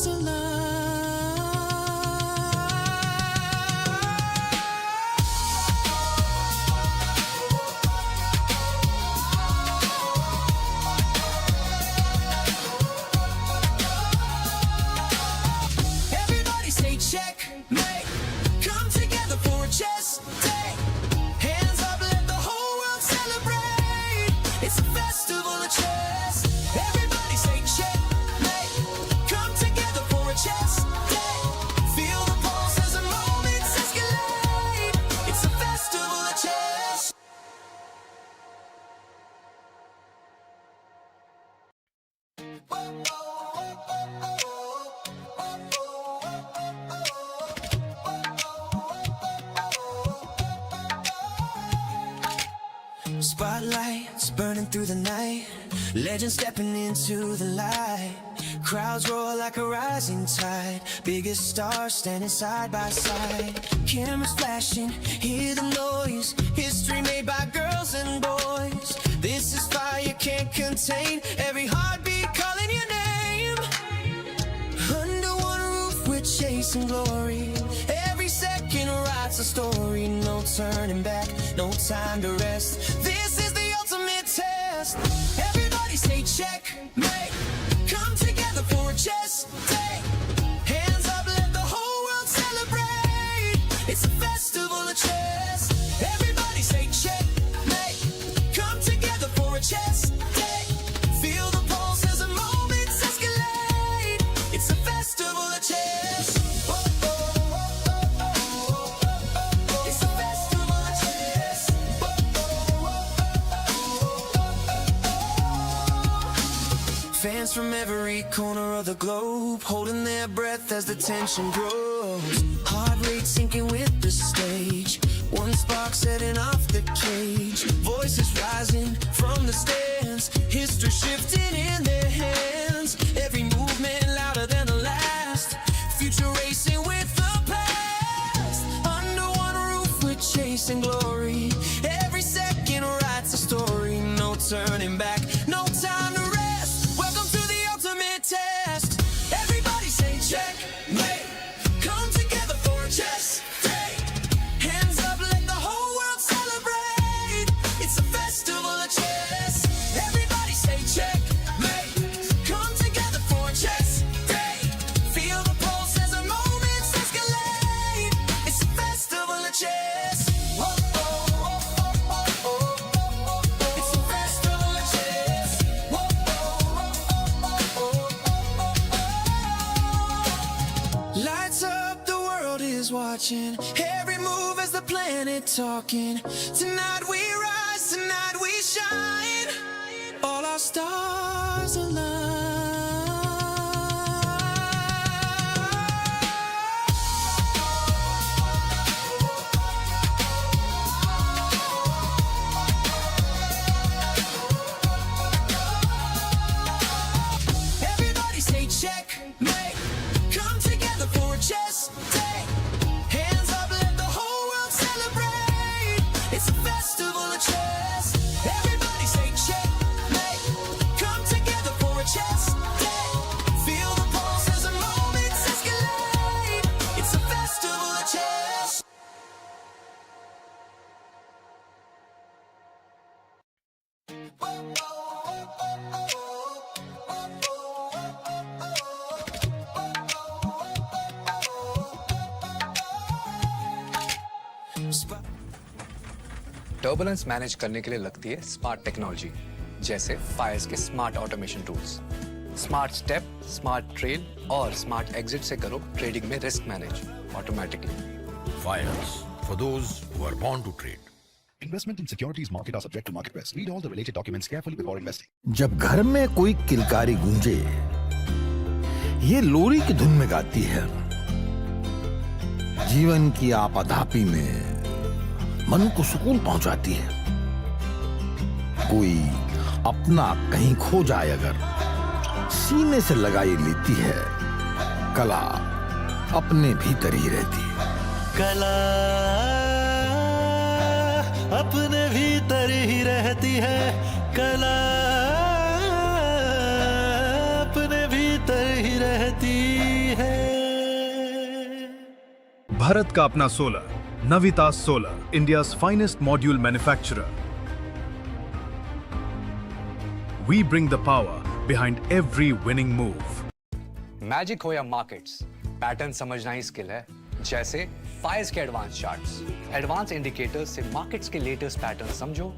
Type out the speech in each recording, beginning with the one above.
stars align. Everybody say checkmate. Come together for a chess day. Hands up, let the whole world celebrate. It's a festival of chess. Everybody say checkmate. Come together for a chess day. Feel the pulse as the moments escalate. It's a festival of chess. Spotlights burning through the night. Legends stepping into the light. Crowds roar like a rising tide. Biggest stars standing side by side. Cameras flashing, hear the noise. History made by girls and boys. This is fire you can't contain. Every heartbeat calling your name. Under one roof we're chasing glory. Every second writes a story. No turning back, no time to rest. This is the ultimate test. Everybody say checkmate. Come together for a chess day. Hands up, let the whole world celebrate. It's a festival of chess. Everybody say checkmate. Come together for a chess day. Feel the pulse as the moments escalate. It's a festival of chess. It's a festival of chess. Fans from every corner of the globe holding their breath as the tension grows. Heart rate sinking with the stage. One spark setting off the cage. Voices rising from the stands. History shifting in their hands. Every movement louder than the last. Future racing with the past. Under one roof we're chasing glory. Every second writes a story. No turning back, no time to rest. Welcome to the ultimate test. Everybody say checkmate. Come together for a chess day. Hands up, let the whole world celebrate. It's a festival of chess. Everybody say checkmate. Come together for a chess day. Feel the pulse as the moments escalate. It's a festival of chess. It's a festival of chess. Lights up, the world is watching. Every move as the planet talking. Tonight we rise, tonight we shine. All our stars align. Everybody say checkmate. Come together for a chess day. Hands up, let the whole world celebrate. It's a festival of chess. Everybody say checkmate. Come together for a chess day. Feel the pulse as the moments escalate. It's a festival of chess. Turbulence manage करने के लिए लगती है smart technology, जैसे Fyers के smart automation tools. Smart step, smart trail और smart exit से करो ट्रेडिंग में risk manage automatically. Fyers, for those who are born to trade. Investment in securities market are subject to market risk. Read all the related documents carefully before investing. जब घर में कोई किलकारी गूंजे, ये लोरी की धुन में गाती है। जीवन की आपाधापी में मन को सुकून पहुंचाती है। कोई अपना कहीं खो जाए अगर सीने से लगाई लेती है, कला अपने भीतर ही रहती है। कला अपने भीतर ही रहती है, कला अपने भीतर ही रहती भारत का अपना solar, Navita solar, India's finest module manufacturer. We bring the power behind every winning move. Magic हो या मार्केट्स, पैटर्न समझना ही स्किल है. जैसे फायर्स के एडवांस चार्ट्स, एडवांस इंडिकेटर्स से मार्केट्स के लेटेस्ट पैटर्न समझो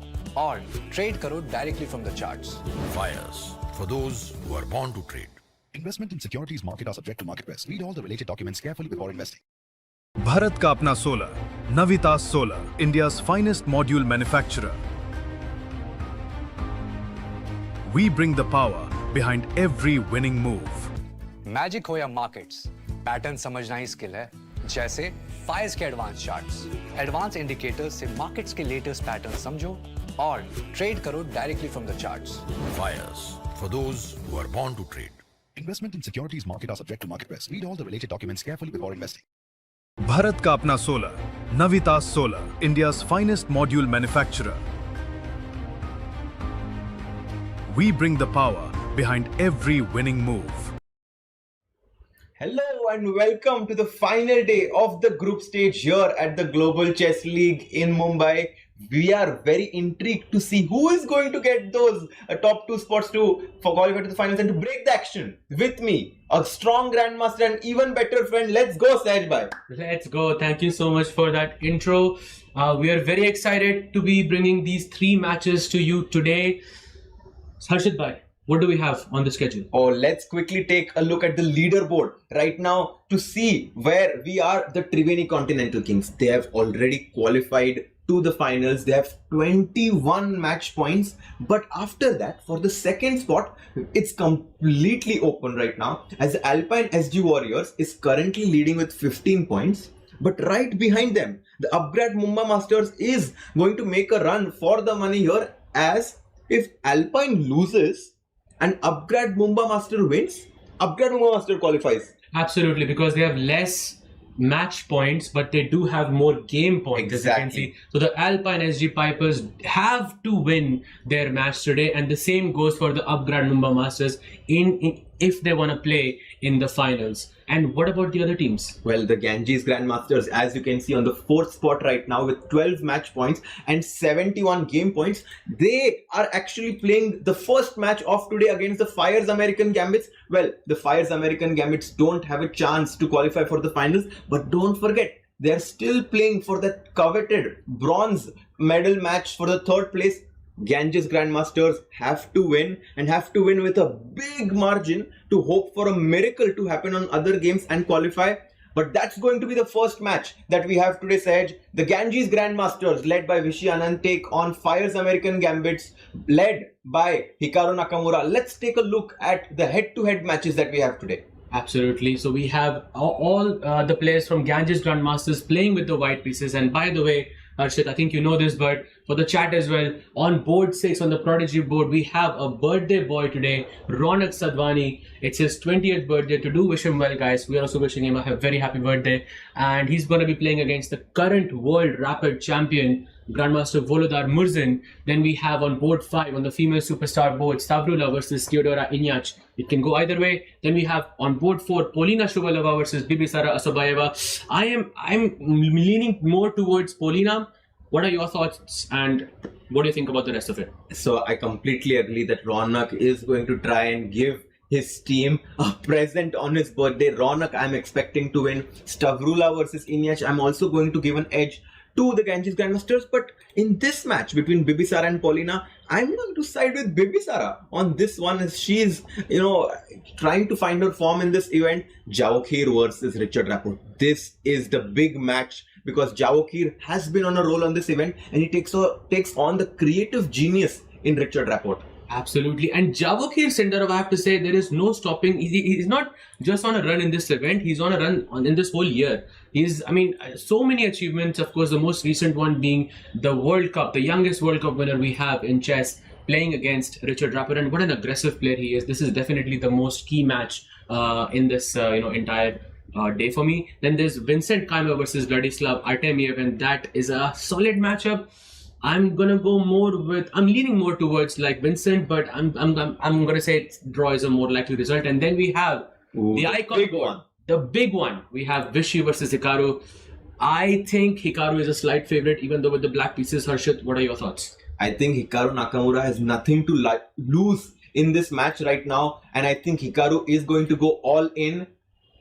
और ट्रेड करो directly from the charts. Fyers, for those who are born to trade. Investment in securities market are subject to market risk. Read all the related documents carefully before investing. Bharat का अपना solar, Navita solar, India's finest module manufacturer. We bring the power behind every winning move. Magic हो या markets, pattern समझना ही skill है. जैसे Fyers के advance charts, advance indicators से markets के लेटेस्ट पैटर्न समझो और ट्रेड करो directly from the charts. Fyers, for those who are born to trade. Investment in securities market are subject to market risk. Read all the related documents carefully before investing. Bharat का अपना solar, Navita solar, India's finest module manufacturer. We bring the power behind every winning move. Hello and welcome to the final day of the group stage here at the Global Chess League in Mumbai. We are very intrigued to see who is going to get those top two spots to qualify to the finals and to break the action. With me, a strong grandmaster and even better friend. Let's go, Sahaj bhai. Let's go. Thank you so much for that intro. We are very excited to be bringing these three matches to you today. Harshit bhai, what do we have on the schedule? Oh, let's quickly take a look at the leaderboard right now to see where we are. The Triveni Continental Kings, they have already qualified to the finals. They have 21 match points, but after that, for the second spot, it's completely open right now, as Alpine Sg Warriors is currently leading with 15 points. But right behind them, the upGrad Mumba Masters is going to make a run for the money here, as if Alpine loses and upGrad Mumba Master wins, upGrad Mumba Master qualifies. Absolutely, because they have less match points, but they do have more game points. Exactly. As you can see. So the Alpine Sg Pipers have to win their match today, and the same goes for the upGrad Mumba Masters if they want to play in the finals. And what about the other teams? Well, the Ganges Grandmasters, as you can see, on the fourth spot right now with 12 match points and 71 game points. They are actually playing the first match of today against the Fyers American Gambits. Well, the Fyers American Gambits don't have a chance to qualify for the finals, but don't forget, they're still playing for that coveted bronze medal match for the third place. Ganges Grandmasters have to win, and have to win with a big margin to hope for a miracle to happen on other games and qualify. But that's going to be the first match that we have today, Sahaj. The Ganges Grandmasters, led by Vishy, take on Fyers American Gambits, led by Hikaru Nakamura. Let's take a look at the head-to-head matches that we have today. Absolutely. So we have all the players from Ganges Grandmasters playing with the white pieces. And by the way, Harshit, I think you know this, but for the chat as well, on board 6 on the Prodigy board, we have a birthday boy today, Ronak Sadhwani. It's his 20th birthday. To do wish him well, guys. We are also wishing him a very happy birthday. And he's going to be playing against the current world rapid champion, Grandmaster Volodar Murzin. Then we have on board 5 on the female superstar board, Stavrula versus Teodora Inyach. It can go either way. Then we have on board 4 Polina Shuvalova versus Bibisara Asobayeva. I'm leaning more towards Polina. What are your thoughts and what do you think about the rest of it? So I completely agree that Ronak is going to try and give his team a present on his birthday. Ronak, I'm expecting to win. Stavrula versus Inyach, I'm also going to give an edge to the Ganges Grandmasters. But in this match between Bibisara and Polina, I'm going to side with Bibisara on this one, as she's, trying to find her form in this event. Jawokir versus Richard Rapport. This is the big match, because Jawokir has been on a roll on this event, and he takes on the creative genius in Richard Rapport. Absolutely. And Jawokir Sindarov, I have to say, there is no stopping. He's not just on a run in this event, he's on a run in this whole year. So many achievements. Of course, the most recent one being the World Cup, the youngest World Cup winner we have in chess, playing against Richard Rapport. And what an aggressive player he is. This is definitely the most key match in this entire day for me. Then there's Vincent Kaymer versus Vladislav Artemiev, and that is a solid matchup. I'm leaning more towards like Vincent, but I'm gonna say draw is a more likely result. And then we have the icon board, the big one. We have Vishy versus Hikaru. I think Hikaru is a slight favorite, even though with the black pieces. Harshit, what are your thoughts? I think Hikaru Nakamura has nothing to lose in this match right now, and I think Hikaru is going to go all in,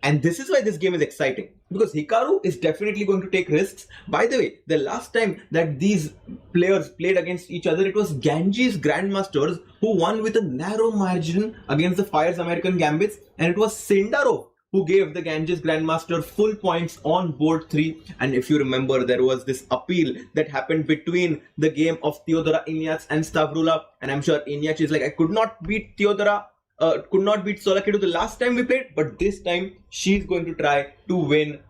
and this is why this game is exciting, because Hikaru is definitely going to take risks. By the way, the last time that these players played against each other, it was Ganges Grandmasters who won with a narrow margin against the Fyers American Gambits, and it was Sindaro who gave the Ganges Grandmaster full points on board 3. And if you remember, there was this appeal that happened between the game of Theodora Ignatz and Stavrula, and I'm sure Ignatz is like, I could not beat Theodora, could not beat Solaketu the last time we played, but this time she's going to try to win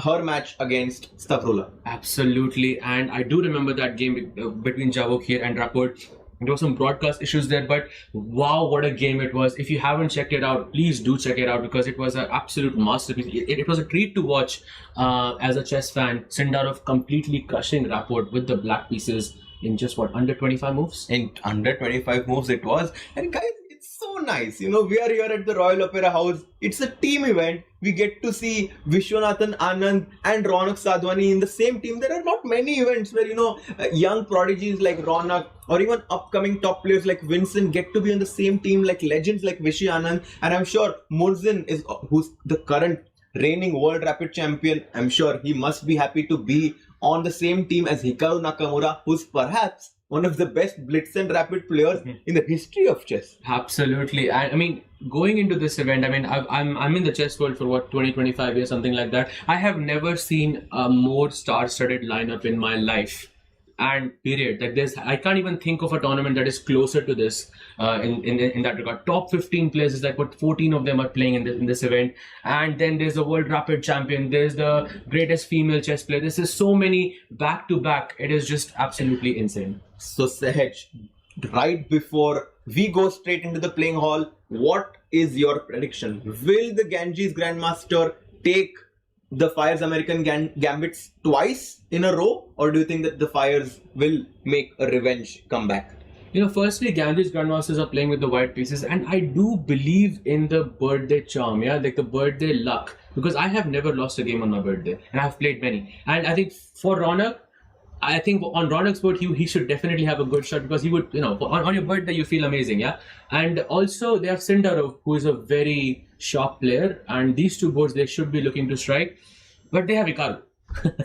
her match against Stavrula. Absolutely, and I do remember that game between Javokir and Rapport. There were some broadcast issues there, but wow, what a game it was. If you haven't checked it out, please do check it out, because it was an absolute masterpiece. It was a treat to watch as a chess fan. Sindarov completely crushing Rapport with the black pieces in just under 25 moves? In under 25 moves it was. And guys, it's so nice. You know, we are here at the Royal Opera House. It's a team event. We get to see Vishwanathan Anand and Ronak Sadhwani in the same team. There are not many events where, you know, young prodigies like Ronak or even upcoming top players like Vincent get to be on the same team, like legends like Vishy Anand. And I'm sure Murzin, who's the current reigning world rapid champion, I'm sure he must be happy to be on the same team as Hikaru Nakamura, who's perhaps one of the best blitz and rapid players in the history of chess. Absolutely. I mean, going into this event, I mean, I'm in the chess world for 20-25 years, something like that. I have never seen a more star-studded lineup in my life. And period. Like I can't even think of a tournament that is closer to this in that regard. Top 15 players is like what 14 of them are playing in this event. And then there's the world rapid champion. There's the greatest female chess player. This is so many back to back. It is just absolutely insane. So Sahaj, right before we go straight into the playing hall, what is your prediction? Will the Ganges Grandmaster take the Fyers American Gambits twice in a row, or do you think that the Fyers will make a revenge comeback? You know, firstly, Ganges Grandmasters are playing with the white pieces, and I do believe in the birthday charm, yeah, like the birthday luck, because I have never lost a game on my birthday, and I've played many. And I think for Ronak, I think on Ronak's board, he should definitely have a good shot, because he would, you know, on your birthday, you feel amazing, yeah? And also, they have Sindarov, who is a very sharp player, and these two boards, they should be looking to strike, but they have Hikaru.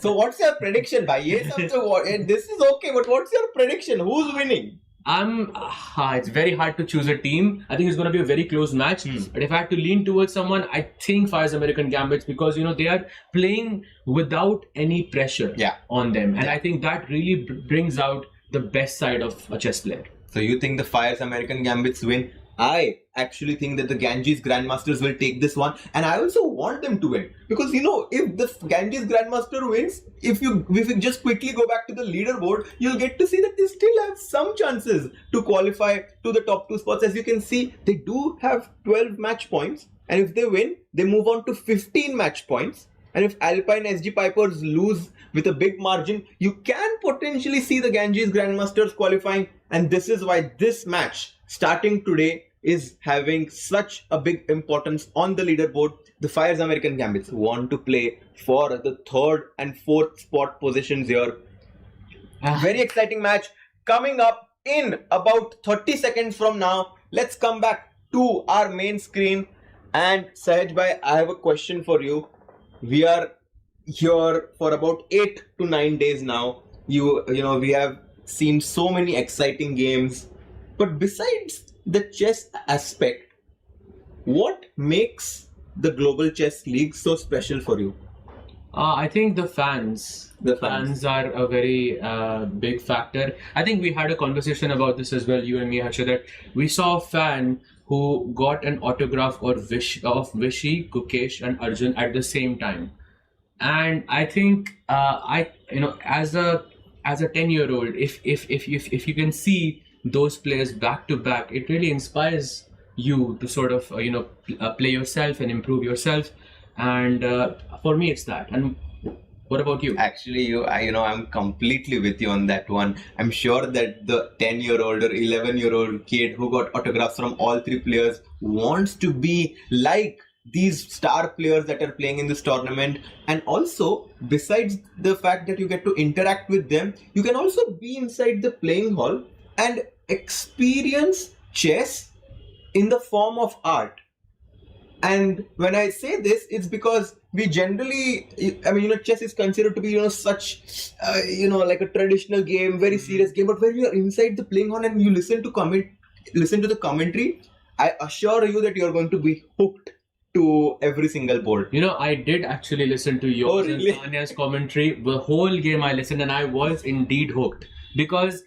So what's your prediction, bhai? This is okay, but what's your prediction? Who's winning? It's very hard to choose a team. I think it's going to be a very close match. But if I had to lean towards someone, I think Fyers American Gambits, because, you know, they are playing without any pressure on them. And I think that really brings out the best side of a chess player. So you think the Fyers American Gambits win? I actually think that the Ganges Grandmasters will take this one, and I also want them to win, because, you know, if the Ganges Grandmaster wins, if you just quickly go back to the leaderboard, you'll get to see that they still have some chances to qualify to the top 2 spots. As you can see, they do have 12 match points, and if they win, they move on to 15 match points. And if Alpine Sg Pipers lose with a big margin, you can potentially see the Ganges Grandmasters qualifying. And this is why this match, starting today, is having such a big importance on the leaderboard. The Fyers American Gambits want to play for the 3rd and 4th spot positions here. Very exciting match coming up in about 30 seconds from now. Let's come back to our main screen. And Sahaj bhai, I have a question for you. We are here for about 8 to 9 days now. You know, we have seen so many exciting games. But besides the chess aspect, what makes the Global Chess League so special for you? I think the fans. The fans are a very big factor. I think we had a conversation about this as well, you and me, Harsha, that we saw a fan who got an autograph of Vishy, Gukesh and Arjun at the same time. And I think as a 10-year-old, if you can see those players back to back, it really inspires you to sort of play yourself and improve yourself. And for me, it's that. And what about you? Actually, I'm completely with you on that one. I'm sure that the 10-year-old or 11-year-old kid who got autographs from all 3 players wants to be like these star players that are playing in this tournament. And also, besides the fact that you get to interact with them, you can also be inside the playing hall and experience chess in the form of art. And when I say this, it's because we generally, chess is considered to be, such, like a traditional game, very serious game. But when you are inside the playing hall and you listen to the commentary, I assure you that you are going to be hooked to every single board. I did actually listen to yours and Tanya's commentary. The whole game I listened and I was indeed hooked, because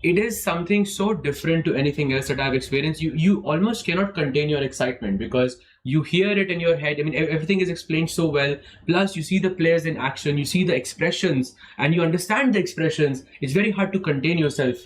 it is something so different to anything else that I've experienced. You almost cannot contain your excitement because you hear it in your head. Everything is explained so well. Plus, you see the players in action, you see the expressions, and you understand the expressions. It's very hard to contain yourself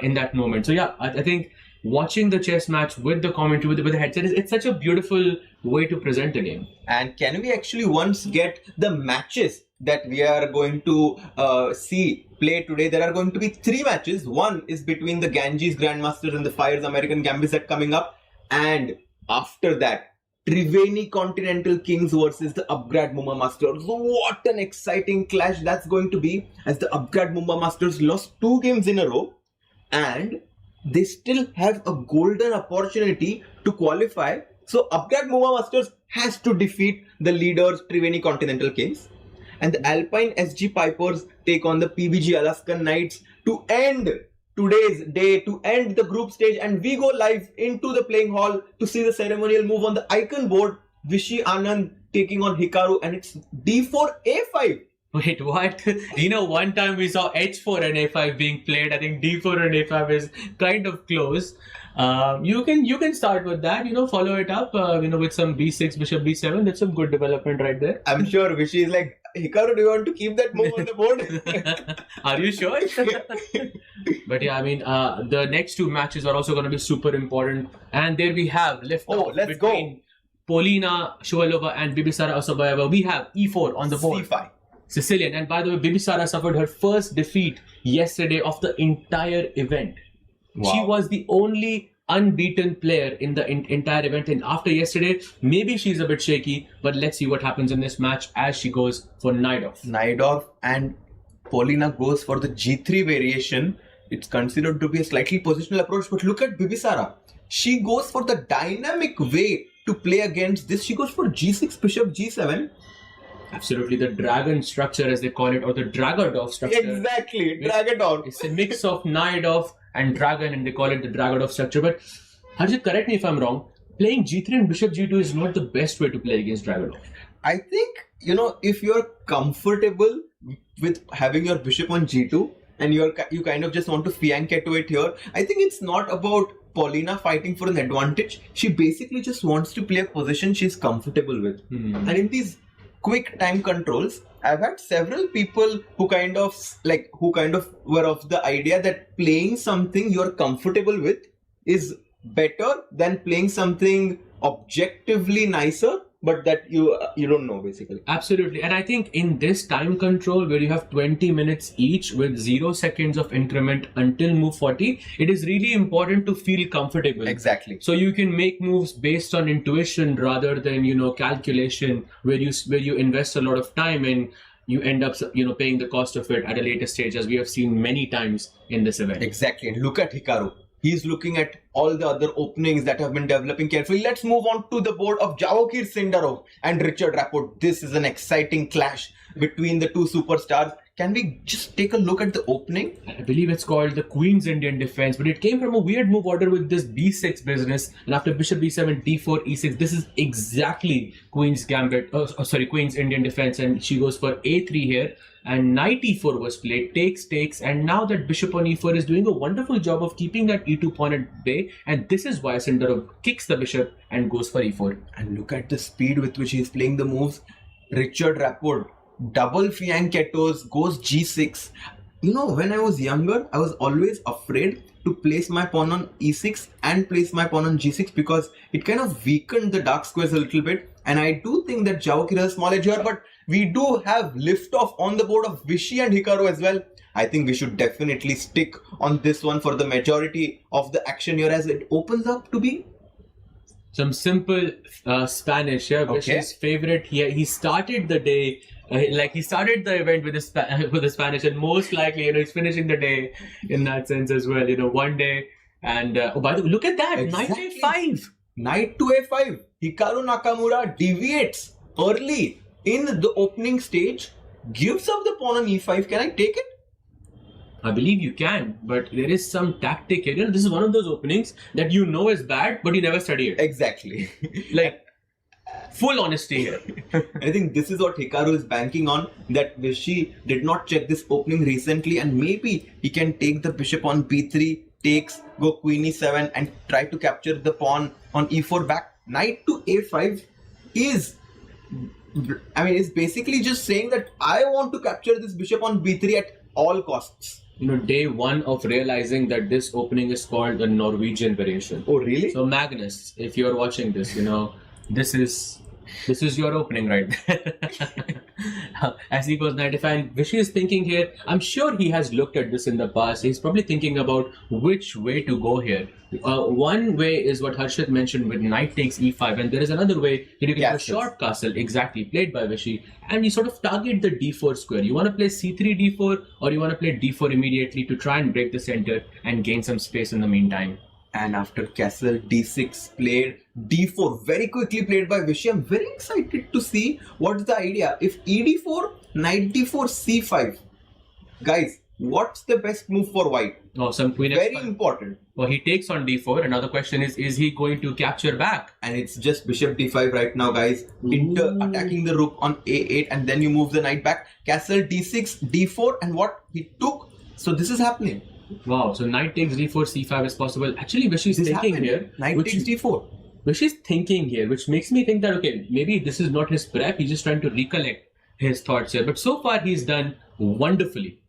in that moment. So yeah, I think watching the chess match with the commentary, with the headset, it's such a beautiful way to present the game. And can we actually once get the matches that we are going to see play today? There are going to be 3 matches. One is between the Ganges Grandmasters and the Fyers American Gambits that coming up. And after that, Triveni Continental Kings versus the upGrad Mumba Masters. What an exciting clash that's going to be, as the upGrad Mumba Masters lost 2 games in a row and they still have a golden opportunity to qualify. So upGrad Mumba Masters has to defeat the leaders Triveni Continental Kings. And the Alpine Sg Pipers take on the PBG Alaskan Knights to end today's day, to end the group stage, and we go live into the playing hall to see the ceremonial move on the icon board. Vishy Anand taking on Hikaru, and it's d4 a5. Wait, what? One time we saw h4 and a5 being played. I think d4 and a5 is kind of close. You can start with that, follow it up, with some b6, bishop b7. That's some good development right there. I'm sure Vishy is like, Hikaru, do you want to keep that move on the board? Are you sure? But yeah, the next 2 matches are also going to be super important. And there we have liftoff between Polina Shuvalova and Bibisara Osobayeva. We have e4 on the board. c5. Sicilian. And by the way, Bibisara suffered her first defeat yesterday of the entire event. Wow. She was the only unbeaten player in the entire event, and after yesterday, maybe she's a bit shaky, but let's see what happens in this match as she goes for knight off. And Polina goes for the g3 variation. It's considered to be a slightly positional approach, but look at Bibisara. She goes for the dynamic way to play against this. She goes for g6, bishop g7. Absolutely, the dragon structure, as they call it, or the Dragodov structure. Exactly, Dragodov. It's a mix of knight off and dragon, and they call it the Dragodov structure. But Arjun, correct me if I'm wrong, playing g3 and bishop g2 is not the best way to play against Dragodov. I think, if you're comfortable with having your bishop on g2 and you kind of just want to fianchetto it here, I think it's not about Polina fighting for an advantage. She basically just wants to play a position she's comfortable with. And in these quick time controls, I've had several people who kind of were of the idea that playing something you're comfortable with is better than playing something objectively nicer, but that you don't know, basically. Absolutely. And I think in this time control where you have 20 minutes each with 0 seconds of increment until move 40, it is really important to feel comfortable. Exactly. So you can make moves based on intuition rather than, calculation, where you invest a lot of time and you end up, paying the cost of it at a later stage, as we have seen many times in this event. Exactly. And look at Hikaru. He's looking at all the other openings that have been developing carefully. Let's move on to the board of Javokir Sindarov and Richard Rapport. This is an exciting clash between the 2 superstars. Can we just take a look at the opening? I believe it's called the Queen's Indian Defense, but it came from a weird move order with this b6 business, and after bishop b7, d4, e6. This is exactly Queen's Gambit, Queen's Indian Defense, and she goes for a3 here. And knight e4 was played, takes, and now that bishop on e4 is doing a wonderful job of keeping that e2 pawn at bay, and this is why Sindarov kicks the bishop and goes for e4. And look at the speed with which he's playing the moves. Richard Rapport, double fianchettos, goes g6. When I was younger, I was always afraid to place my pawn on e6 and place my pawn on g6 because it kind of weakened the dark squares a little bit. And I do think that Javokir has a small edge here, but we do have liftoff on the board of Vishy and Hikaru as well. I think we should definitely stick on this one for the majority of the action here, as it opens up to be Some simple Spanish. Yeah, Vishy's favorite. He started the day. He started the event with the Spanish, and most likely, he's finishing the day in that sense as well. One day, and by the way, look at that, Exactly. knight a5. Knight to a5. Hikaru Nakamura deviates early in the opening stage, gives up the pawn on e5. Can I take it? I believe you can, but there is some tactic here. This is one of those openings that is bad, but you never study it. Exactly. Full honesty here. I think this is what Hikaru is banking on, that Vishy did not check this opening recently, and maybe he can take the bishop on b3, takes, go queen e7 and try to capture the pawn on e4 back. Knight to a5 is basically just saying that I want to capture this bishop on b3 at all costs. Day one of realizing that this opening is called the Norwegian variation. Oh, really? So Magnus, if you're watching this, this is your opening right there. As he goes knight f5, Vishy is thinking here. I'm sure he has looked at this in the past. He's probably thinking about which way to go here. One way is what Harshit mentioned with knight takes e5, and there is another way that you can have a short castle, exactly played by Vishy, and you sort of target the d4 square. You want to play c3 d4, or you want to play d4 immediately to try and break the center and gain some space in the meantime. And after castle d6 played, d4 very quickly played by Vishy. I'm very excited to see what's the idea. If ed4, knight d4, c5. Guys, what's the best move for white? Oh, some queen very f5. Important. Well, he takes on d4. Another question is he going to capture back? And it's just bishop d5 right now, guys. Attacking the rook on a8, and then you move the knight back. Castle d6, d4, and what he took. So this is happening. Wow, so knight takes d4, c5 is possible. Actually, Vishy is thinking here. Knight takes d4. Vishy is thinking here, which makes me think that, okay, maybe this is not his prep. He's just trying to recollect his thoughts here. But so far, he's done wonderfully.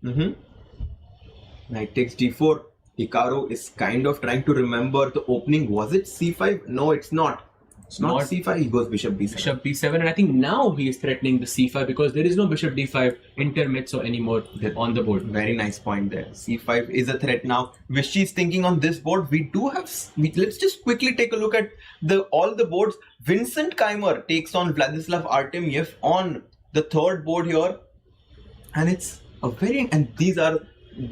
Knight takes d4. Hikaru is kind of trying to remember the opening. Was it c5? No, it's not. It's not c5. He goes bishop b7. Bishop b7, and I think now he is threatening the c5 because there is no bishop d5 intermezzo anymore on the board. Very nice point there. c5 is a threat now. Vishy is thinking on this board. Let's just quickly take a look at all the boards. Vincent Keimer takes on Vladislav Artemiev on the third board here, and and these are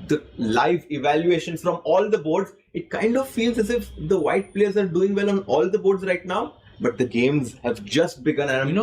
the live evaluations from all the boards. It kind of feels as if the white players are doing well on all the boards right now, but the games have just begun. And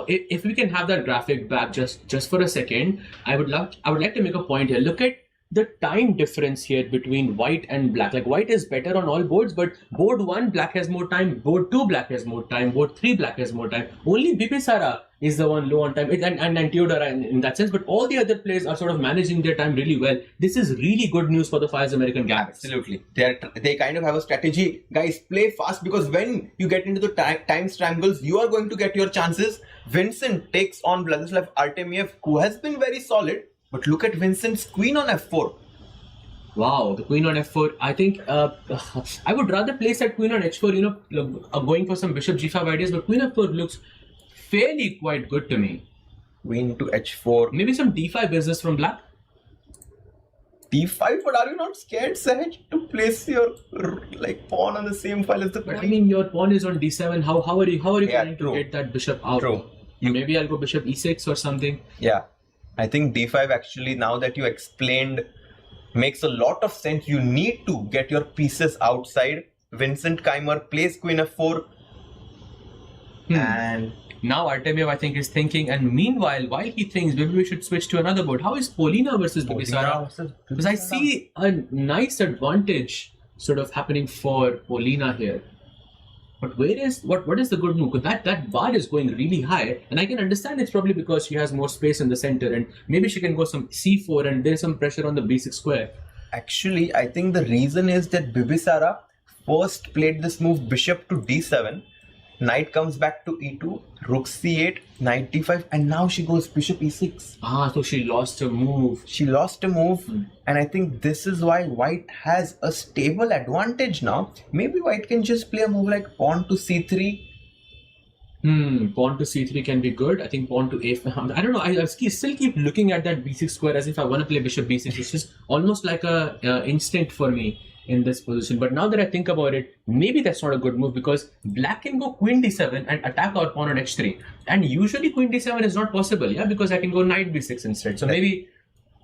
if we can have that graphic back just for a second, I would like to make a point here. Look at the time difference here between white and black. Like, white is better on all boards, but board 1 black has more time, board 2 black has more time, board 3 black has more time. Only Bibisara is the one low on time, and Theodora in that sense, but all the other players are sort of managing their time really well. This is really good news for the Fyers American Gambits. Absolutely. They kind of have a strategy. Guys, play fast, because when you get into the time scrambles, you are going to get your chances. Vincent takes on Vladislav Artemiev, who has been very solid. But look at Vincent's queen on f4. Wow, the queen on f4. I think I would rather place that queen on h4, going for some bishop g5 ideas, but queen f4 looks fairly quite good to me. Queen to h4. Maybe some d5 business from black? d5, but are you not scared, Sahaj, to place your pawn on the same file as the queen? But I mean, your pawn is on d7. How are you planning to get that bishop out? True. Maybe I'll go bishop e6 or something. Yeah. I think d5 actually, now that you explained, makes a lot of sense. You need to get your pieces outside. Vincent Keimer plays queen f4. And now Artemiev, I think, is thinking, and meanwhile, while he thinks maybe we should switch to another board. How is Polina versus Bibisara? Because I see a nice advantage sort of happening for Polina here. But what is the good move? Because that bar is going really high, and I can understand it's probably because she has more space in the center, and maybe she can go some c4, and there's some pressure on the b6 square. Actually, I think the reason is that Bibisara first played this move bishop to d7, knight comes back to e2, rook c8, knight d5, and now she goes bishop e6. So she lost a move. And I think this is why white has a stable advantage now. Maybe white can just play a move like pawn to c3. Pawn to c3 can be good. I think pawn to a5. I don't know. I still keep looking at that b6 square as if I want to play bishop b6. It's just almost like a instinct for me. in this position. But now that I think about it, maybe that's not a good move because black can go queen d7 and attack our pawn on h3. And usually queen d7 is not possible, yeah, because I can go knight b6 instead. So maybe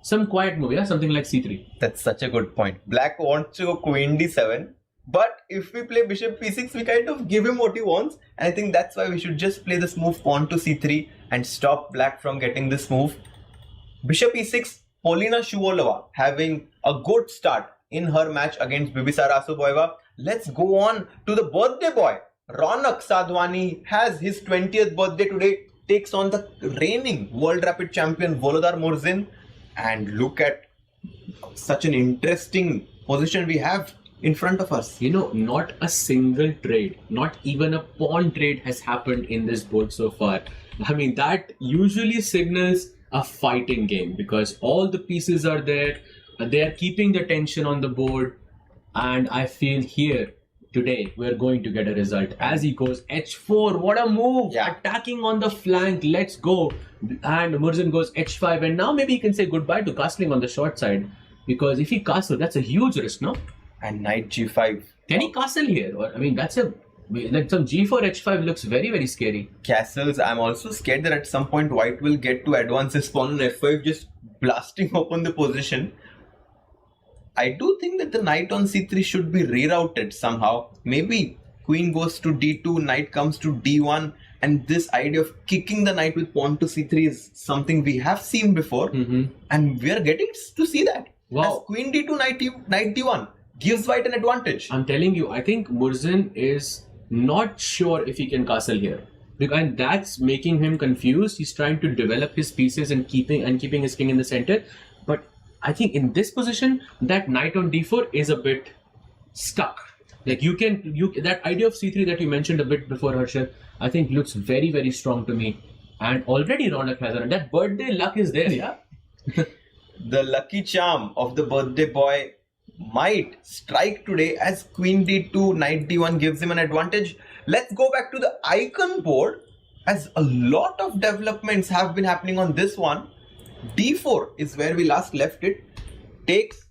some quiet move, yeah, something like c3. That's such a good point. Black wants to go queen d7, but if we play bishop p6, we kind of give him what he wants. And I think that's why we should just play this move pawn to c3 and stop black from getting this move. Bishop e6, Polina Shuvalova having a good start in her match against Bibisara Asuboeva. Let's go on to the birthday boy. Ronak Sadhwani has his 20th birthday today, takes on the reigning World Rapid Champion Volodar Murzin. And look at such an interesting position we have in front of us. You know, not a single trade, not even a pawn trade has happened in this board so far. I mean, that usually signals a fighting game because all the pieces are there. They are keeping the tension on the board. And I feel here today we're going to get a result as he goes h4. What a move! Yeah. Attacking on the flank. Let's go. And Murzin goes h5. And now maybe he can say goodbye to castling on the short side because if he castles, that's a huge risk, no? And knight g5. Can he castle here? Or I mean, that's a like some g4 h5 looks very, very scary. Castles. I'm also scared that at some point white will get to advance his pawn on f5, just blasting open the position. I do think that the knight on c3 should be rerouted somehow. Maybe queen goes to d2, knight comes to d1, and this idea of kicking the knight with pawn to c3 is something we have seen before, and we are getting to see that. Wow. As queen d2, knight d1 gives white an advantage. I'm telling you, I think Murzin is not sure if he can castle here. And that's making him confused. He's trying to develop his pieces and keeping his king in the center. But I think in this position, that knight on d4 is a bit stuck. Like that idea of c3 that you mentioned a bit before, Harshad, I think looks very, very strong to me. And already Ronak has on that birthday luck is there, yeah? The lucky charm of the birthday boy might strike today as queen d2, knight d1 gives him an advantage. Let's go back to the icon board as a lot of developments have been happening on this one. d4 is where we last left it. Takes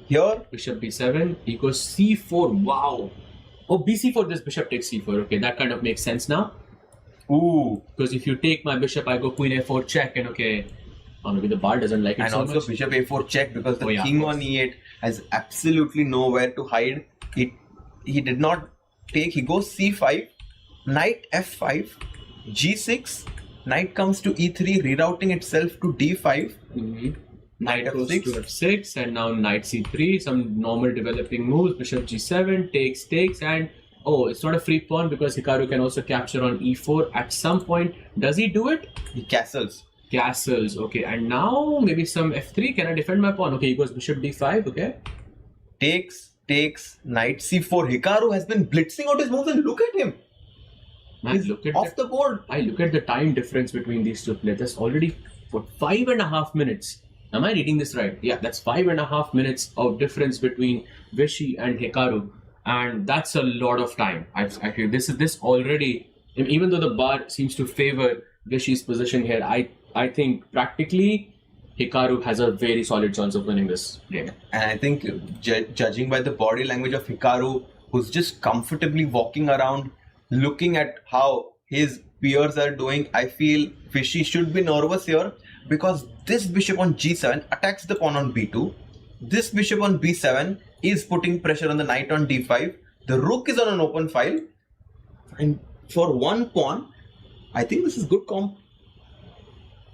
here. Bishop b7, he goes c4. Wow. Oh, bc4, this bishop takes c4. Okay, that kind of makes sense now. Ooh. Because if you take my bishop, I go queen a4 check and okay. Or maybe the bar doesn't like it and so also much. Bishop a4 check because the king on e8 has absolutely nowhere to hide. He did not take. He goes c5, knight f5, g6, knight comes to e3, rerouting itself to d5. Knight goes to f6 and now knight c3. Some normal developing moves. Bishop g7 takes and oh, it's not a free pawn because Hikaru can also capture on e4 at some point. Does he do it? He castles. Castles, okay. And now maybe some f3. Can I defend my pawn? Okay, he goes bishop d5, okay. Takes, knight c4. Hikaru has been blitzing out his moves and look at him. Man, he's look at off the board. I look at the time difference between these two players. That's already for 5.5 minutes. Am I reading this right? Yeah, that's 5.5 minutes of difference between Vishy and Hikaru. And that's a lot of time. Actually, this already, even though the bar seems to favor Vishy's position here, I think practically Hikaru has a very solid chance of winning this game. And I think judging by the body language of Hikaru, who's just comfortably walking around, looking at how his peers are doing, I feel Vishy should be nervous here because this bishop on g7 attacks the pawn on b2. This bishop on b7 is putting pressure on the knight on d5. The rook is on an open file. And for one pawn, I think this is good comp.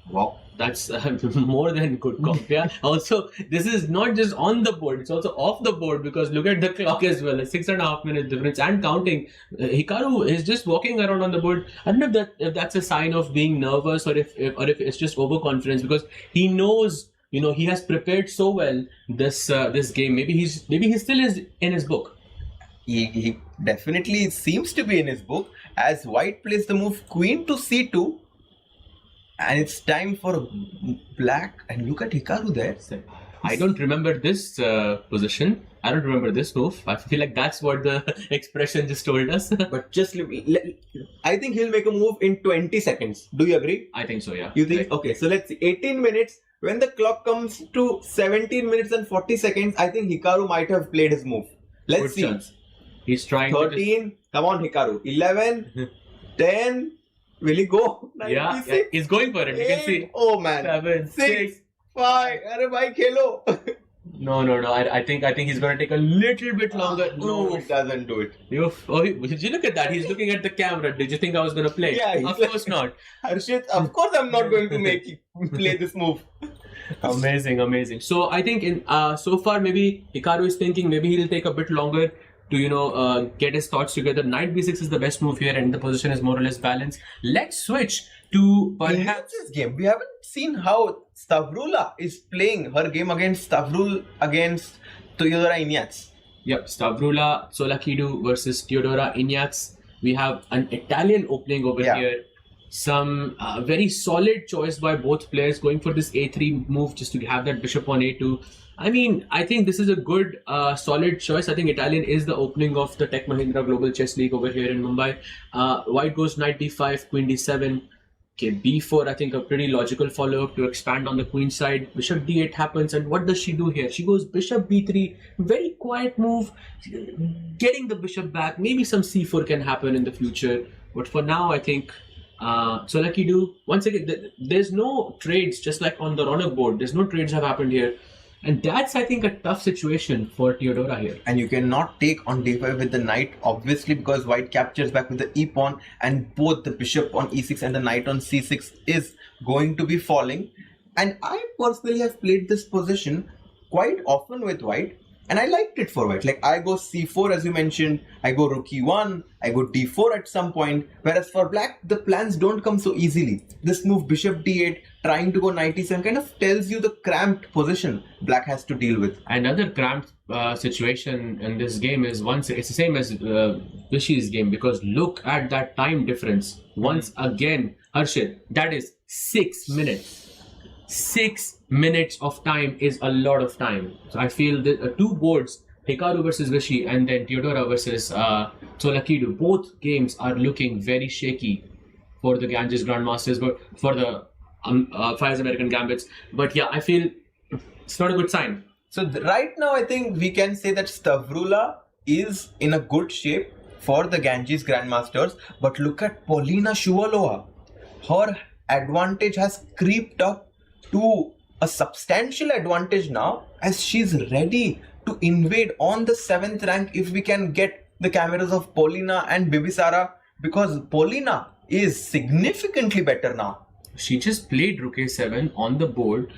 Wow, that's more than good comp. Yeah. Also, this is not just on the board; it's also off the board because look at the clock as well. A 6.5 minute difference and counting. Hikaru is just walking around on the board. I don't know if that's a sign of being nervous or if it's just overconfidence because he knows, you know, he has prepared so well this game. Maybe he still is in his book. He definitely seems to be in his book as white plays the move queen to c2. And it's time for black. And look at Hikaru there. I don't remember this position. I don't remember this move. I feel like that's what the expression just told us. But just I think he'll make a move in 20 seconds. Do you agree? I think so, yeah. You think? Okay, so let's see. 18 minutes. when the clock comes to 17 minutes and 40 seconds, I think Hikaru might have played his move. Let's Good see. chance. He's trying 13. Come on, Hikaru. 11. 10. Will he go? 96. Yeah, he's going for it. You can 8. see. Oh man. 7, 6. 5. Arre bhai, khelo. No. I think he's going to take a little bit longer. No, it doesn't do it. Did you look at that? He's looking at the camera. Did you think I was going to play? Yeah, Of course not. Harshit, of course I'm not going to make you play this move. Amazing. So I think so far maybe Hikaru is thinking maybe he'll take a bit longer to get his thoughts together. Knight b6 is the best move here, and the position is more or less balanced. Let's switch to perhaps this game. We haven't seen how Stavrula is playing her game against Stavrul against Teodora Ignaz. Yep, Stavrula Solakidu versus Teodora Ignaz. We have an Italian opening over here. Some very solid choice by both players, going for this a3 move just to have that bishop on a2. I mean, I think this is a good, solid choice. I think Italian is the opening of the Tech Mahindra Global Chess League over here in Mumbai. White goes knight d5, queen d7. Okay, b4, I think a pretty logical follow-up to expand on the queen side. Bishop d8 happens, and what does she do here? She goes bishop b3, very quiet move, getting the bishop back. Maybe some c4 can happen in the future, but for now, I think Solakidu, once again, there's no trades, just like on the Ronak board. There's no trades have happened here. And that's, I think, a tough situation for Teodora here. And you cannot take on d5 with the knight, obviously, because white captures back with the e-pawn, and both the bishop on e6 and the knight on c6 is going to be falling. And I personally have played this position quite often with white, and I liked it for white. Like, I go c4 as you mentioned, I go rook e1, I go d4 at some point, whereas for black, the plans don't come so easily. This move bishop d8, trying to go knight e7 kind of tells you the cramped position black has to deal with. Another cramped situation in this game is it's the same as Vishy's game, because look at that time difference. Once again, Harshit, that is 6 minutes. 6 minutes of time is a lot of time. So I feel that two boards, Hikaru versus Vishy and then Teodora versus Solakidu, both games are looking very shaky for the Ganges Grandmasters, but for the Fyers American Gambits. But yeah, I feel it's not a good sign. So right now, I think we can say that Stavrula is in a good shape for the Ganges Grandmasters. But look at Polina Shuvalova. Her advantage has creeped up to a substantial advantage now, as she's ready to invade on the 7th rank if we can get the cameras of Polina and Bibisara, because Polina is significantly better now. She just played rook a7 on the board.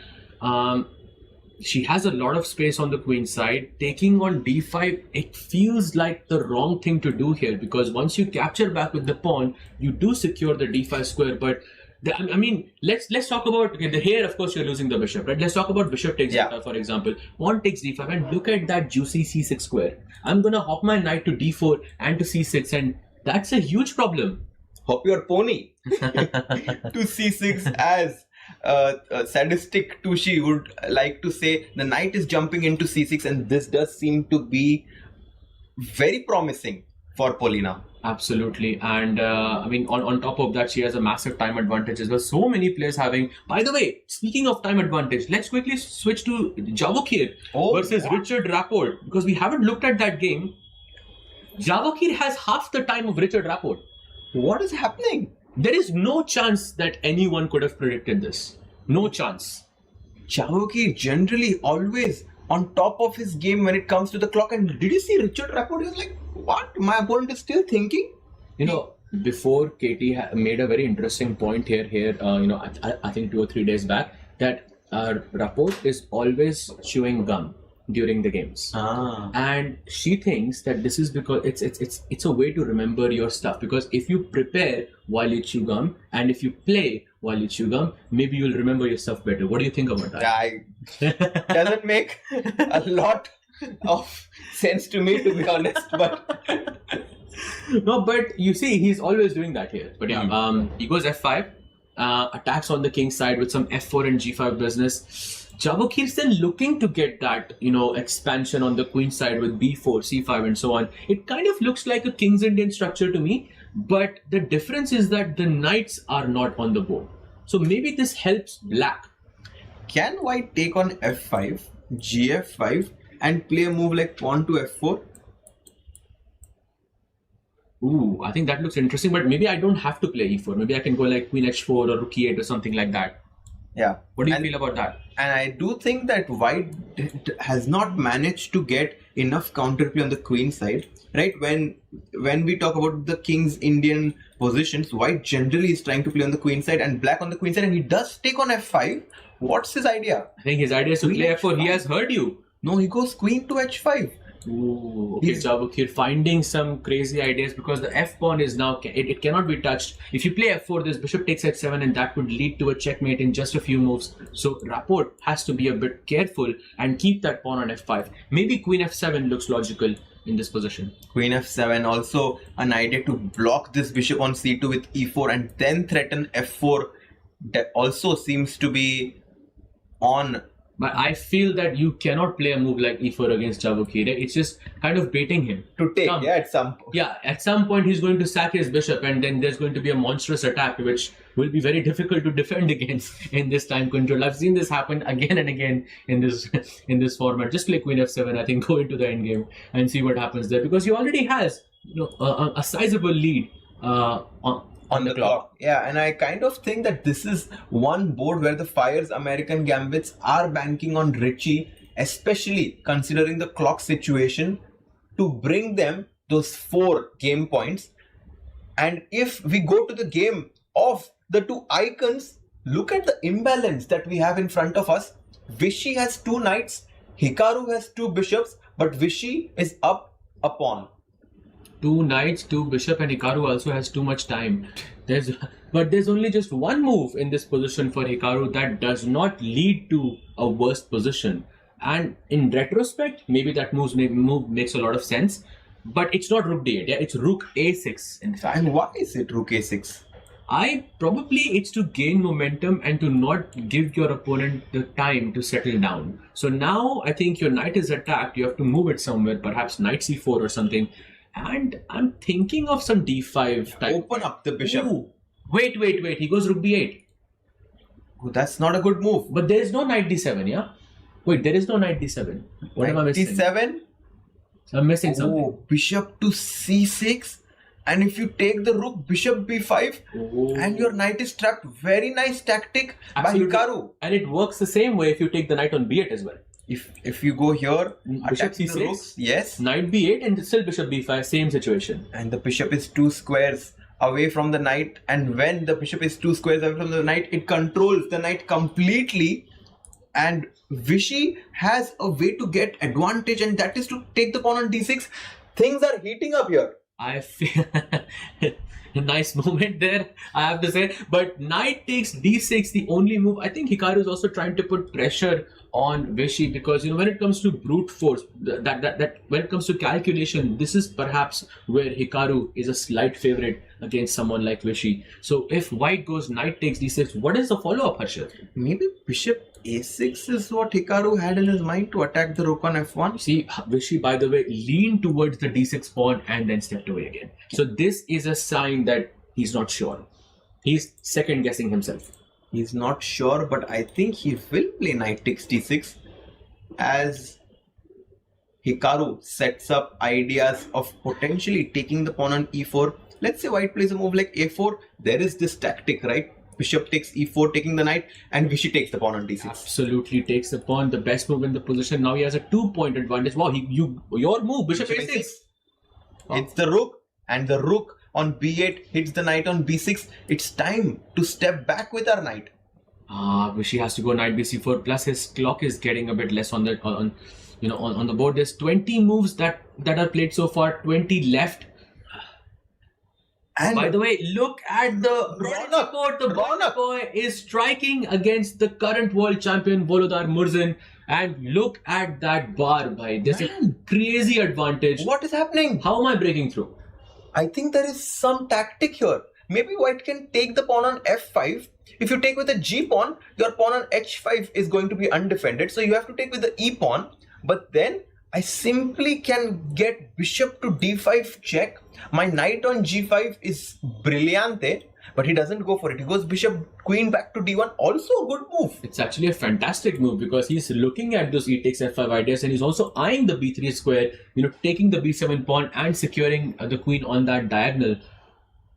She has a lot of space on the queen side. Taking on d5, it feels like the wrong thing to do here, because once you capture back with the pawn, you do secure the d5 square. But I mean, let's talk about here. Of course, you're losing the bishop, right? Let's talk about bishop takes d5, for example. Pawn takes d5, and look at that juicy c6 square. I'm gonna hop my knight to d4 and to c6, and that's a huge problem. Hop your pony to c6, as sadistic Tushi would like to say. The knight is jumping into c6, and this does seem to be very promising for Polina. Absolutely. And I mean, on top of that, she has a massive time advantage as well. So many players having. By the way, speaking of time advantage, let's quickly switch to Javokir versus Richard Rapport, because we haven't looked at that game. Javokir has half the time of Richard Rapport. What is happening? There is no chance that anyone could have predicted this. No chance. Javokir generally always on top of his game when it comes to the clock. And did you see Richard Rapport? He was like, what? My opponent is still thinking? You know, before Katie made a very interesting point here, I think 2 or 3 days back, that Rapport is always chewing gum during the games. And she thinks that this is because it's a way to remember your stuff, because if you prepare while you chew gum and if you play while you chew gum, maybe you'll remember your stuff better. What do you think about that? Doesn't make a lot of sense to me, to be honest, but no, but you see, he's always doing that here. But yeah, he goes f5, attacks on the king side with some f4 and g5 business. Javokir is then looking to get that, expansion on the queen side with b4, c5 and so on. It kind of looks like a King's Indian structure to me, but the difference is that the knights are not on the board. So maybe this helps black. Can white take on f5, gf5 and play a move like pawn to f4? Ooh, I think that looks interesting, but maybe I don't have to play e4. Maybe I can go like queen h4 or rook e8 or something like that. Yeah. What do you feel about that? And I do think that white has not managed to get enough counterplay on the queen side, right? When we talk about the king's Indian positions, white generally is trying to play on the queen side and black on the queen side, and he does take on f5. What's his idea? I think his idea is to Queen play f4. h5. He has heard you. No, he goes queen to h5. Ooh, okay, Chabuk, you're finding some crazy ideas because the f pawn is now, it cannot be touched. If you play f4, this bishop takes h7 and that would lead to a checkmate in just a few moves. So Rapport has to be a bit careful and keep that pawn on f5. Maybe queen f7 looks logical in this position. Queen f7, also an idea to block this bishop on c2 with e4 and then threaten f4. That also seems to be on. But I feel that you cannot play a move like e4 against Chabuk. It's just kind of baiting him. To take, Come. yeah, at some point. Yeah, at some point he's going to sack his bishop and then there's going to be a monstrous attack which will be very difficult to defend against in this time control. I've seen this happen again and again in this format. Just play queen f7, I think, go into the endgame and see what happens there because he already has a sizable lead on the clock. Yeah, and I kind of think that this is one board where the Fyers American Gambits are banking on Richie, especially considering the clock situation, to bring them those 4 game points. And if we go to the game of the 2 icons, look at the imbalance that we have in front of us. Vishy has 2 knights, Hikaru has 2 bishops, but Vishy is up a pawn. 2 knights, 2 bishop, and Hikaru also has too much time. But there's only just one move in this position for Hikaru that does not lead to a worse position. And in retrospect, maybe that move makes a lot of sense. But it's not rook d8, yeah? It's rook a6 in fact. And why is it rook a6? It's to gain momentum and to not give your opponent the time to settle down. So now I think your knight is attacked, you have to move it somewhere, perhaps knight c4 or something. And I'm thinking of some d5 type. Open up the bishop. Ooh. Wait. He goes rook b8. Oh, that's not a good move. But there is no knight d7, yeah? Wait, there is no knight d7. What am I missing? d7. So I'm missing something. Oh, bishop to c6. And if you take the rook, bishop b5, and your knight is trapped. Very nice tactic Absolutely. by Hikaru. And it works the same way if you take the knight on b8 as well. If you go here, Bishop attack the c6, rooks, yes. Knight b8 and still bishop b5, same situation. And the bishop is 2 squares away from the knight. And when the bishop is 2 squares away from the knight, it controls the knight completely. And Vishy has a way to get advantage, and that is to take the pawn on d6. Things are heating up here. I feel a nice moment there, I have to say. But knight takes d6, the only move. I think Hikaru is also trying to put pressure on Vishy because when it comes to brute force, that when it comes to calculation, this is perhaps where Hikaru is a slight favorite against someone like Vishy. So if white goes knight takes d6, what is the follow-up, Harshit? Maybe bishop a6 is what Hikaru had in his mind to attack the rook on f1. See, Vishy, by the way, leaned towards the d6 pawn and then stepped away again. So this is a sign that he's not sure. He's second guessing himself. He's not sure, but I think he will play knight takes d6 as Hikaru sets up ideas of potentially taking the pawn on e4. Let's say white plays a move like a4. There is this tactic, right? Bishop takes e4, taking the knight, and Vishy takes the pawn on d6. Absolutely takes the pawn, the best move in the position. Now he has a 2-point advantage. Wow, your move, bishop a6. It's the rook, and the rook on b8 hits the knight on b6. It's time to step back with our knight. Vishy has to go knight bc4. Plus his clock is getting a bit less on the board. There's 20 moves that are played so far. 20 left. And by the way, look at the board. The Bronick boy is striking against the current world champion Volodar Murzin. And look at that bar, bhai. There's a crazy advantage. What is happening? How am I breaking through? I think there is some tactic here. Maybe white can take the pawn on f5. If you take with a g pawn, your pawn on h5 is going to be undefended. So you have to take with the e pawn. But then I simply can get bishop to d5 check. My knight on g5 is brillante. But he doesn't go for it. He goes bishop, queen back to d1. Also a good move. It's actually a fantastic move because he's looking at those e takes f5 ideas and he's also eyeing the b3 square, taking the b7 pawn and securing the queen on that diagonal.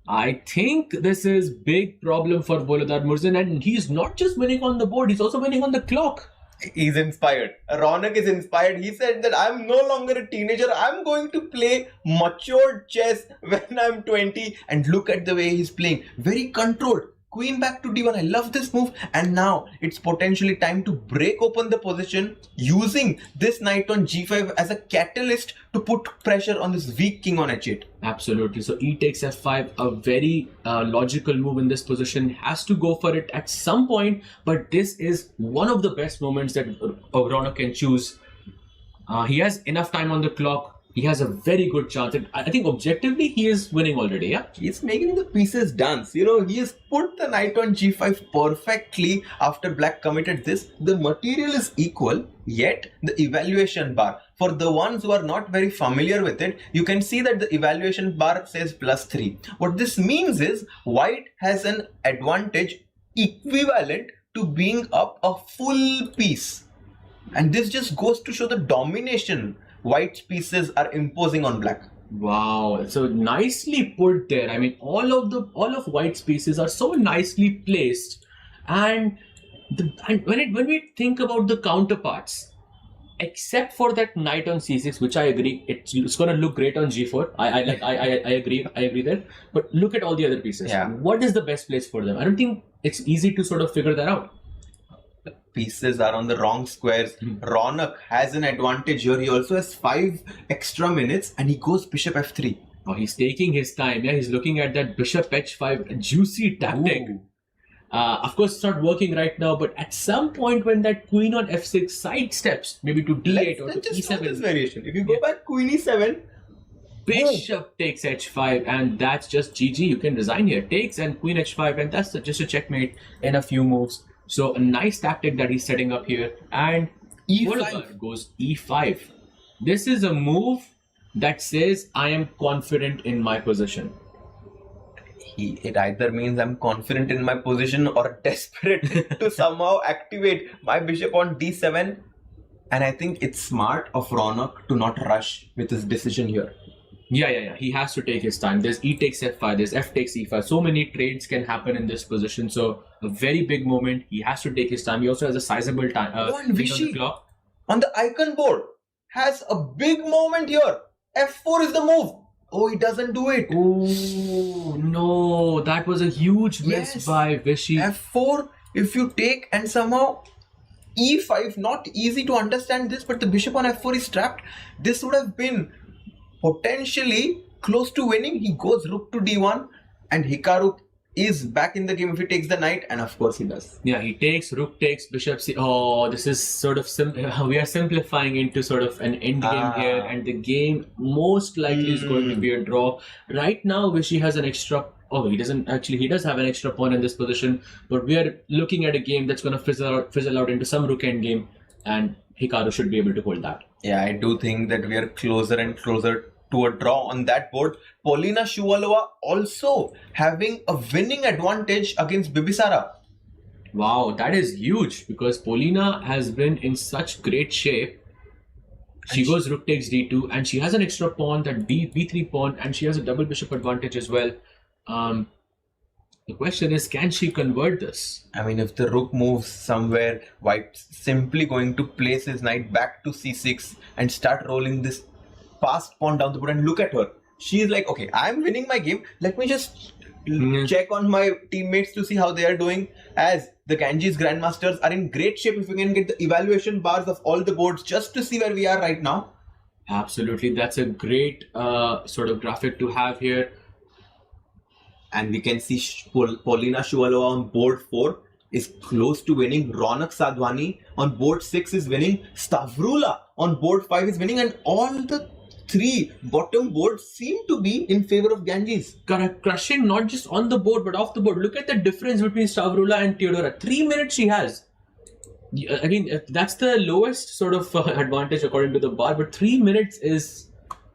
I think this is big problem for Bolidar Murzin, and he's not just winning on the board, he's also winning on the clock. He's inspired. Ronak is inspired. He said that I'm no longer a teenager. I'm going to play matured chess when I'm 20. And look at the way he's playing. Very controlled. Queen back to d1. I love this move. And now it's potentially time to break open the position using this knight on g5 as a catalyst to put pressure on this weak king on h8. Absolutely. So e takes f5, a very logical move in this position. Has to go for it at some point, but this is one of the best moments that Ronak can choose. He has enough time on the clock. He has a very good chance. I think objectively he is winning already, yeah? He's making the pieces dance. He has put the knight on g5 perfectly after black committed this. The material is equal, yet the evaluation bar. For the ones who are not very familiar with it, you can see that the evaluation bar says +3. What this means is white has an advantage equivalent to being up a full piece. And this just goes to show the domination White's pieces are imposing on black. Wow, so nicely put there. I mean, all of White's pieces are so nicely placed, and when we think about the counterparts, except for that knight on c6, which I agree, it's going to look great on g4. I agree there. But look at all the other pieces. Yeah. What is the best place for them? I don't think it's easy to sort of figure that out. Pieces are on the wrong squares. Ronak has an advantage here. He also has 5 extra minutes and he goes bishop f3. Oh, he's taking his time. Yeah, he's looking at that bishop h5 juicy tactic. Of course, it's not working right now, but at some point when that queen on f6 sidesteps, maybe to d8 or to let's just e7. do this variation. If you go back queen e7, bishop takes h5, and that's just GG. You can resign here. Takes and queen h5, and that's just a checkmate in a few moves. So a nice tactic that he's setting up here, and e5 goes e5. This is a move that says I am confident in my position. It either means I'm confident in my position or desperate to somehow activate my bishop on d7. And I think it's smart of Ronak to not rush with his decision here. Yeah. He has to take his time. There's e takes f5, there's f takes e5. So many trades can happen in this position. So a very big moment. He has to take his time. He also has a sizable time. And Vishy on the icon board has a big moment here. f4 is the move. Oh, he doesn't do it. Oh no, that was a huge miss by Vishy. f4, if you take and somehow e5, not easy to understand this, but the bishop on f4 is trapped. This would have been potentially close to winning. He goes rook to d1 and Hikaru is back in the game if he takes the knight, and of course he does. Yeah, he takes, rook takes, bishop c. Oh, this is sort of we are simplifying into sort of an end game here, and the game most likely is going to be a draw. Right now, Vishy has an extra. Oh, he doesn't actually. He does have an extra pawn in this position, but we are looking at a game that's going to fizzle out into some rook end game, and Hikaru should be able to hold that. Yeah, I do think that we are closer and closer to a draw on that board. Polina Shuvalova also having a winning advantage against Bibisara. Wow, that is huge because Polina has been in such great shape. She goes rook takes d2 and she has an extra pawn, that b3 pawn, and she has a double bishop advantage as well. The question is, can she convert this? I mean, if the rook moves somewhere, White's simply going to place his knight back to c6 and start rolling this fast pawn down the board. And look at her. She's like, okay, I'm winning my game. Let me just check on my teammates to see how they are doing. As the Ganges Grandmasters are in great shape if we can get the evaluation bars of all the boards just to see where we are right now. Absolutely. That's a great sort of graphic to have here. And we can see Polina Shuvalova on board 4 is close to winning. Ronak Sadhwani on board 6 is winning. Stavrula on board 5 is winning. And all the 3 bottom boards seem to be in favor of Ganges. Crushing not just on the board but off the board. Look at the difference between Stavrula and Theodora. 3 minutes she has. I mean, that's the lowest sort of advantage according to the bar. But 3 minutes is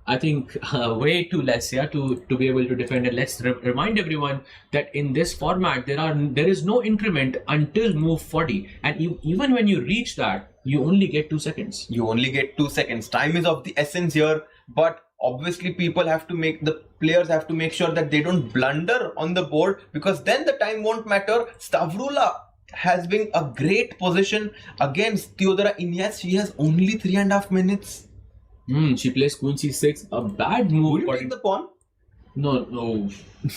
I think way too less, to be able to defend it. Let's remind everyone that in this format there is no increment until move 40, and even when you reach that, you only get 2 seconds. You only get 2 seconds. Time is of the essence here, but obviously the players have to make sure that they don't blunder on the board, because then the time won't matter. Stavrula has been a great position against Theodora Ines. She has only 3.5 minutes. She plays queen c6, a bad move. Would you take the pawn? No.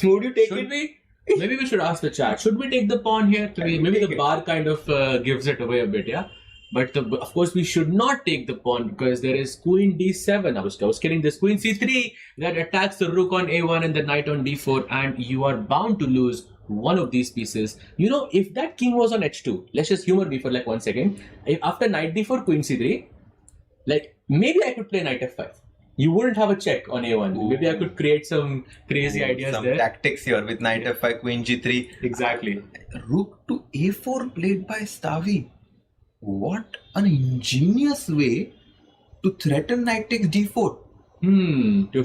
Would you take Should it? we? Maybe we should ask the chat. Should we take the pawn here? Maybe the bar kind of gives it away a bit, yeah? But of course, we should not take the pawn because there is queen d7. I was kidding. There's queen c3 that attacks the rook on a1 and the knight on d4, and you are bound to lose one of these pieces. If that king was on h2, let's just humor me for like 1 second. If after knight d4, queen c3, maybe I could play knight f5. You wouldn't have a check on a1. Ooh. Maybe I could create some crazy ideas some there. Tactics here with knight f5, queen g3. Exactly. Rook to a4 played by Stavi. What an ingenious way to threaten knight takes d4.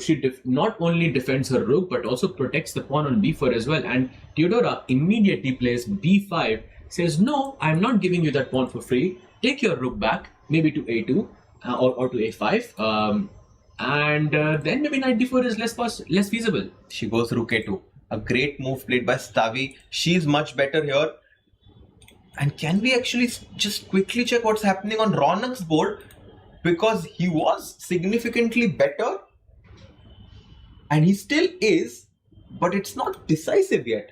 She not only defends her rook but also protects the pawn on b4 as well. And Theodora immediately plays b5, says, no, I'm not giving you that pawn for free. Take your rook back, maybe to a2 or to a5. And then maybe knight d4 is less feasible. She goes rook a2. A great move played by Stavi. She's much better here. And can we actually just quickly check what's happening on Ronak's board? Because he was significantly better. And he still is. But it's not decisive yet.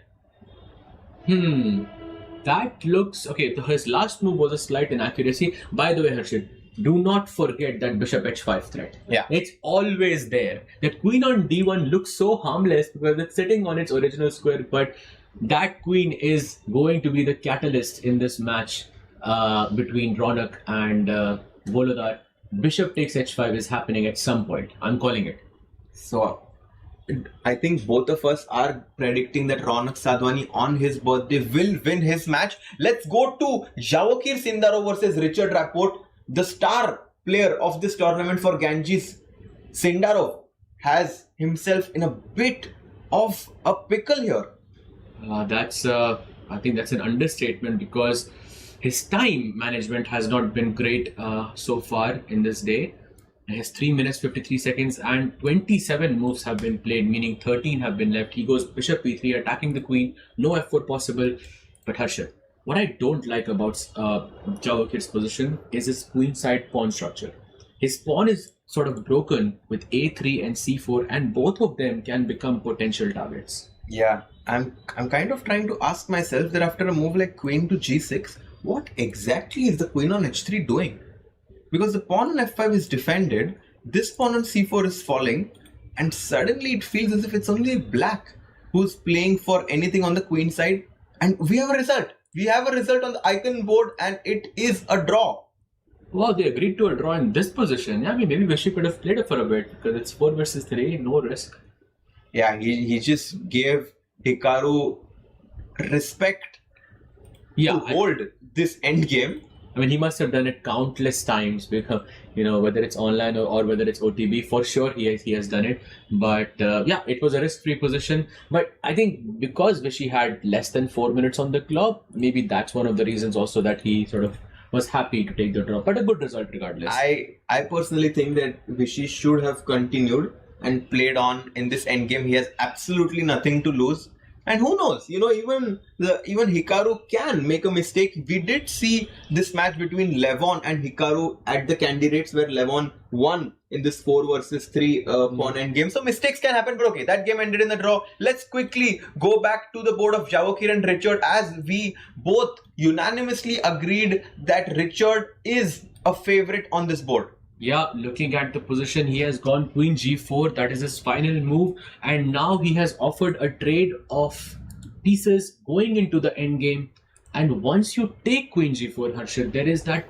That looks... Okay, his last move was a slight inaccuracy. By the way, Harshit, do not forget that bishop h5 threat. Yeah. It's always there. That queen on d1 looks so harmless because it's sitting on its original square, but that queen is going to be the catalyst in this match between Ronak and Volodar. Bishop takes h5 is happening at some point. I'm calling it. So, I think both of us are predicting that Ronak Sadhwani on his birthday will win his match. Let's go to Javokir Sindaro versus Richard Rapport. The star player of this tournament for Ganges, Sindaro, has himself in a bit of a pickle here. I think that's an understatement because his time management has not been great so far in this day. He has 3 minutes 53 seconds and 27 moves have been played, meaning 13 have been left. He goes bishop e3, attacking the queen, no f4 possible. But Harshit, what I don't like about Javokir's position is his queenside pawn structure. His pawn is sort of broken with a3 and c4, and both of them can become potential targets. Yeah, I'm kind of trying to ask myself that after a move like queen to g6, what exactly is the queen on h3 doing? Because the pawn on f5 is defended, this pawn on c4 is falling, and suddenly it feels as if it's only black who's playing for anything on the queen side. And we have a result. We have a result on the icon board, and it is a draw. Wow, they agreed to a draw in this position. Yeah, I mean, maybe Vishy could have played it for a bit because it's 4 versus 3, no risk. Yeah, he just gave Hikaru respect to hold this endgame. I mean, he must have done it countless times because, whether it's online or whether it's OTB, for sure he has done it. But it was a risk-free position. But I think because Vishy had less than 4 minutes on the clock, maybe that's one of the reasons also that he sort of was happy to take the draw. But a good result regardless. I personally think that Vishy should have continued and played on in this endgame. He has absolutely nothing to lose. And who knows, even Hikaru can make a mistake. We did see this match between Levon and Hikaru at the candidates where Levon won in this 4 versus 3 pawn endgame. So mistakes can happen, but okay, that game ended in the draw. Let's quickly go back to the board of Javokir and Richard, as we both unanimously agreed that Richard is a favorite on this board. Yeah, looking at the position, he has gone queen g4. That is his final move. And now he has offered a trade of pieces going into the endgame. And once you take queen g4, Harshit, there is that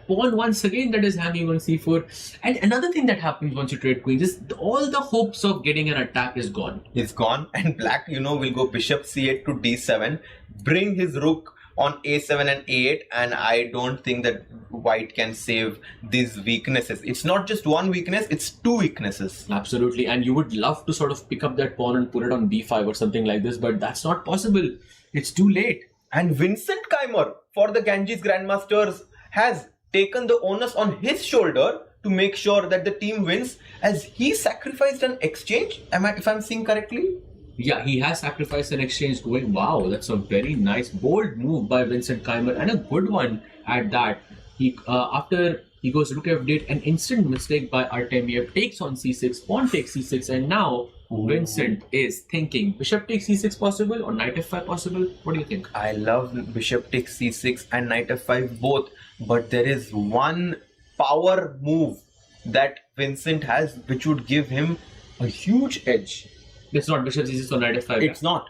pawn once again that is hanging on c4. And another thing that happens once you trade queens is all the hopes of getting an attack is gone. It's gone. And black, will go bishop c8 to d7. Bring his rook on a7 and a8, and I don't think that white can save these weaknesses. It's not just one weakness, it's two weaknesses. Absolutely, and you would love to sort of pick up that pawn and put it on b5 or something like this, but that's not possible. It's too late. And Vincent Keimer for the Ganges Grandmasters has taken the onus on his shoulder to make sure that the team wins, as he sacrificed an exchange. If I'm seeing correctly? Yeah, he has sacrificed an exchange going. Wow, that's a very nice, bold move by Vincent Keimer, and a good one at that. He after he goes rook f8, an instant mistake by Artemiev, takes on c6, pawn takes c6, and now Vincent is thinking bishop takes c6 possible or knight f5 possible. What do you think? I love bishop takes c6 and knight f5 both, but there is one power move that Vincent has which would give him a huge edge. It's not bishop c6 or knight f5. It's not.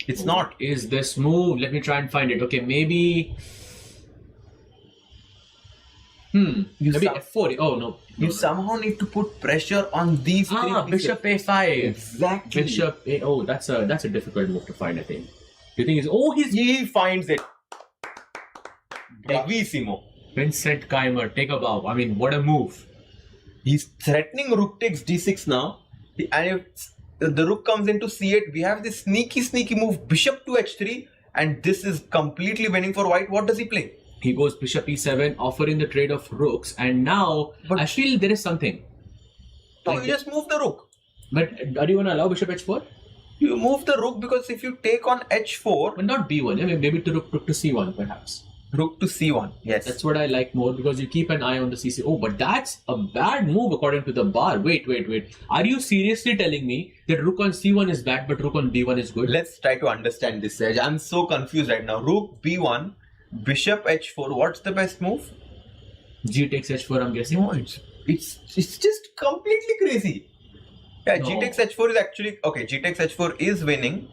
It's not. Is this move? Let me try and find it. Okay, maybe. Maybe f4. Oh no. You somehow need to put pressure on these three pieces. Bishop a5. Exactly. Bishop a. Oh, that's a difficult move to find. I think. You think he finds it. Bravissimo. Vincent Keimer, take a bow. I mean, what a move. He's threatening rook takes d6 now. And if the rook comes into c8, we have this sneaky move, bishop to h3, and this is completely winning for white. What does he play? He goes bishop e7, offering the trade of rooks, and now I feel there is something. No, you just move the rook. But are you going to allow bishop h4? You move the rook because if you take on h4... But not b1, maybe to rook to c1 perhaps. Rook to c1, yes. That's what I like more because you keep an eye on the cc. Oh, but that's a bad move according to the bar. Wait. Are you seriously telling me that rook on c1 is bad but rook on b1 is good? Let's try to understand this, Sej. I'm so confused right now. Rook b1, bishop h4. What's the best move? G takes h4, I'm guessing. No, it's just completely crazy. Yeah, No. G takes h4 is actually... Okay, G takes h4 is winning.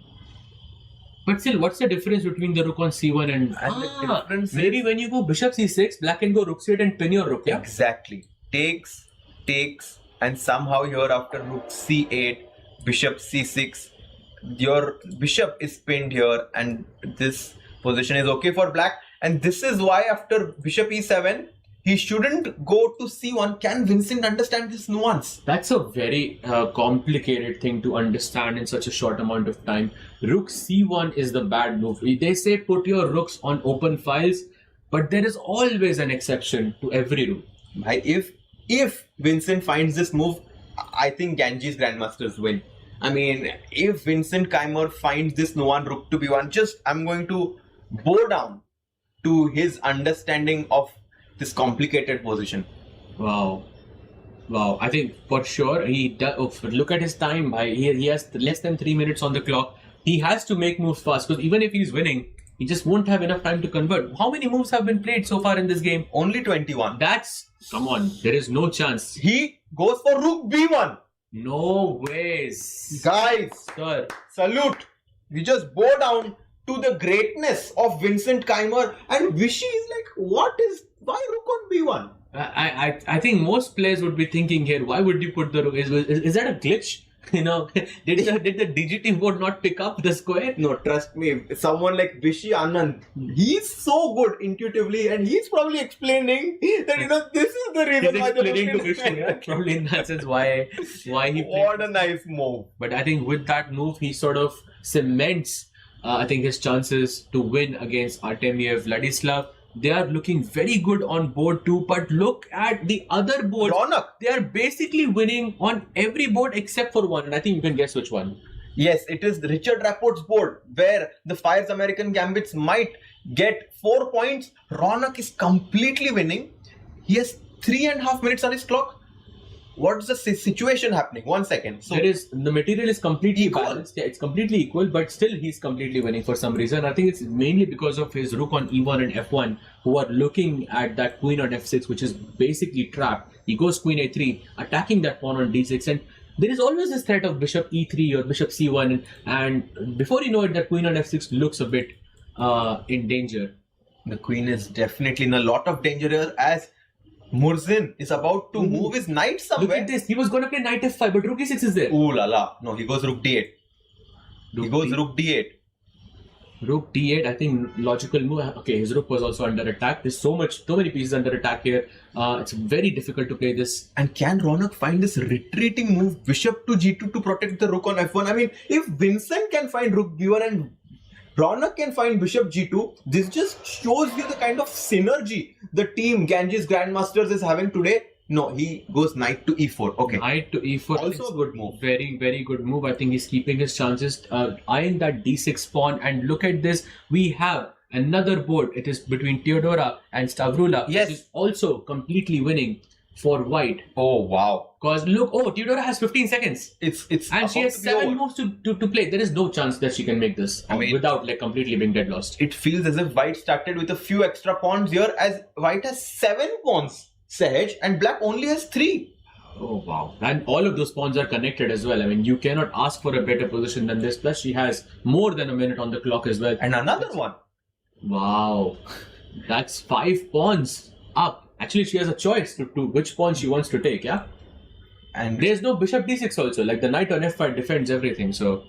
But still, what's the difference between the rook on c1 and the difference maybe is... when you go bishop c6, black can go rook c8 and pin your rook, yeah? Exactly. Takes, and somehow here after rook c8, bishop c6, your bishop is pinned here, and this position is okay for black. And this is why after bishop e7, he shouldn't go to c1. Can Vincent understand this nuance? That's a very complicated thing to understand in such a short amount of time. Rook c1 is the bad move. They say put your rooks on open files, but there is always an exception to every rule. If Vincent finds this move, I think Ganges Grandmasters win. I mean, if Vincent Keimer finds this no-one rook to b1, I'm going to bow down to his understanding of this complicated position. Wow. I think for sure he does. Look at his time. He has less than 3 minutes on the clock. He has to make moves fast because even if he's winning, he just won't have enough time to convert. How many moves have been played so far in this game? Only 21. Come on, there is no chance. He goes for rook b1. No ways. Guys, Sir. salute. We just bow down to the greatness of Vincent Keimer, and Vishy is like, why rook on b1? I think most players would be thinking here, why would you put the rook? Is that a glitch? Did the DGT board not pick up the square? No, trust me, someone like Vishy Anand, he's so good intuitively, and he's probably explaining that this is the reason He's why the explaining to rook is Vishy, probably in that sense why he played. What a nice move. But I think with that move, he sort of cements, I think, his chances to win against Artemiev, Vladislav. They are looking very good on board too, but look at the other boards. Ronak. They are basically winning on every board except for one, and I think you can guess which one. Yes, it is Richard Rapport's board where the Fyers American Gambits might get 4 points. Ronak is completely winning. He has 3.5 minutes on his clock. What's the situation happening? 1 second. So the material is completely equal. balanced. Yeah, it's completely equal, but still he's completely winning for some reason. I think it's mainly because of his rook on e1 and f1, who are looking at that queen on f6, which is basically trapped. He goes queen a3, attacking that pawn on d6, and there is always this threat of bishop e3 or bishop c1, and before you know it, that queen on f6 looks a bit in danger. The queen is definitely in a lot of danger here, as Murzin is about to move his knight somewhere. Look at this. He was going to play knight f5, but rook e6 is there. Ooh la la. No, he goes rook d8. He goes rook d8. Rook d8, I think logical move. Okay, his rook was also under attack. There's so many pieces under attack here. It's very difficult to play this. And can Ronak find this retreating move, bishop to g2 to protect the rook on f1? I mean, if Vincent can find rook b1 and Ronak can find bishop g2, this just shows you the kind of synergy the team Ganges Grandmasters is having today. No, he goes knight to e4. Okay. Knight to e4. Also a good move. Very, very good move. I think he's keeping his chances. Eyeing that d6 pawn. And look at this. We have another board. It is between Theodora and Stavrula. Yes. Which is also completely winning for white. Oh, wow. Because look, Theodora has 15 seconds. It's and she has 7 moves to play. There is no chance that she can make this without completely being dead lost. It feels as if white started with a few extra pawns here, as white has 7 pawns, Sahaj, and black only has 3. Oh wow. And all of those pawns are connected as well. I mean, you cannot ask for a better position than this. Plus she has more than a minute on the clock as well. And another one. Wow. That's 5 pawns up. Actually, she has a choice to which pawn she wants to take, yeah? And there's no bishop d6 also. Like the knight on f5 defends everything, so...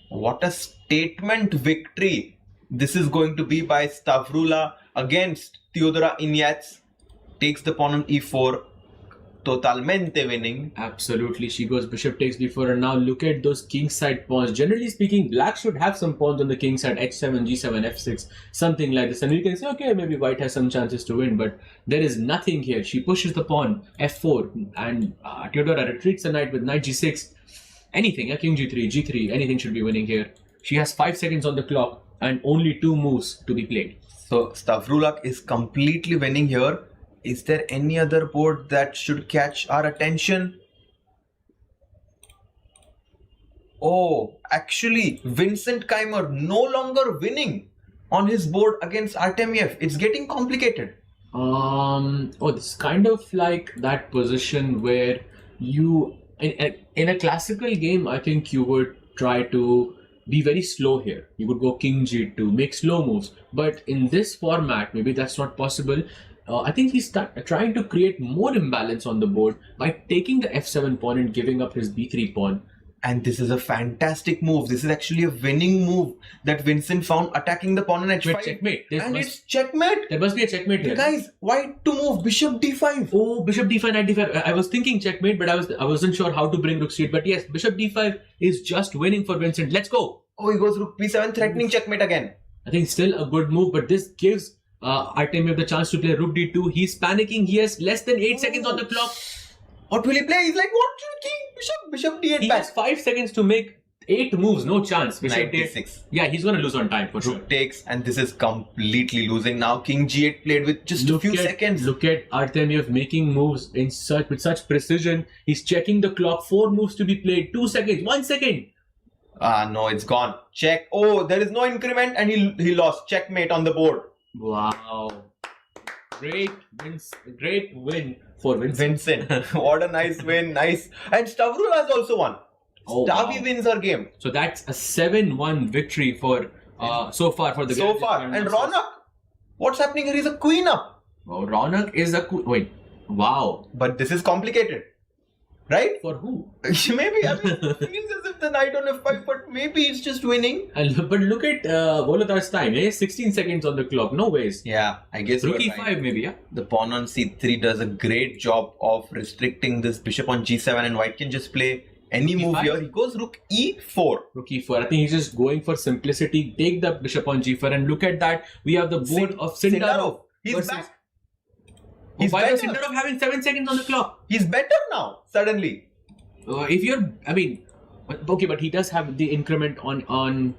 What a statement victory this is going to be by Stavrula against Theodora Ignatz. Takes the pawn on e4, totalmente winning. Absolutely, she goes bishop takes b4, and now look at those kingside pawns. Generally speaking, black should have some pawns on the kingside, h7, g7, f6, something like this. And you can say, okay, maybe white has some chances to win, but there is nothing here. She pushes the pawn, f4, and Theodora retreats the knight with knight g6. Anything, king g3, g3, anything should be winning here. She has 5 seconds on the clock and only 2 moves to be played. So Stavrula is completely winning here. Is there any other board that should catch our attention? Oh, actually, Vincent Keimer no longer winning on his board against Artemiev. It's getting complicated. This is kind of like that position where you, in a classical game, I think you would try to be very slow here. You would go king g2, make slow moves. But in this format, maybe that's not possible. I think he's trying to create more imbalance on the board by taking the f7 pawn and giving up his b3 pawn. And this is a fantastic move. This is actually a winning move that Vincent found, attacking the pawn on h5. Wait, checkmate. It's checkmate. There must be a checkmate here. Guys, white to move bishop d5. Oh, bishop d5, knight d5. I was thinking checkmate, but I wasn't sure how to bring rook c8. But yes, bishop d5 is just winning for Vincent. Let's go. Oh, he goes rook b7, threatening checkmate again. I think still a good move, but this gives Artemiev the chance to play rook d2. He's panicking. He has less than 8 seconds on the clock. What will he play? He's like, what? Bishop d8 He back. has 5 seconds to make 8 moves. No chance. Bishop d6. Yeah, he's going to lose on time for sure. Rook takes, and this is completely losing now. King g8 played with just a few seconds. Look at Artemiev making moves with such precision. He's checking the clock. 4 moves to be played. 2 seconds. 1 second. No, it's gone. Check. Oh, there is no increment, and he lost. Checkmate on the board. Wow. Great win for Vincent. What a nice win. Nice. And Stavrula has also won. Stavi wins her game. So that's a 7-1 victory for so far for the So far. And Ronak, what's happening here? He's a queen up. Oh, Ronak is a queen. Wait. Wow. But this is complicated. Right? For who? Maybe. I mean, it feels as if the knight on f5, but maybe it's just winning. But look at Volodar's time. He has 16 seconds on the clock. No ways. Yeah, I guess. Rook e5 right. Maybe, yeah. The pawn on c3 does a great job of restricting this bishop on g7, and white can just play any move here. He goes rook e4. Rook e4. I think he's just going for simplicity. Take the bishop on g4, and look at that. We have the board of Sindarov. He's back. Why is Sindarov having 7 seconds on the clock? He's better now, suddenly. Okay, but he does have the increment on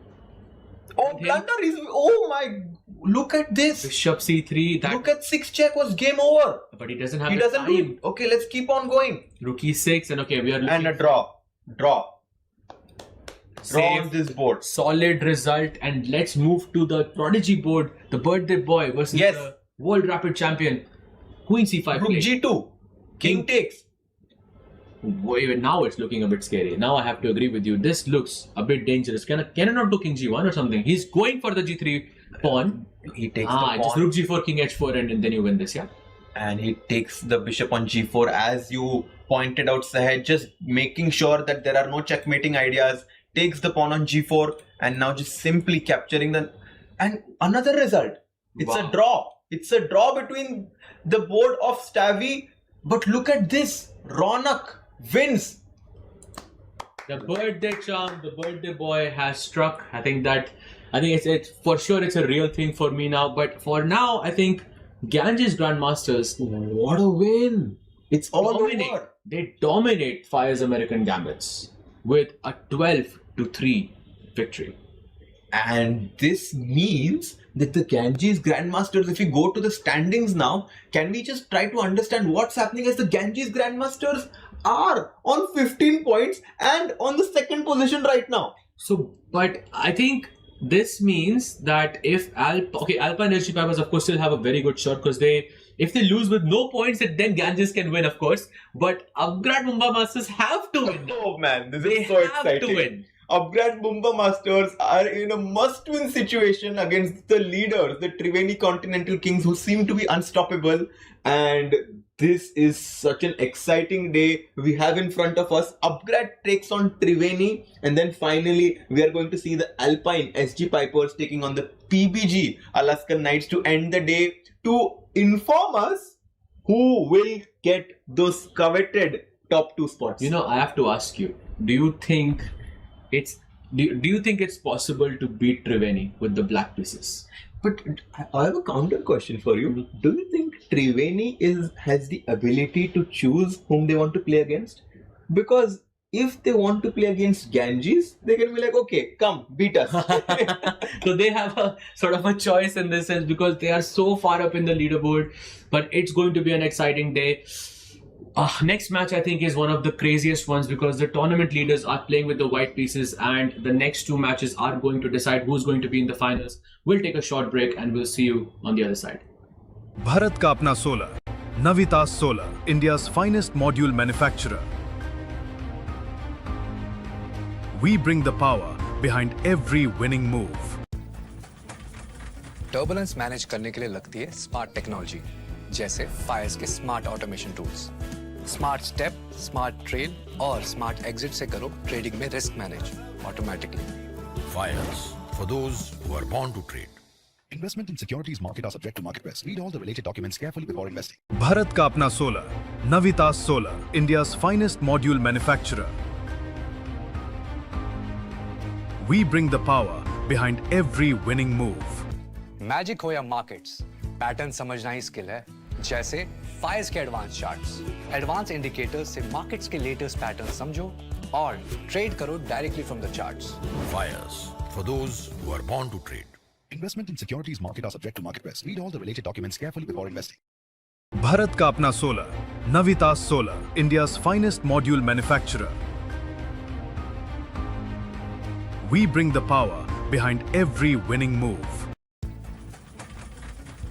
Oh, blunder is... Oh my... Look at this. Bishop c3. Look at 6 check was game over. But he doesn't have the time. Okay, let's keep on going. Rook e6 and okay, we are and a draw. Draw on this board. Solid result, and let's move to the prodigy board. The birthday boy versus the world rapid champion. Queen c5. Rook g2. King takes. Even now it's looking a bit scary. Now I have to agree with you. This looks a bit dangerous. Can I not do king g1 or something? He's going for the g3 pawn. He takes the pawn. Just rook g4, king h4, and then you win this, yeah? And he takes the bishop on g4, as you pointed out, Sahaj, just making sure that there are no checkmating ideas. Takes the pawn on g4, and now just simply capturing the... And another result. It's a draw. It's a draw between the board of Stavi. But look at this. Ronak wins. The birthday charm, the birthday boy has struck. I think it's for sure it's a real thing for me now. But for now, I think Ganges Grandmasters, what a win! It's all over. They dominate Fyers American Gambits with a 12-3 victory. And this means that the Ganges Grandmasters, if we go to the standings now, can we just try to understand what's happening as the Ganges Grandmasters are on 15 points and on the second position right now? So, but I think this means that if Alpine Sg Pipers of course still have a very good shot, because if they lose with no points, then Ganges can win, of course. But upGrad Mumba Masters have to win. Oh man, this is so exciting. They have to win. upGrad Mumba Masters are in a must-win situation against the leaders, the Triveni Continental Kings, who seem to be unstoppable. And this is such an exciting day we have in front of us. upGrad takes on Triveni, and then finally we are going to see the Alpine Sg Pipers taking on the PBG Alaskan Knights to end the day, to inform us who will get those coveted top 2 spots. You know, I have to ask you, do you think it's possible to beat Triveni with the black pieces? But I have a counter question for you. Do you think Triveni has the ability to choose whom they want to play against? Because if they want to play against Ganges, they can be like, okay, come, beat us. So they have a sort of a choice in this sense, because they are so far up in the leaderboard. But it's going to be an exciting day. Next match I think is one of the craziest ones, because the tournament leaders are playing with the white pieces, and the next 2 matches are going to decide who's going to be in the finals. We'll take a short break and we'll see you on the other side. Bharat का अपना solar, Navita solar, India's finest module manufacturer. We bring the power behind every winning move. Turbulence manage करने के लिए लगती है smart technology, जैसे Fyers के smart automation tools. Smart step, smart trail और स्मार्ट एग्जिट से करो ट्रेडिंग में risk manage automatically. Fyers, for those who are born to trade. Investment in securities market are subject to market risk. Read all the related documents carefully before investing. Bharat का अपना solar, Navita solar, India's finest module manufacturer. We bring the power behind every winning move. Magic हो या markets, pattern समझना ही skill है। जैसे Fyers के advance charts, advance indicators से markets के लेटेस्ट पैटर्न समझो और ट्रेड करो directly from the charts. Fyers, for those who are born to trade. Investment in securities market are subject to market risk. Read all the related documents carefully before investing. Bharat का अपना solar, Navita solar, India's finest module manufacturer. We bring the power behind every winning move.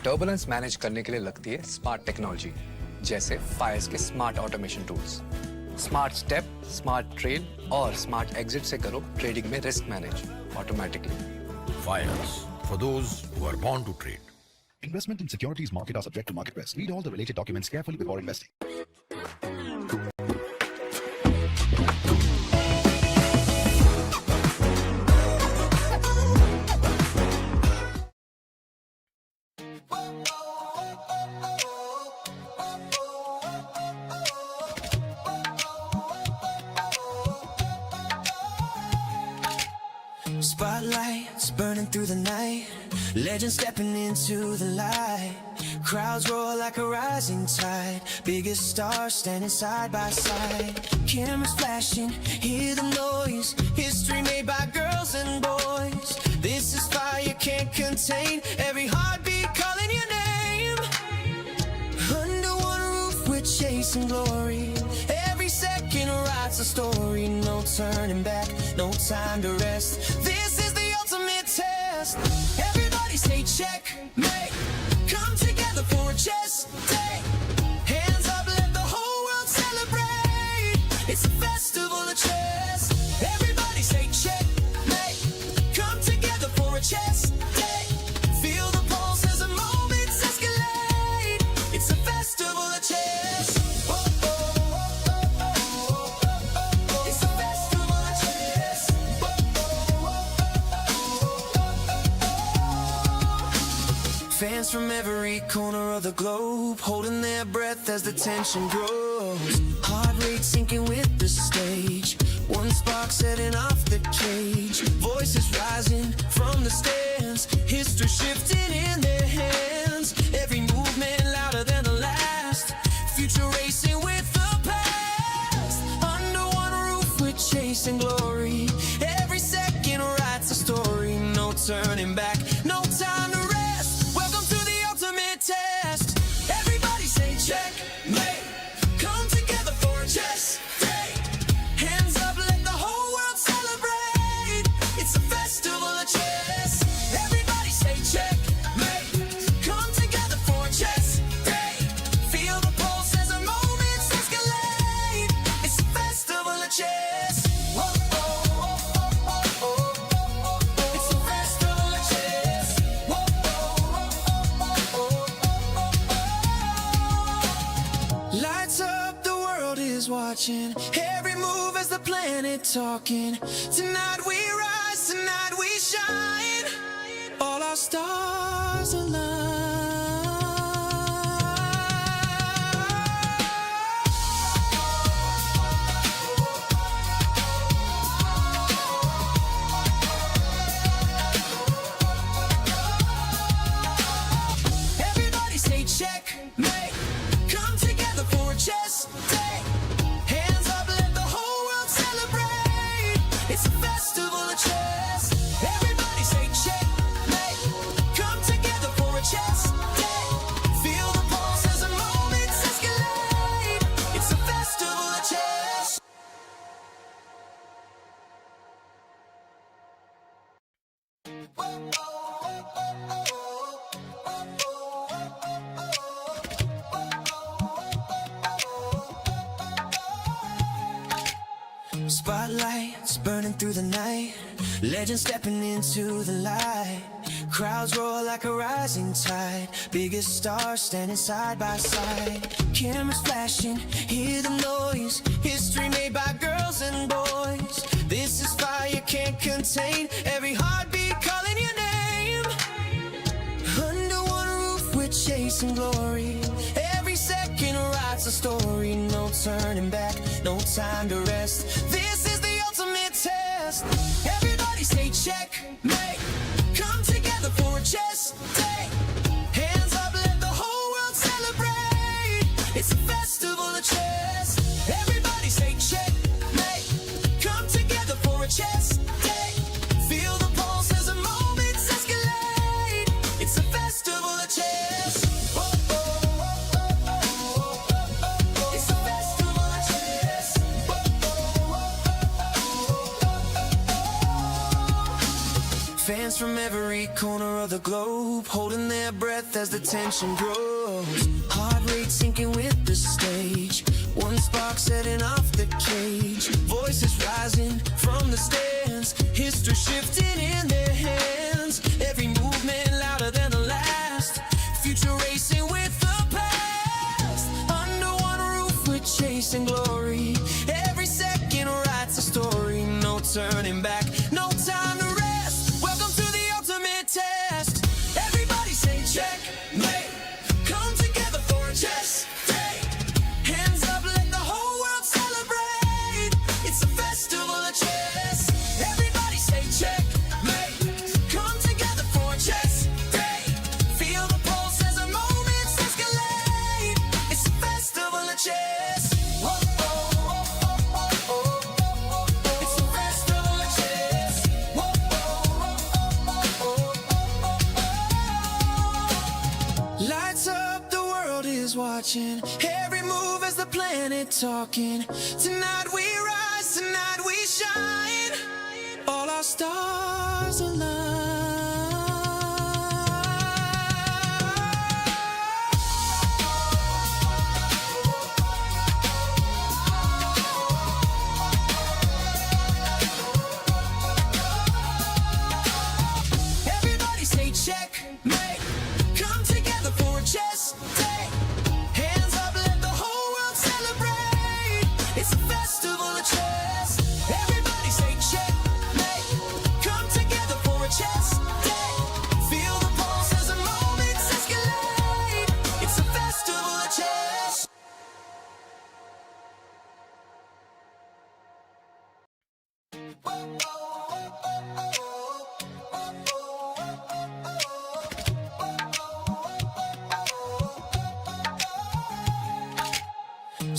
Turbulence manage करने के लिए लगती है smart technology, जैसे Fyers के smart automation tools. Smart step, smart trail और स्मार्ट एग्जिट से करो ट्रेडिंग में risk manage automatically. Fyers, for those who are born to trade. Investment in securities market are subject to market risk. Read all the related documents carefully before investing. Spotlights burning through the night, legends stepping into the light. Crowds roar like a rising tide, biggest stars standing side by side. Cameras flashing, hear the noise, history made by girls and boys. This is fire can't contain, every heartbeat calling your name. Under one roof we're chasing glory, every second writes a story. No turning back, no time to rest. This is the ultimate test. Everybody say check, mate. Come together for a chess day. Hands up, let the whole world celebrate. It's a festival of chess. Everybody say check, mate. Come together for a chess day. Feel the pulse as the moments escalate. It's a festival of chess. Fans from every corner of the globe holding their breath as the tension grows. Heart rate sinking with the stage. One spark setting off the cage. Voices rising from the stands. History shifting in their hands. Every movement louder than the last. Future racing with the past. Under one roof we're chasing glory. Every second writes a story. No turning back, no time to rest. Welcome to the ultimate test. Everybody say checkmate. Come together for a chess day. Hands up, let the whole world celebrate. It's a festival of chess. Everybody say checkmate. Come together for a chess day. Feel the pulse as the moments escalate. It's a festival of chess. Whoa, whoa, whoa, whoa, whoa, whoa. It's a festival of chess. Whoa, whoa, whoa, whoa, whoa, whoa. Lights up, the world is watching. Every move as the planet talking. Tonight we rise, tonight we shine. All our stars align. Everybody say checkmate. Come together for a chess day. Hands up, let the whole world celebrate. It's a festival of chess. Everybody say checkmate. Come together for a chess day. Feel the pulse as the moments escalate. It's a festival of chess. Spotlights burning through the night. Legends stepping into the light. Crowds roar like a rising tide. Biggest stars standing side by side. Cameras flashing, hear the noise. History made by girls and boys. This is fire can't contain. Every heartbeat calling your name. Under one roof we're chasing glory. Every second writes a story. No turning back, no time to rest. This is the ultimate test. Everybody say checkmate. Come together for a chess day. Hands up, let the whole world celebrate. It's a festival of chess. Everybody say checkmate. Come together for a chess day. Feel the pulse as the moments escalate. It's a festival of chess. Whoa, whoa, whoa, whoa, whoa, whoa. It's a festival of chess. Whoa, whoa, whoa, whoa. Fans from every corner of the globe holding their breath as the tension grows. Heart rate sinking with the stage. One spark setting off the cage. Voices rising from the stands. History shifting in their hands. Every movement louder than the last. Future racing with the past. Under one roof we're chasing glory. Every second writes a story. No turning back, no time to rest. Welcome to the ultimate test. Everybody say checkmate. Come together for a chess day. Hands up, let the whole world celebrate. It's a festival of chess. Everybody say checkmate. Come together for a chess day. Feel the pulse as the moments escalate. It's a festival of chess. Whoa, whoa, whoa, whoa, whoa, whoa. It's a festival of chess. Whoa, whoa, whoa, whoa, whoa. Lights up, the world is watching. Every move as the planet talking. Tonight we rise, tonight we shine. All our stars align. Everybody say checkmate. Come together for a chess day. Hands up, let the whole world celebrate. It's a festival of chess. Everybody say checkmate. Come together for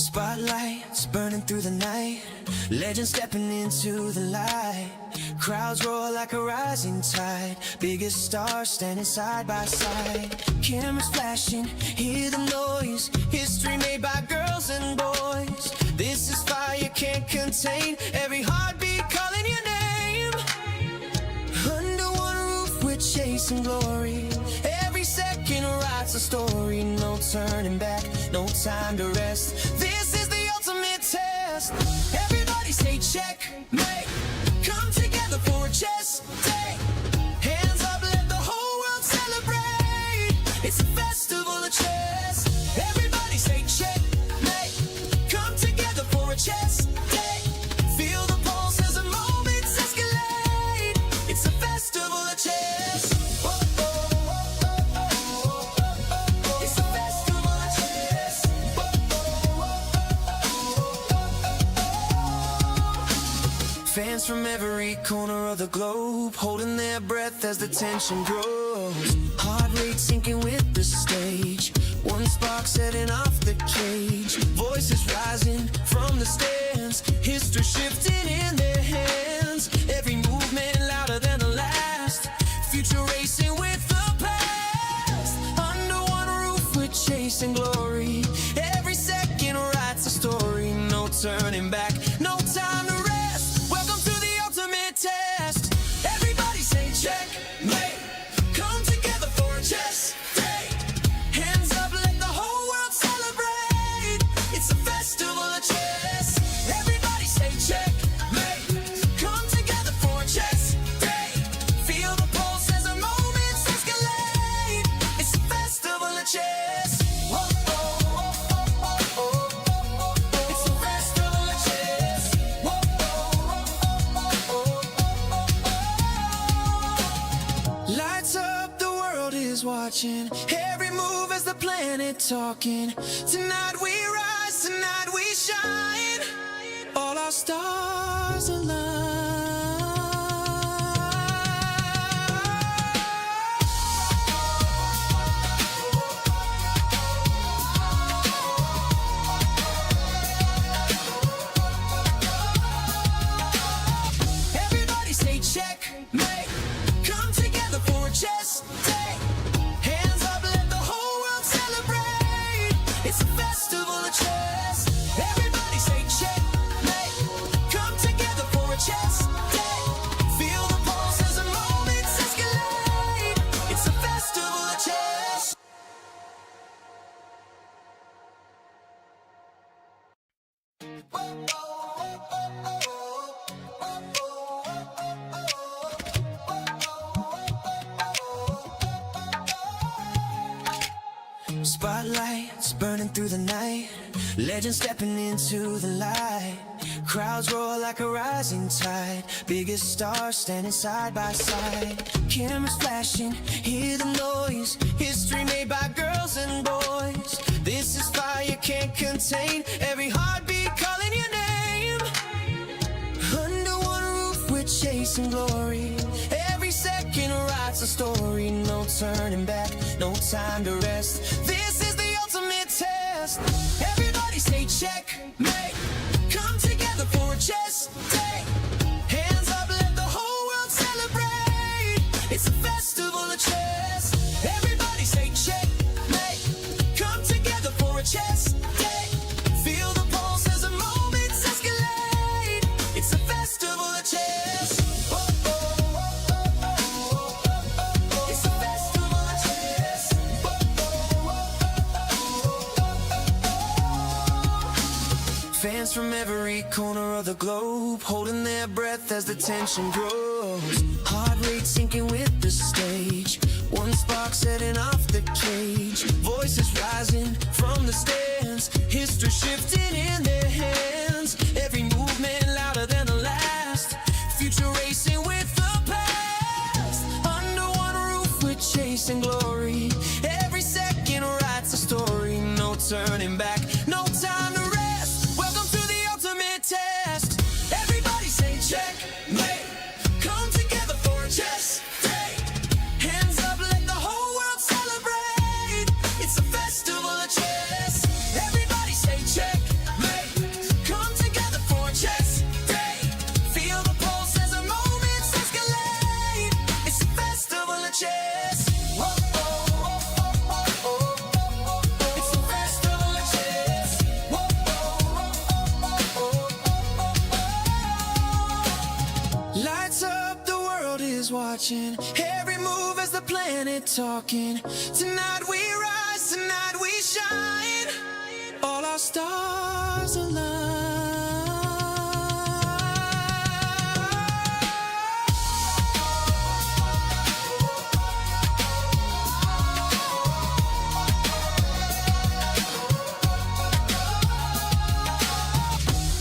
Spotlights burning through the night, legends stepping into the light. Crowds roar like a rising tide, biggest stars standing side by side. Cameras flashing, hear the noise, history made by girls and boys. This is fire you can't contain, every heartbeat calling your name. Under one roof we're chasing glory, every second writes a story. No turning back, no time to rest, this is the ultimate test. Everybody say checkmate, come together for a chess day. Hands up, let the whole world celebrate, it's a festival of chess. Everybody say checkmate, come together for a chess day. Feel the pulse as the moments escalate, it's a festival of chess. It's a festival of chess. Fans from every corner of the globe holding their breath as the tension grows. Heart rate sinking with the stage, one spark setting off the cage. Voices rising from the stands, history shifting in their hands. Every movement louder than the last, future racing with the past. Under one roof we're chasing glory, every second writes a story. No turning back, no time to rest, welcome to the ultimate test. Everybody say checkmate, come together for a chess day. Hands up, let the whole world celebrate, it's a festival of chess. Everybody say checkmate, come together for a chess day. Feel the pulse as the moments escalate, it's a festival of chess. Whoa, oh, oh, oh, oh, oh, oh, oh. It's a festival of chess. Whoa, oh, oh, oh, oh, oh, oh. Lights up, the world is watching, every move as the planet talking. Tonight we rise, tonight we shine, all our stars align. Everybody say checkmate, come together for a chess day. Hands up, let the whole world celebrate, it's a festival of chess. Everybody say checkmate, come together for a chess day. Feel the pulse as the moments escalate, it's a festival of chess. Spotlights burning through the night, legends stepping into the light. Crowds roar like a rising tide, biggest stars standing side by side. Cameras flashing, hear the noise, history made by girls and boys. This is fire you can't contain, every heartbeat calling your name. Under one roof we're chasing glory, every second writes a story. No turning back, no time to rest, this is the ultimate test. Everybody say checkmate, come together for a chess day. Hands up, let the whole world celebrate, it's a festival of chess. Everybody say checkmate, come together for a chess day. Feel the pulse as the moments escalate, it's a festival of chess. Oh, oh, oh, oh, oh, oh. It's a festival of chess. Oh, oh, oh, oh, oh. Fans from every corner of the globe holding their breath as the tension grows. Heart rate sinking with the stage, one spark setting off the cage. Voices rising from the stands, history shifting in their hands. Every movement louder than the last, future racing with the past. Under one roof we're chasing glory, every second writes a story. No turning back, no time to rest, welcome to the ultimate test. Everybody say checkmate, come together for a chess day. Hands up, let the whole world celebrate, it's a festival of chess. Everybody say checkmate, watching every move as the planet talking. Tonight we rise, tonight we shine. All our stars align.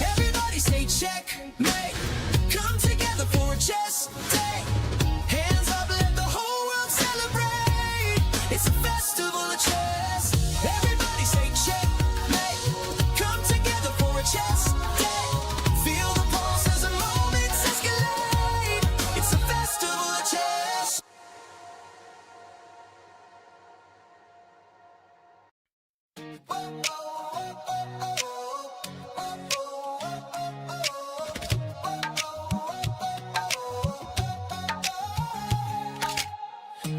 Everybody say checkmate. Come together for a chess day. Hands up, let the whole world celebrate. It's a festival of chess. Everybody say checkmate. Come together for a chess day. Feel the pulse as the moments escalate. It's a festival of chess.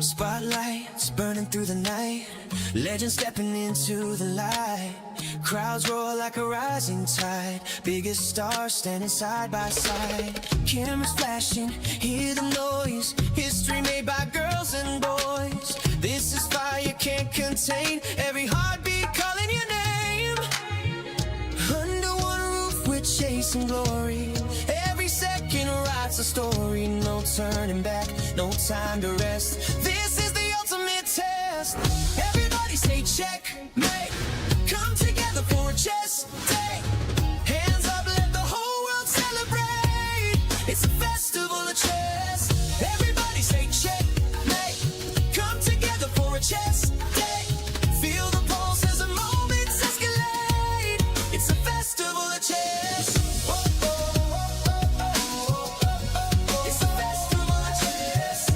Spotlights burning through the night. Legends stepping into the light. Crowds roar like a rising tide. Biggest stars standing side by side. Cameras flashing, hear the noise. History made by girls and boys. This is fire can't contain. Every heartbeat calling your name. Under one roof we're chasing glory. Every second writes a story. No turning back, no time to rest. This is the ultimate test. Everybody say checkmate. Come together for a chess day. Hands up, let the whole world celebrate. It's a festival of chess. Everybody say checkmate. Come together for a chess day. Feel the pulse as the moments escalate. It's a festival of chess. It's a festival of chess.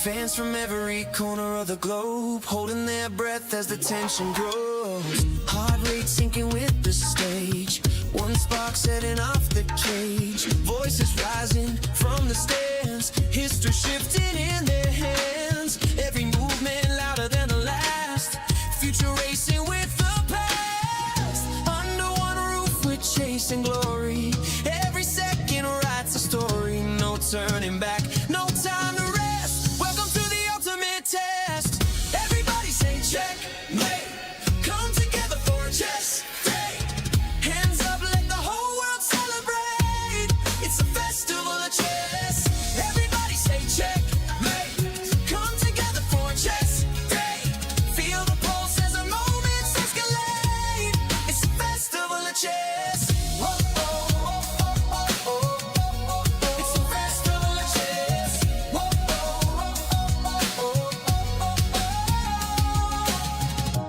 Fans from every corner of the globe holding their breath as the tension grows. Heart rate sinking with the stage. One spark setting off the cage. Voices rising from the stands. History shifting in their hands. Every movement louder than the last. Future racing with the past. Under one roof we're chasing glory. Every second writes a story. No turning back, no time to rest. Welcome to the ultimate test. Everybody say checkmate. Come together for a chess day. Hands up, let the whole world celebrate. It's a festival of chess. Everybody say checkmate. Come together for a chess day. Feel the pulse as the moments escalate. It's a festival of chess. It's a festival of chess.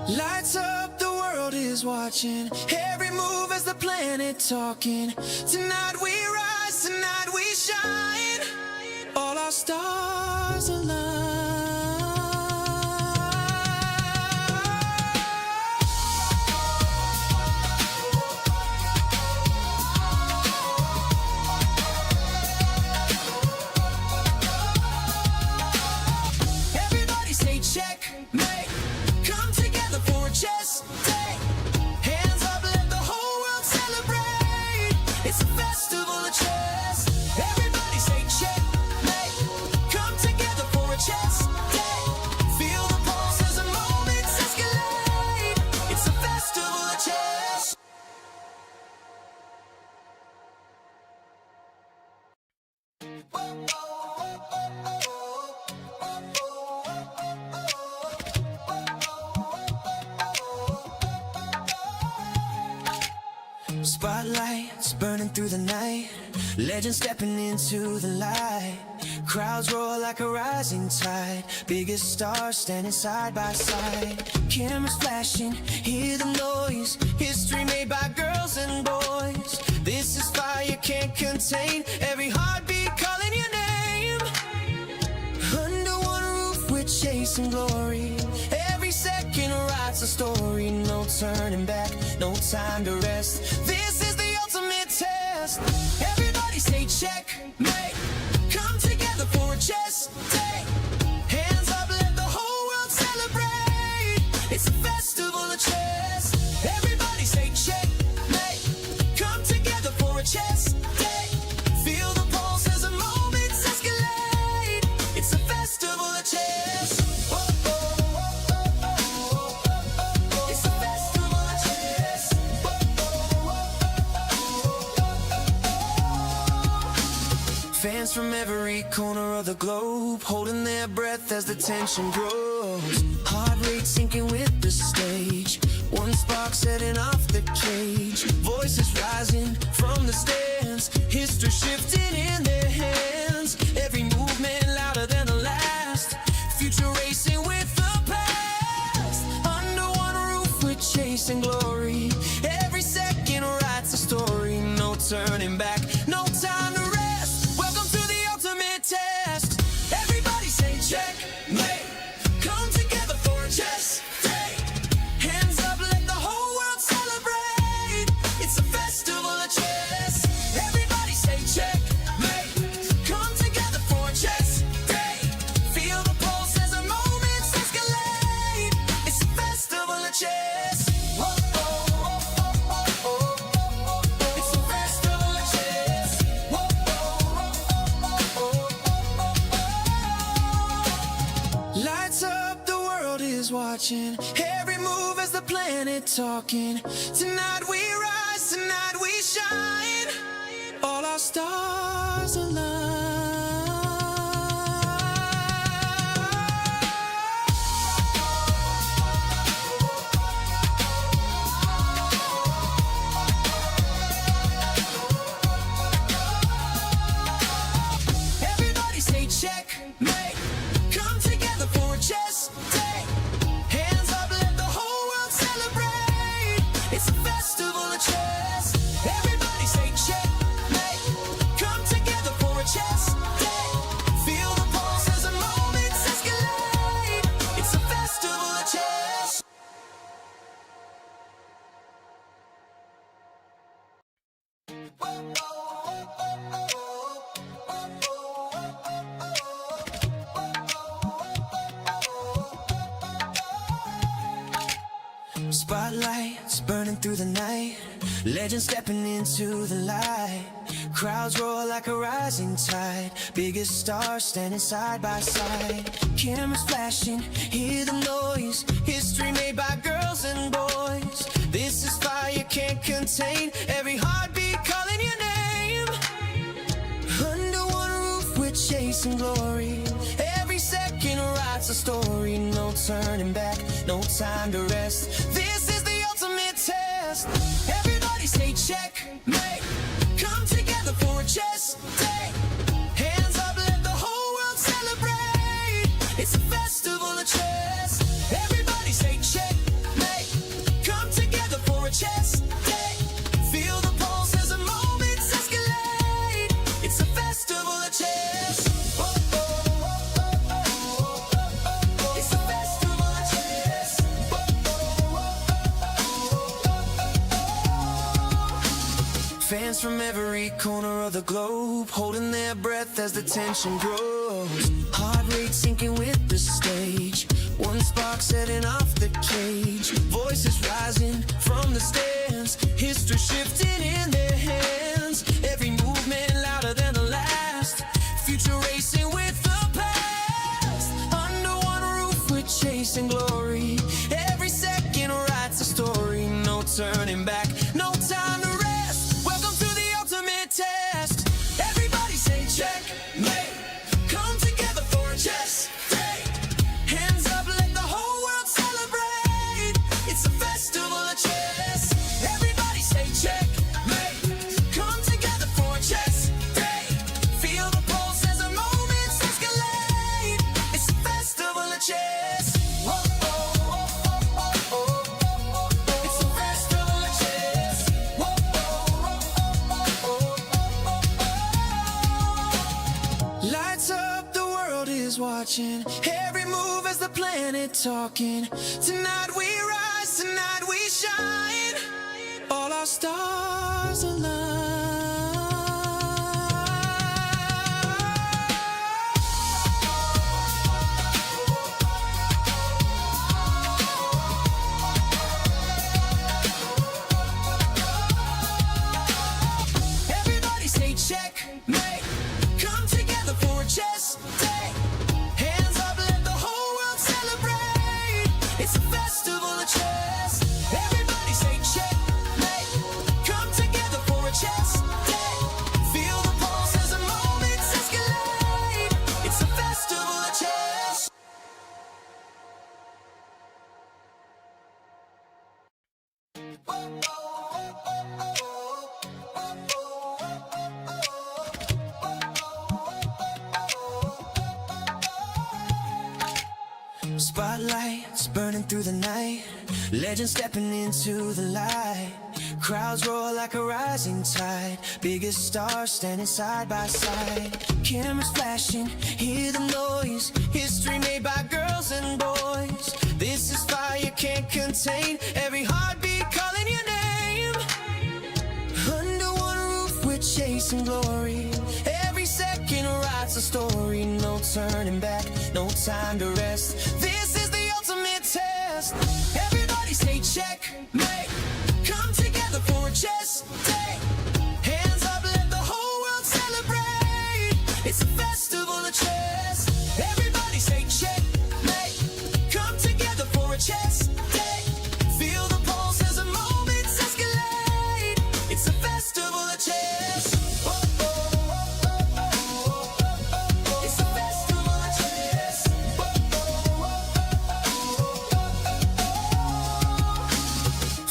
Lights up, the world is watching. Every move as the planet talking. Tonight we rise, tonight we shine. All our stars align. Everybody say checkmate. Come together for a chess day. Hands up, let the whole world celebrate. It's a festival of chess. Everybody say checkmate. Come together for a chess day. Feel the pulse as the moments escalate. It's a festival of chess. Spotlights burning through the night. Legends stepping into the light. Crowds roar like a rising tide. Biggest stars standing side by side. Cameras flashing, hear the noise. History made by girls and boys. This is fire can't contain. Every heartbeat calling your name. Under one roof we're chasing glory. Every second writes a story. No turning back, no time to rest. This is the ultimate test. Everybody say checkmate. Come together for a chess day. Hands up, let the whole world celebrate. It's a festival of chess. Everybody say checkmate. Come together for a chess corner of the globe, holding their breath as the tension grows. Heart rate sinking with the stage, one spark setting off the cage. Voices rising from the stands, history shifting in their hands. Every movement louder than the last, future racing with the past. Under one roof we're chasing glory, every second writes a story. No turning back, no time to rest. Welcome to the ultimate test. Everybody say checkmate. Come together for a chess day. Hands up, let the whole world celebrate. It's a festival of chess. Everybody say checkmate. Come together for a chess day. Feel the pulse as the moments escalate. It's a festival of chess. Whoa, whoa, whoa, whoa, whoa, whoa. It's a festival of chess. Whoa, whoa, whoa, whoa, whoa. Lights up, the world is watching. Every move as the planet talking. Tonight we rise, tonight we shine. All our stars align. Everybody say checkmate. Come together for a chess day. Hands up, let the whole world celebrate. It's a festival of chess. Everybody say checkmate. Come together for a chess day. Feel the pulse as the moments escalate. It's a festival of chess. Spotlights burning through the night, legends stepping into the light. Crowds roar like a rising tide, biggest stars standing side by side. Cameras flashing, hear the noise, history made by girls and boys. This is fire can't contain, every heartbeat calling your name. Under one roof we're chasing glory, every second writes a story. No turning back, no time to rest. This is the ultimate test. Everybody say checkmate. Come together for a chess day. Hands up, let the whole world celebrate. It's a festival of chess. Everybody say checkmate. Come together for a chess day. Feel the pulse as the moments escalate. It's a festival of chess. Whoa, whoa, whoa, whoa, whoa, whoa. It's a festival of chess. Whoa, whoa, whoa, whoa, whoa. Fans from every corner of the globe, holding their breath as the tension grows. Heart rate sinking with the stage, one spark setting off the cage. Voices rising from the stands, history shifting in their hands. Every movement louder than the last, future racing with the past. Under one roof we're chasing glory, every second writes a story. No turning back, no time to rest. Welcome to the ultimate test. Everybody say checkmate. Come together for a chess day. Hands up, let the whole world celebrate. It's a festival of chess. Everybody say checkmate. Come together for a chess day. Feel the pulse as the moments escalate. It's a festival of chess. Whoa, whoa, whoa, whoa, whoa, whoa. It's a festival of chess. Whoa, whoa, whoa, whoa, whoa. Lights up, the world is watching. Every move as the planet talking. Tonight we rise, tonight we shine. All our stars align. Everybody say checkmate. Come together for a chess day. Hands up, let the whole world celebrate. It's a festival of chess. Everybody say checkmate. Come together for a chess Spotlights burning through the night, legends stepping into the light. Crowds roar like a rising tide, biggest stars standing side by side. Cameras flashing, hear the noise, history made by girls and boys. This is fire can't contain, every heartbeat calling your name. Under one roof we're chasing glory, every second writes a story. No turning back, no time to rest, this is the ultimate test. Everybody say checkmate, come together for a chess day. Hands up, let the whole world celebrate, it's a festival of chess. Everybody say checkmate, come together for a chess day. Feel the pulse as the moments escalate, it's a festival of chess. It's a festival of chess.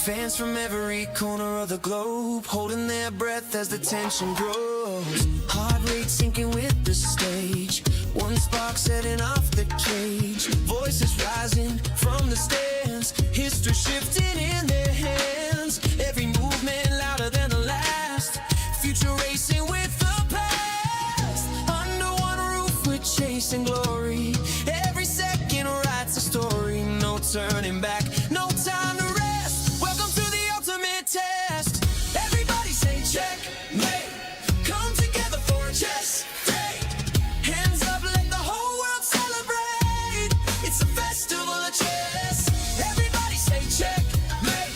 Fans from every corner of the globe holding their breath as the tension grows. Heart rate sinking with the stage, one spark setting off the cage. Voices rising from the stands, history shifting in their hands. Every movement louder than the last, future racing with the past. Under one roof we're chasing glory, every second writes a story. No turning back, no time to rest, welcome to the ultimate test. Everybody say checkmate, come together for a chess day. Hands up, let the whole world celebrate, it's a festival of chess. Everybody say checkmate,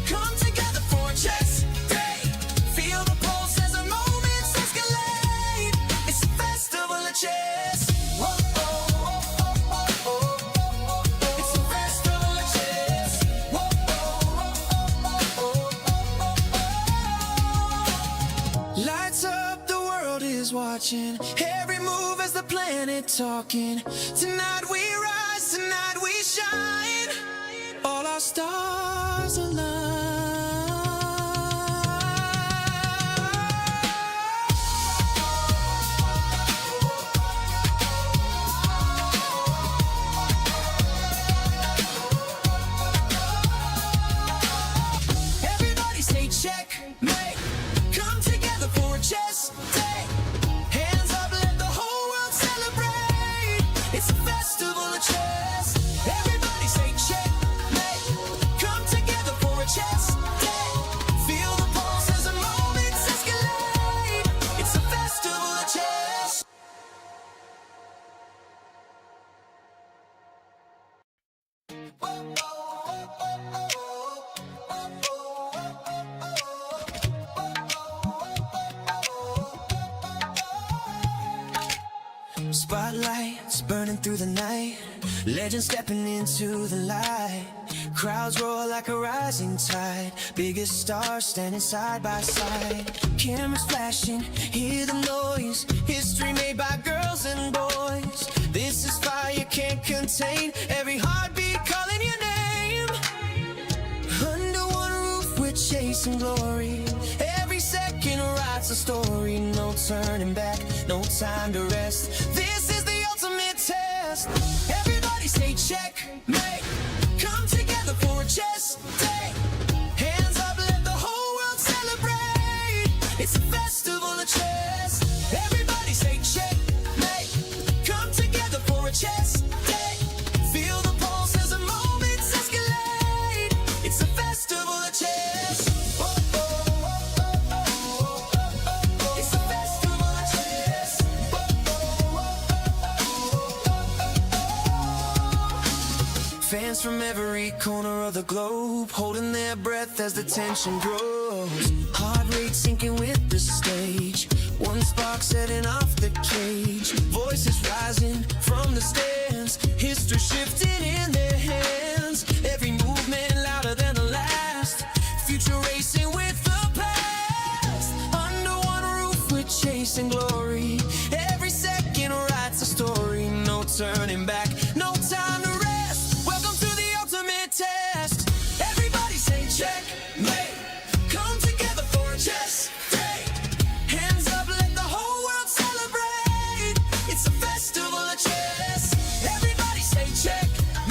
come together for a chess day. Feel the pulse as the moments escalate, it's a festival of chess. Whoa, oh, oh, oh, oh, oh. It's a festival of chess. Whoa, oh, oh, oh, oh, oh. Lights up, the world is watching, every move as the planet talking. Tonight we rise, tonight we shine, all our stars align. Everybody say checkmate, come together for a chess day. Hands up, let the whole world celebrate, it's a festival of chess. Everybody say checkmate, come together for a chess day. Feel the pulse as the moments escalate, it's a festival of chess. Spotlights burning through the night, legends stepping into the light. Crowds roar like a rising tide, biggest stars standing side by side. Cameras flashing, hear the noise, history made by girls and boys. This is fire can't contain, every heartbeat calling your name. Under one roof we're chasing glory, every second writes a story. No turning back, no time to rest, this is the ultimate test. Everybody say checkmate, come together for a chess day. Hands up, let the whole world celebrate, it's a festival of chess. Everybody say checkmate, come together for a chess day. Feel the pulse as the moments escalate, it's a festival of chess. Oh, oh, oh, oh, oh, oh. It's a festival of chess. Oh, oh, oh, oh, oh. Fans from every corner of the globe holding their breath as the tension grows. Heart rate sinking with the stage, one spark setting off the cage. Voices rising from the stands, history shifting in their hands. Every movement louder than the last, future racing with the past. Under one roof we're chasing glory, every second writes a story. No turning back, no time to rest, welcome to the ultimate test. Everybody say checkmate, come together for a chess day. Hands up, let the whole world celebrate, it's a festival of chess. Everybody say checkmate,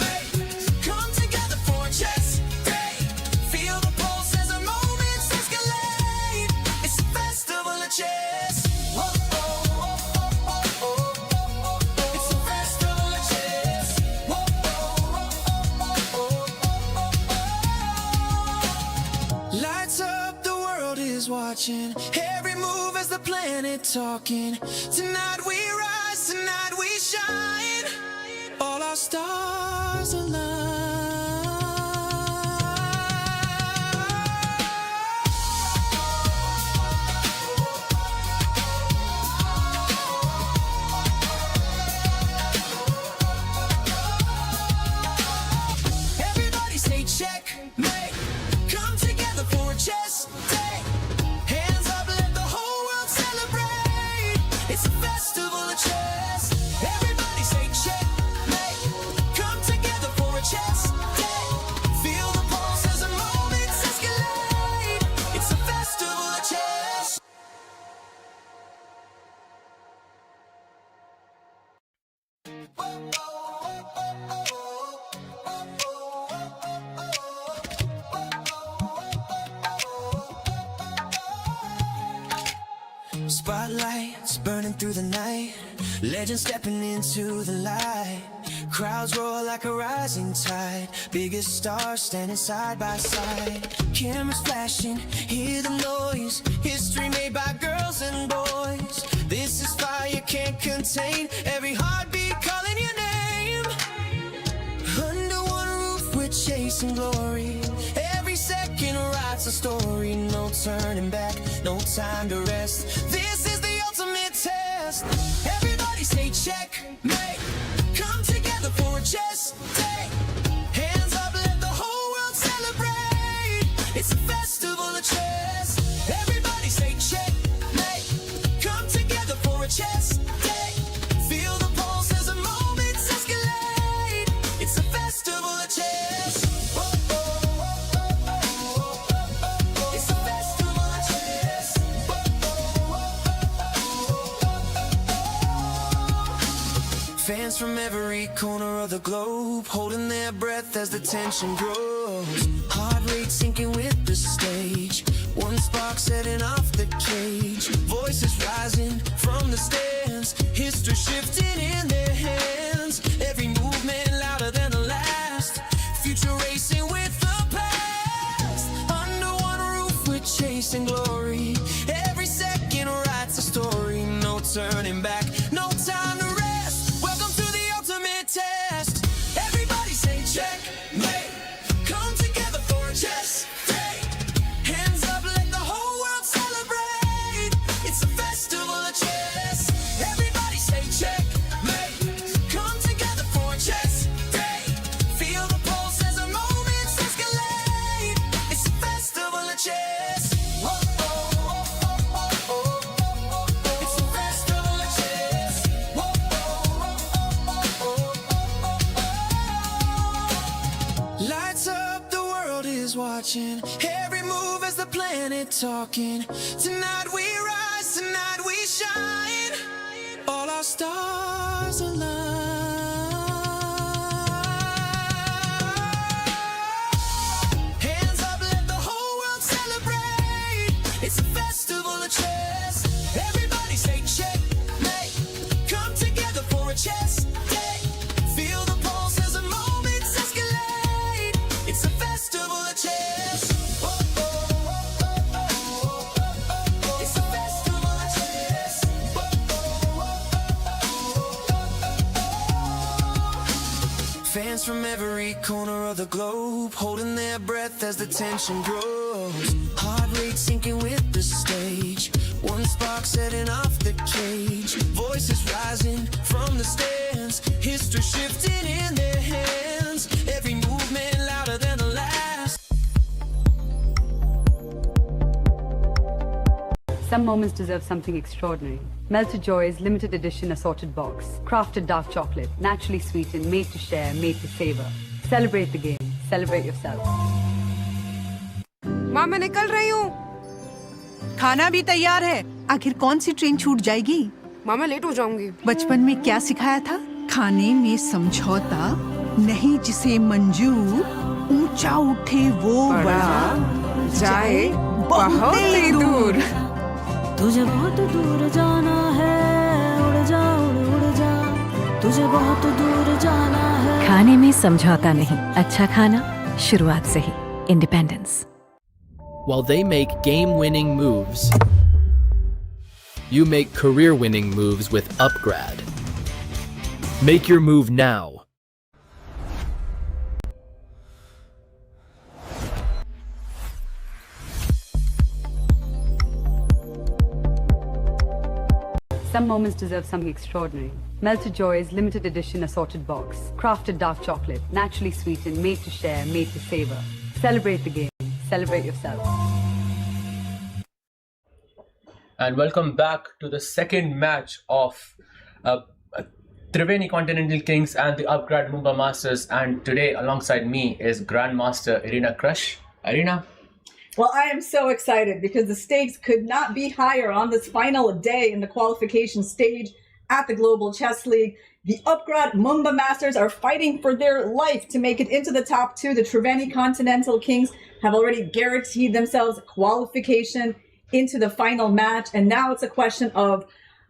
watching every move as the planet talking. Tonight we rise, tonight we shine. All our stars align. Everybody say checkmate. Come together for a chess day. Hands up, let the whole world celebrate. It's a festival of chess. Everybody say checkmate. Come together for a chess day. Feel the pulse as the moments escalate. It's a festival of chess. Spotlights burning through the night. Legends stepping into the light. Crowds roar like a rising tide. Biggest stars standing side by side. Cameras flashing, hear the noise. History made by girls and boys. This is fire can't contain. Every heartbeat calling your name. Under one roof we're chasing glory. Every second writes a story. No turning back, no time to rest. This is the ultimate test. Everybody say checkmate. Come together for a chess day. Hands up, let the whole world celebrate. It's a festival of chess. Everybody say checkmate. Come together for a chess day. Feel the pulse as the moments escalate. It's a festival of chess. It's a festival of chess. Fans from every corner of the globe holding their breath as the tension grows. Heart rate sinking with the stage. One spark setting off the cage. Voices rising from the stands. History shifting in their hands. Every movement louder than the last. Future racing with the past. Under one roof we're chasing glory. Every second writes a story. No turning back, no time to rest. Welcome to the ultimate test. Everybody say checkmate. Come together for a chess day. Hands up, let the whole world celebrate. It's a festival of chess. Everybody say checkmate. Come together for a chess day. Feel the pulse as the moments escalate. It's a festival of chess. It's a festival of chess. Lights up, the world is watching. Every move as the planet talking. Tonight we rise, tonight we shine. All our stars align. Hands up, let the whole world celebrate. It's a festival of chess. Everybody say checkmate. Come together for a chess day. Feel the pulse as the moments escalate. It's a festival of chess. It's a festival of chess. Fans from every corner of the globe holding their breath as the tension grows. Heart rate sinking with the stage. One spark setting off the cage. Voices rising from the stands. History shifting in their hands. Every movement louder than the last. Some moments deserve something extraordinary. Melted Joy's limited edition assorted box. Crafted dark chocolate, naturally sweetened, made to share, made to savor. Celebrate the game. Celebrate yourself. माँ मैं निकल रही हूँ। खाना भी तैयार है। आखिर कौन सी ट्रेन छूट जाएगी? माँ मैं लेट हो जाऊंगी। बचपन में क्या सिखाया था? खाने में समझौता नहीं, जिसे मंजूर ऊंचा उठे वो बड़ा जाए बहुत ही दूर। तुझे बहुत दूर जाना है, उड़ जा उड़ जा, तुझे बहुत दूर जाना है। खाने में समझौता नहीं, अच्छा खाना शुरुआत से ही। Independence. While they make game-winning moves, you make career-winning moves with upGrad. Make your move now. Some moments deserve something extraordinary. Melted Joys limited edition assorted box. Crafted dark chocolate, naturally sweetened, made to share, made to savor. Celebrate the game. Celebrate yourself. And welcome back to the second match of Triveni Continental Kings and the upGrad Mumba Masters. And today alongside me is Grandmaster Irina Crush. Irina? Well, I am so excited because the stakes could not be higher on this final day in the qualification stage at the Global Chess League. The upGrad Mumba Masters are fighting for their life to make it into the top two. The Triveni Continental Kings have already guaranteed themselves qualification into the final match. And now it's a question of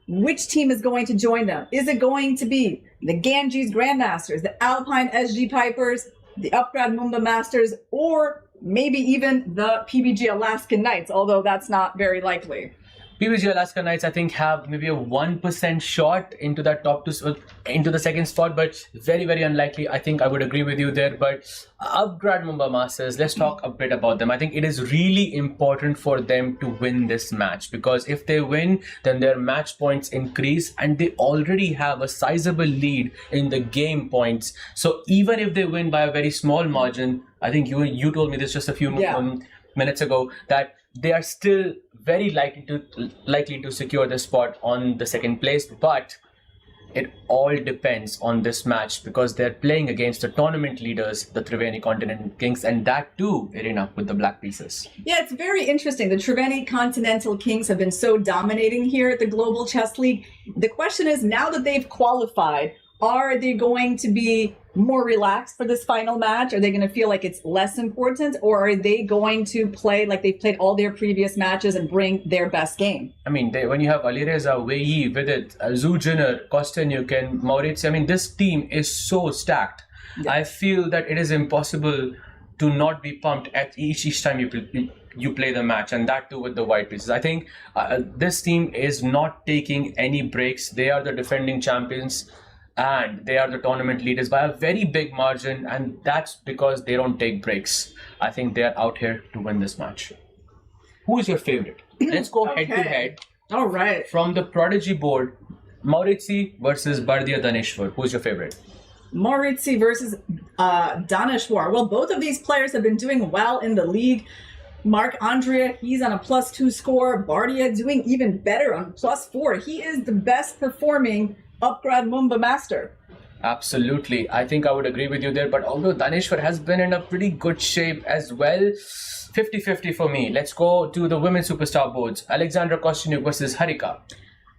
which team is going to join them. Is it going to be the Ganges Grandmasters, the Alpine Sg Pipers, the upGrad Mumba Masters, or maybe even the PBG Alaskan Knights, although that's not very likely. PBG Alaskan Knights, I think, have maybe a 1% shot into that top two, into the second spot, but very, very unlikely. I think I would agree with you there. But upGrad Mumba Masters, let's talk a bit about them. I think it is really important for them to win this match, because if they win, then their match points increase, and they already have a sizable lead in the game points. So even if they win by a very small margin, I think you told me this just a few minutes ago, that they are still very likely to secure the spot on the second place. But it all depends on this match, because they're playing against the tournament leaders, the Triveni Continental Kings, and that too, Irina, with the black pieces. Yeah, it's very interesting. The Triveni Continental Kings have been so dominating here at the Global Chess League. The question is, now that they've qualified, are they going to be more relaxed for this final match? Are they going to feel like it's less important, or are they going to play like they've played all their previous matches and bring their best game? I mean, when you have Alireza, Vishy, Vidit, Zujiner, Kostenyuk, and Maurizio, I mean, this team is so stacked. Yeah. I feel that it is impossible to not be pumped at each time you play the match, and that too with the white pieces. I think this team is not taking any breaks. They are the defending champions, and they are the tournament leaders by a very big margin, and that's because they don't take breaks. I think they're out here to win this match. Who is your favorite? Let's go head to head. All right. From the Prodigy board, Maurizio versus Bardia Daneshwar. Who's your favorite? Maurizio versus Daneshwar. Well, both of these players have been doing well in the league. Mark Andrea, he's on a +2 score. Bardia doing even better on +4. He is the best performing upGrad Mumba Master. Absolutely. I think I would agree with you there. But although Daneshwar has been in a pretty good shape as well, 50-50 for me. Let's go to the women's superstar boards. Alexandra Kostyanyuk versus Harika.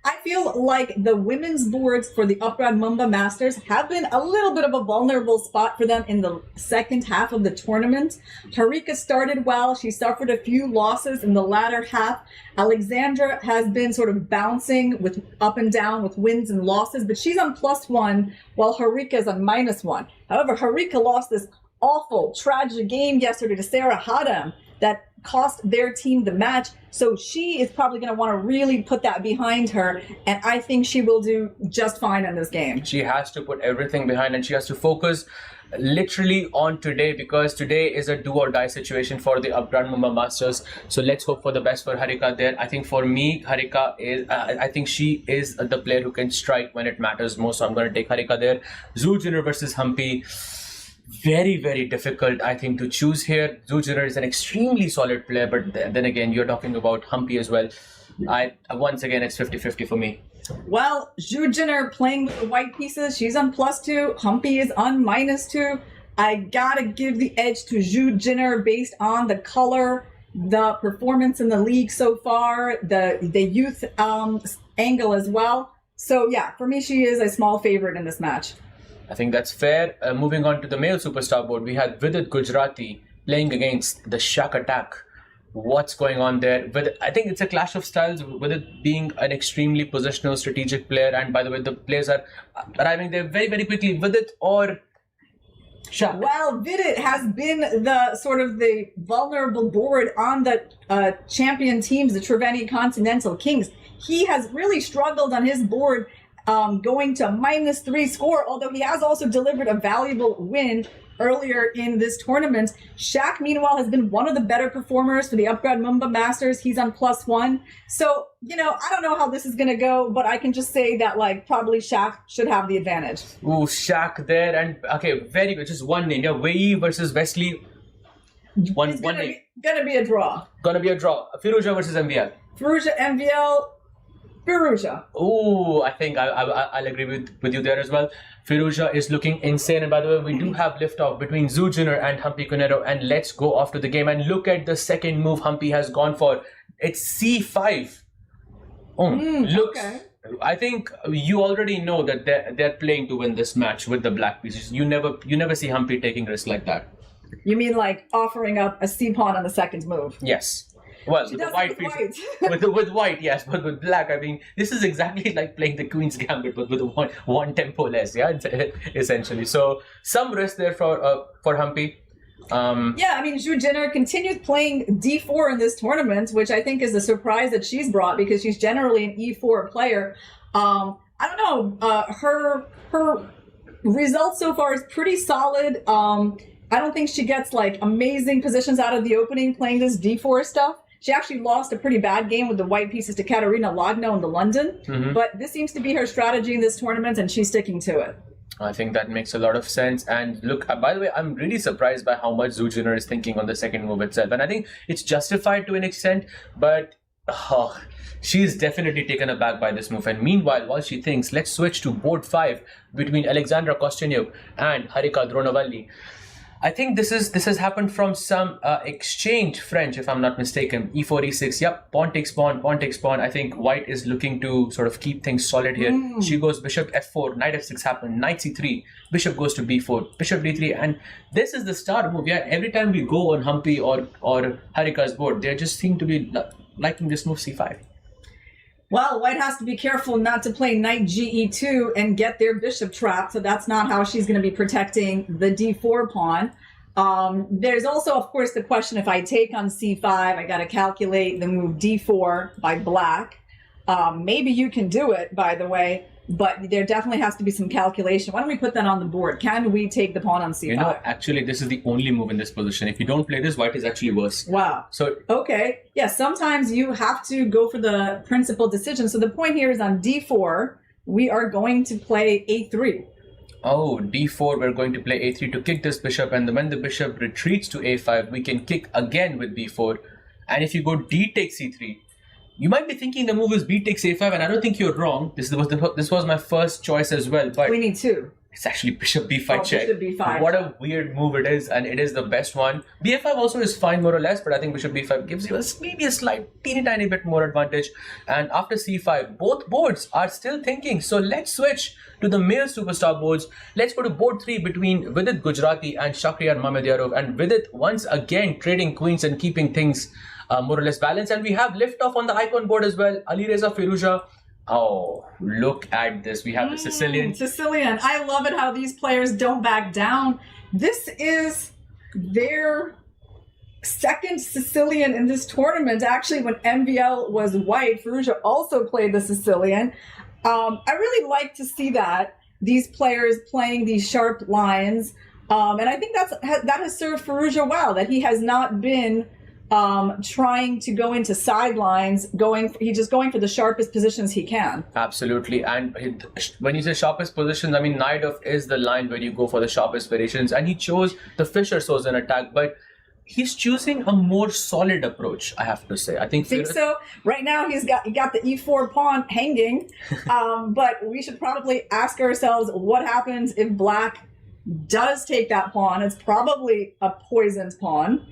I feel like the women's boards for the upGrad Mumba Masters have been a little bit of a vulnerable spot for them in the second half of the tournament. Harika started well. She suffered a few losses in the latter half. Alexandra has been sort of bouncing with up and down with wins and losses, but she's on +1 while Harika is on -1. However, Harika lost this awful, tragic game yesterday to Sarah Hadam that cost their team the match. So she is probably going to want to really put that behind her, and I think she will do just fine in this game. She has to put everything behind, and she has to focus literally on today, because today is a do or die situation for the upGrad Mumba Masters. So let's hope for the best for Harika there. I think for me, Harika is, I think she is the player who can strike when it matters most. So I'm going to take Harika there. Zujiner versus Humpy. Very, very difficult, I think, to choose here. Zujiner is an extremely solid player, but then again, you're talking about Humpy as well. Once again, it's 50-50 for me. Well, Zujiner playing with the white pieces. She's on +2. Humpy is on -2. I gotta give the edge to Zujiner based on the color, the performance in the league so far, the youth angle as well. So yeah, for me, she is a small favorite in this match. I think that's fair. Moving on to the male superstar board, we had Vidit Gujarati playing against the Shak Attack. What's going on there? I think it's a clash of styles, with it being an extremely positional, strategic player. And by the way, the players are arriving there very, very quickly. Vidit or Shaq. While Vidit has been the sort of the vulnerable board on the champion teams, the Triveni Continental Kings, he has really struggled on his board, going to -3 score, although he has also delivered a valuable win earlier in this tournament. Shaq, meanwhile, has been one of the better performers for the upGrad Mumba Masters. He's on +1. So, you know, I don't know how this is going to go, but I can just say that, like, probably Shaq should have the advantage. Ooh, Shaq there. And, okay, very good. Just one name. Yeah, Wei versus Wesley. One name. Gonna be a draw. Gonna be a draw. Firouzja versus MVL. Firouzja, MVL, Firouzja. Oh, I think I'll agree with you there as well. Firouzja is looking insane. And by the way, we do have liftoff between Zujiner and Humpy Cunero. And let's go off to the game. And look at the second move Humpy has gone for. It's C5. Looks. Okay. I think you already know that they're playing to win this match with the black pieces. You never see Humpy taking risks like that. You mean like offering up a C-pawn on the second move? Yes. Well, with the white pieces. with white, yes, but with black, I mean, this is exactly like playing the Queen's Gambit, but with one tempo less, yeah, essentially. So some risk there for Humpy. Yeah, I mean, Zhu Jinner continues playing D4 in this tournament, which I think is a surprise that she's brought because she's generally an E4 player. I don't know, her result so far is pretty solid. I don't think she gets like amazing positions out of the opening playing this D4 stuff. She actually lost a pretty bad game with the white pieces to Katerina Lagno in the London. But this seems to be her strategy in this tournament, and she's sticking to it. I think that makes a lot of sense. And look, by the way, I'm really surprised by how much Zhu Jinner is thinking on the second move itself. And I think it's justified to an extent, but she's definitely taken aback by this move. And meanwhile, while she thinks, let's switch to board 5 between Alexandra Kostyanyuk and Harika Dronavalli. I think this has happened from some exchange French, if I'm not mistaken. E4, E6, yep, pawn takes pawn, pawn takes pawn. I think white is looking to sort of keep things solid here. She goes bishop F4, knight F6 happened, knight C3, bishop goes to B4, bishop D3, and this is the star move. Yeah, every time we go on Humpy or Harika's board, they just seem to be liking this move C5. Well, white has to be careful not to play knight GE2 and get their bishop trapped, so that's not how she's going to be protecting the D4 pawn. There's also, of course, the question, if I take on C5, I got to calculate the move D4 by black. Maybe you can do it, by the way, but there definitely has to be some calculation. Why don't we put that on the board? Can we take the pawn on C5? You know, actually, this is the only move in this position. If you don't play this, white is actually worse. Wow. So okay. Yeah, sometimes you have to go for the principal decision. So the point here is on D4, we are going to play A3. Oh, D4, we're going to play A3 to kick this bishop. And when the bishop retreats to A5, we can kick again with B4. And if you go D takes C3, you might be thinking the move is B takes A5, and I don't think you're wrong. This was my first choice as well. But we need two. It's actually bishop B5 check. Bishop B5. What a weird move it is, and it is the best one. BA5 also is fine more or less, but I think bishop B5 gives you maybe a slight tiny bit more advantage. And after C5, both boards are still thinking. So let's switch to the male superstar boards. Let's go to board 3 between Vidit Gujarati and Shakhriyar Mamedyarov. And Vidit once again trading queens and keeping things more or less balanced. And we have liftoff on the icon board as well. Alireza Firouzja. Oh, look at this. We have the Sicilian. Sicilian. I love it how these players don't back down. This is their second Sicilian in this tournament. Actually, when MVL was white, Firouzja also played the Sicilian. I really like to see that. These players playing these sharp lines. And I think that has served Firouzja well, that he has not been trying to go into sidelines, he's just going for the sharpest positions he can. Absolutely. And when you say sharpest positions, I mean knight is the line where you go for the sharpest variations, and he chose the Fischer Sozen attack, but he's choosing a more solid approach, I have to say. I think so. Right now he got the E4 pawn hanging, but we should probably ask ourselves what happens if black does take that pawn. It's probably a poisoned pawn.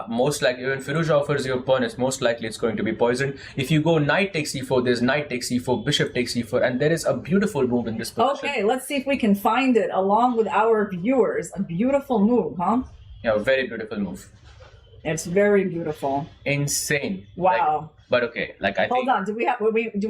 Most likely, when Firouzja offers you a pawn, it's most likely it's going to be poisoned. If you go knight takes e4, there's knight takes e4, bishop takes e4, and there is a beautiful move in this position. Okay, let's see if we can find it along with our viewers. A beautiful move, huh? Yeah, a very beautiful move. It's very beautiful. Insane. Wow. But okay, I think. Hold on. Do we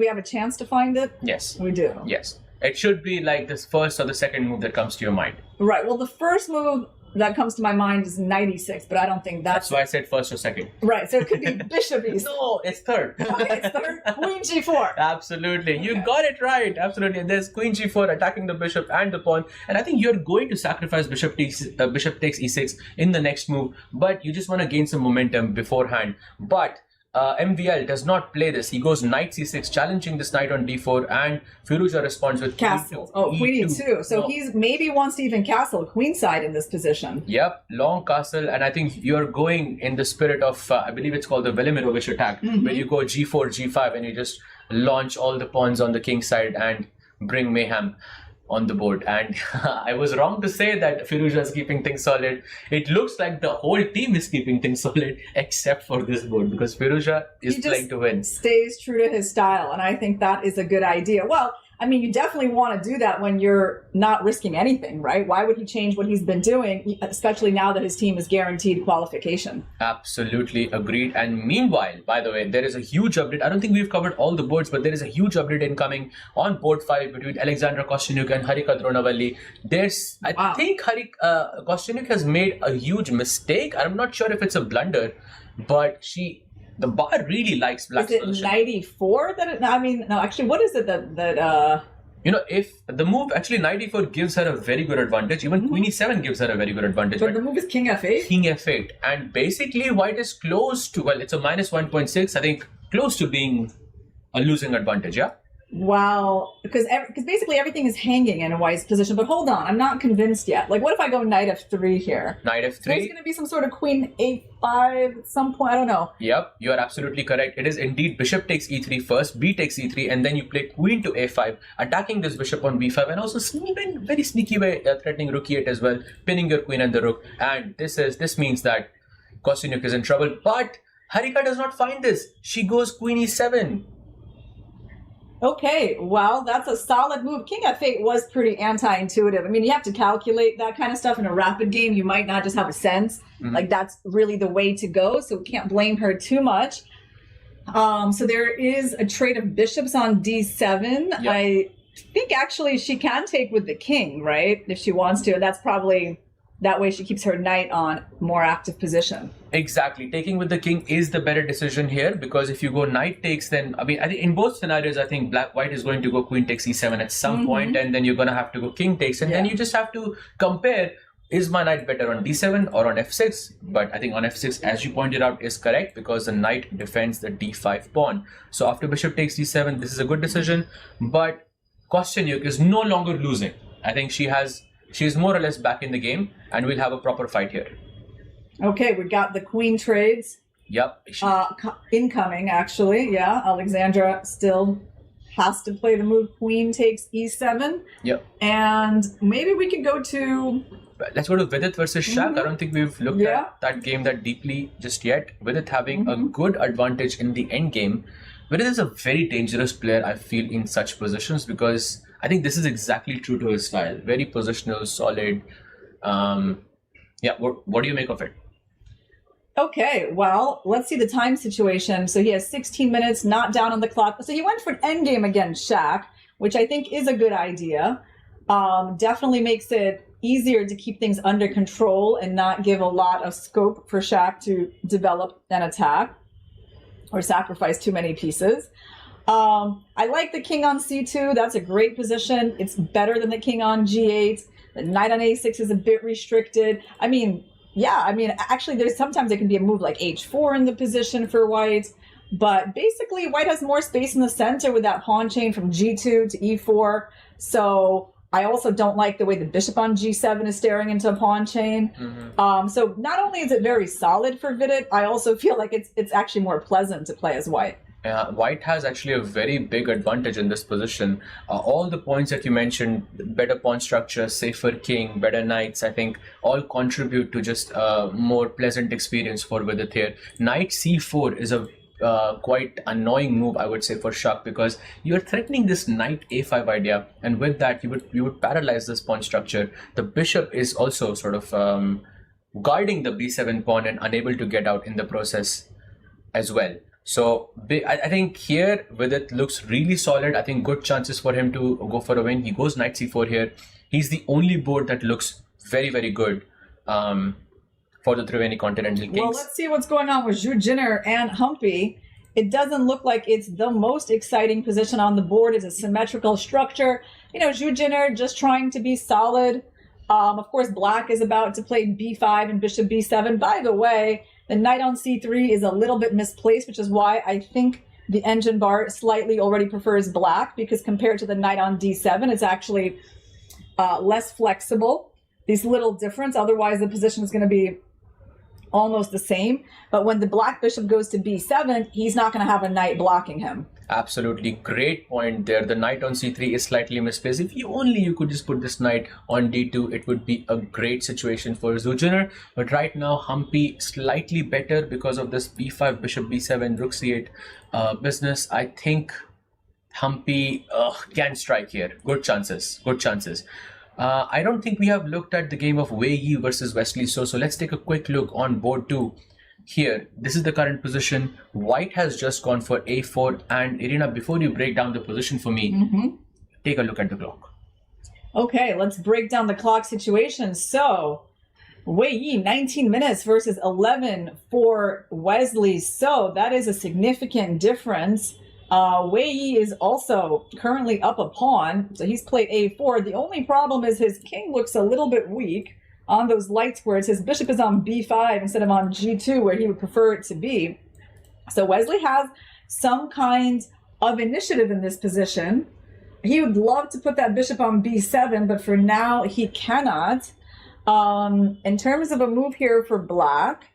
have a chance to find it? Yes. We do. Yes. It should be like this first or the second move that comes to your mind. Right. Well, the first move that comes to my mind is knight e6, but I don't think that's... That's why I said first or second. Right, so it could be bishop e6. No, it's third. Okay, it's third. Queen g4. Absolutely. You got it right. Absolutely. And there's queen g4 attacking the bishop and the pawn. And I think you're going to sacrifice bishop takes e6 in the next move, but you just want to gain some momentum beforehand. But MVL does not play this. He goes knight c6, challenging this knight on d4, and Firouzja responds with castle. Oh, queen e2. So he's maybe wants to even castle queenside in this position. Yep, long castle, and I think you're going in the spirit of, I believe it's called the Velimirovich attack, where you go g4, g5, and you just launch all the pawns on the king side and bring mayhem on the board. And I was wrong to say that Firouzja is keeping things solid. It looks like the whole team is keeping things solid except for this board, because Firouzja is playing to win. Stays true to his style, and I think that is a good idea. Well, I mean, you definitely want to do that when you're not risking anything, right? Why would he change what he's been doing, especially now that his team is guaranteed qualification? Absolutely agreed. And meanwhile, by the way, there is a huge update. I don't think we've covered all the boards, but there is a huge update incoming on board 5 between Alexandra Kostyanyuk and Harika Dronavalli. I think Kostyanyuk has made a huge mistake. I'm not sure if it's a blunder, but the bar really likes black position. Is it 94 that actually, what is it that if the move, actually knight e4 gives her a very good advantage. Even queen e7 gives her a very good advantage. But the move is king f8? King f8. And basically white is close to, well, it's a minus 1.6, I think, close to being a losing advantage, yeah? Wow, because basically everything is hanging in a white's position. But hold on, I'm not convinced yet. Like, what if I go knight f3 here? Knight f3? There's going to be some sort of queen a5 at some point. I don't know. Yep, you are absolutely correct. It is indeed bishop takes e3 first, b takes e3, and then you play queen to a5, attacking this bishop on b5, and also in very sneaky way threatening rook e8 as well, pinning your queen and the rook. And this means that Kostyanyuk is in trouble. But Harika does not find this. She goes queen e7. Okay, well, that's a solid move. King f8 was pretty anti-intuitive. I mean, you have to calculate that kind of stuff in a rapid game. You might not just have a sense. Like, that's really the way to go, so we can't blame her too much. So there is a trade of bishops on d7. Yep. I think, actually, she can take with the king, right? If she wants to. And that's probably... That way she keeps her knight on more active position. Exactly. Taking with the king is the better decision here, because if you go knight takes, then, I think in both scenarios, I think white is going to go queen takes e7 at some point, and then you're going to have to go king takes, and then you just have to compare, is my knight better on d7 or on f6? But I think on f6, as you pointed out, is correct, because the knight defends the d5 pawn. So after bishop takes d7, this is a good decision, but Kostyanyuk is no longer losing. I think she's more or less back in the game, and we'll have a proper fight here. Okay, we got the queen trades. Yep. Incoming, actually. Yeah, Alexandra still has to play the move queen takes e7. Yep. And maybe we could go to... Let's go to Vidit versus Shaq. I don't think we've looked at that game that deeply just yet. Vidit having a good advantage in the end game. Vidit is a very dangerous player, I feel, in such positions, because I think this is exactly true to his style. Very positional, solid. What do you make of it? Okay, well, let's see the time situation. So he has 16 minutes, not down on the clock. So he went for an endgame against Shaq, which I think is a good idea. Definitely makes it easier to keep things under control and not give a lot of scope for Shaq to develop an attack or sacrifice too many pieces. I like the king on c2. That's a great position. It's better than the king on g8. The knight on a6 is a bit restricted. Actually, there's sometimes it can be a move like h4 in the position for white. But basically, white has more space in the center with that pawn chain from g2 to e4. So I also don't like the way the bishop on g7 is staring into a pawn chain. So not only is it very solid for Vidit, I also feel like it's actually more pleasant to play as white. White has actually a very big advantage in this position. All the points that you mentioned, better pawn structure, safer king, better knights, I think all contribute to just a more pleasant experience for Vidit here. Knight c4 is a quite annoying move, I would say, for Shaq, because you're threatening this knight a5 idea, and with that you would paralyze this pawn structure. The bishop is also sort of guarding the b7 pawn and unable to get out in the process as well. So I think here with it looks really solid. I think good chances for him to go for a win. He goes knight c4 here. He's the only board that looks very, very good for the Triveni Continental Kings. Well, let's see what's going on with Zhu Jinner and Humpy. It doesn't look like it's the most exciting position on the board. It's a symmetrical structure. You know, Zhu Jinner just trying to be solid. Of course, black is about to play b5 and bishop b7. By the way, the knight on c3 is a little bit misplaced, which is why I think the engine bar slightly already prefers black, because compared to the knight on d7, it's actually less flexible. These little difference, otherwise the position is going to be almost the same. But when the black bishop goes to b7, he's not going to have a knight blocking him. Absolutely great point there. The knight on c3 is slightly misplaced. If you could just put this knight on d2, it would be a great situation for Zhu Jinner. But right now, Humpy slightly better because of this b5, bishop b7, rook c8 business. I think Humpy can strike here. Good chances. Good chances. I don't think we have looked at the game of Wei Yi versus Wesley So. So let's take a quick look on board 2. Here, this is the current position. White has just gone for a4. And Irina, before you break down the position for me, take a look at the clock. Okay, let's break down the clock situation. So, Wei Yi, 19 minutes versus 11 for Wesley So. That is a significant difference. Wei Yi is also currently up a pawn, so he's played a4. The only problem is his king looks a little bit weak on those light squares. His bishop is on b5 instead of on g2, where he would prefer it to be. So Wesley has some kind of initiative in this position. He would love to put that bishop on b7, but for now he cannot. In terms of a move here for black,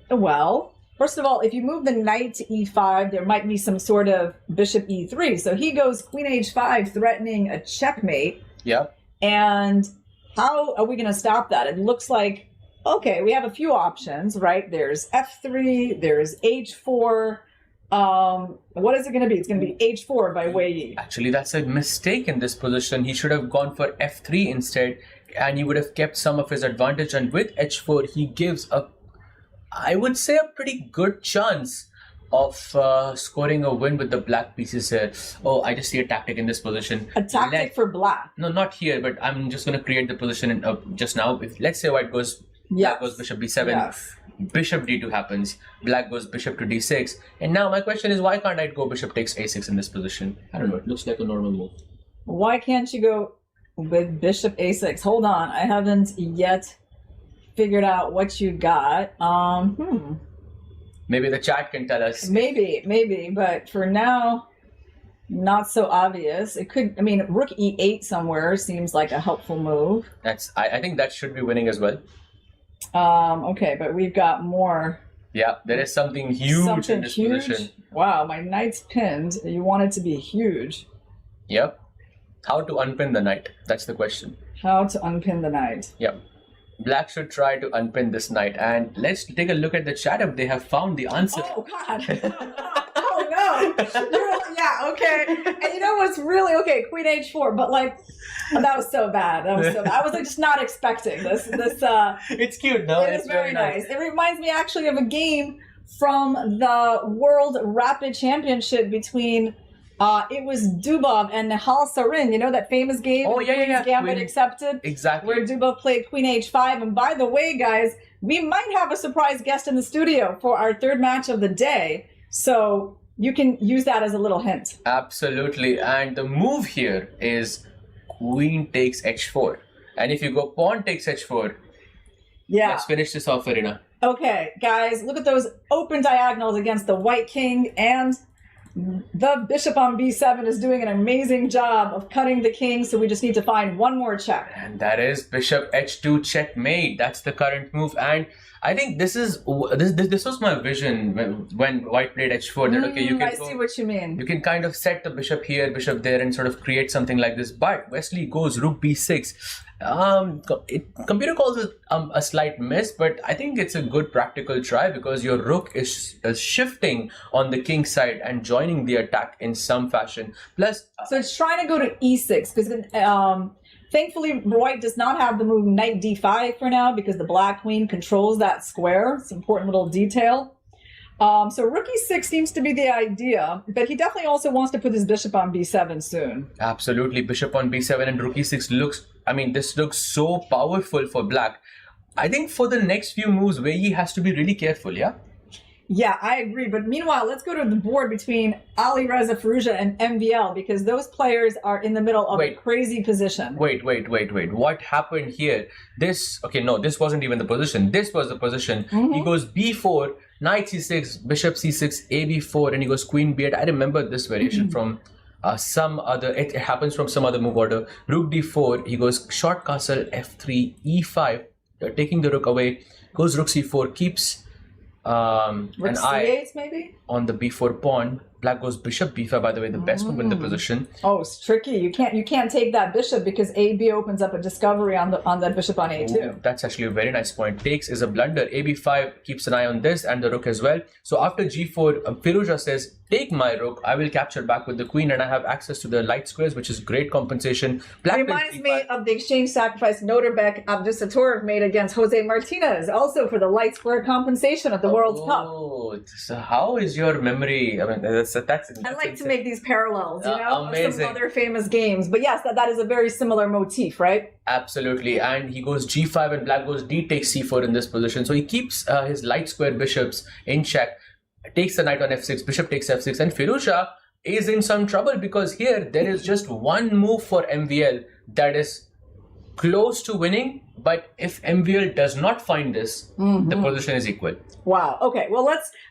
well, first of all, if you move the knight to e5, there might be some sort of bishop e3. So he goes queen h5, threatening a checkmate. Yep. And how are we going to stop that? It looks like, okay, we have a few options, right? There's f3, there's h4. What is it going to be? It's going to be h4 by Wei Yi. Actually, that's a mistake in this position. He should have gone for f3 instead, and he would have kept some of his advantage. And with h4, he gives a, I would say, a pretty good chance of scoring a win with the black pieces here. Oh, I just see a tactic in this position. A tactic for black? No, not here, but I'm just going to create the position in, just now. If let's say white goes, black goes bishop b7, yes. Bishop d2 happens, black goes bishop to d6. And now my question is, why can't I go bishop takes a6 in this position? I don't know, it looks like a normal move. Why can't you go with bishop a6? Hold on, I haven't yet figured out what you got. Maybe the chat can tell us. Maybe, but for now, not so obvious. It could, I mean, rook e8 somewhere seems like a helpful move. That's, I think that should be winning as well. Okay, but we've got more. Yeah, there is something huge in this position. Wow, my knight's pinned. You want it to be huge. Yep. How to unpin the knight? That's the question. How to unpin the knight. Yep. Black should try to unpin this knight. And let's take a look at the chat if they have found the answer. Oh, God. Oh, no. Yeah, okay. And you know what's really, okay, queen h4, but like, that was so bad. That was so bad. I was like just not expecting this. It's cute, no? It is very nice. It reminds me actually of a game from the World Rapid Championship between it was Dubov and Nihal Sarin, you know, that famous game? Oh, yeah. Gambit accepted? Exactly. Where Dubov played queen h5. And by the way, guys, we might have a surprise guest in the studio for our third match of the day. So you can use that as a little hint. Absolutely. And the move here is queen takes h4. And if you go pawn takes h4, let's finish this off, Irina. Okay, guys, look at those open diagonals against the white king, and the bishop on b7 is doing an amazing job of cutting the king, so we just need to find one more check. And that is bishop h2 checkmate. That's the current move. And I think this was my vision when white played h4. That okay, you can see what you mean. You can kind of set the bishop here, bishop there, and sort of create something like this. But Wesley goes rook b6. Computer calls it a slight miss, but I think it's a good practical try because your rook is shifting on the king side and joining the attack in some fashion. Plus, so it's trying to go to e6 because thankfully white does not have the move knight d5 for now because the black queen controls that square. It's an important little detail. So rook e6 seems to be the idea, but he definitely also wants to put his bishop on b7 soon. Absolutely, bishop on b7 and rook e6 looks, I mean, this looks so powerful for black. I think for the next few moves, Wei Yi has to be really careful, yeah? Yeah, I agree. But meanwhile, let's go to the board between Alireza Firouzja and MVL, because those players are in the middle of a crazy position. Wait. What happened here? This wasn't even the position. This was the position. He goes b4, knight c6, bishop c6, ab4, and he goes queen b8. I remember this variation from some other, it happens from some other move order. Rook d4, he goes short castle, f3, e5, taking the rook away, goes rook c4, keeps rook c8 maybe? On the b4 pawn. Black goes bishop b5, by the way, the best move in the position. Oh, it's tricky. You can't take that bishop because ab opens up a discovery on that bishop on a2. Ooh, that's actually a very nice point. Takes is a blunder. ab5 keeps an eye on this and the rook as well. So after g4, Firouzja says, take my rook. I will capture back with the queen and I have access to the light squares, which is great compensation. Black reminds me of the exchange sacrifice Noterbek Abdusatorov made against Jose Martinez, also for the light square compensation at the World Cup. Oh, so how is your memory? I mean, that's I like to make these parallels, amazing. Some other famous games. But yes, that is a very similar motif, right? Absolutely. And he goes g5 and black goes d takes c4 in this position. So he keeps his light square bishops in check, takes the knight on f6, bishop takes f6, and Firouzja is in some trouble because here there is just one move for MVL that is close to winning, but if MVL does not find this, the position is equal. Wow. Okay. Well,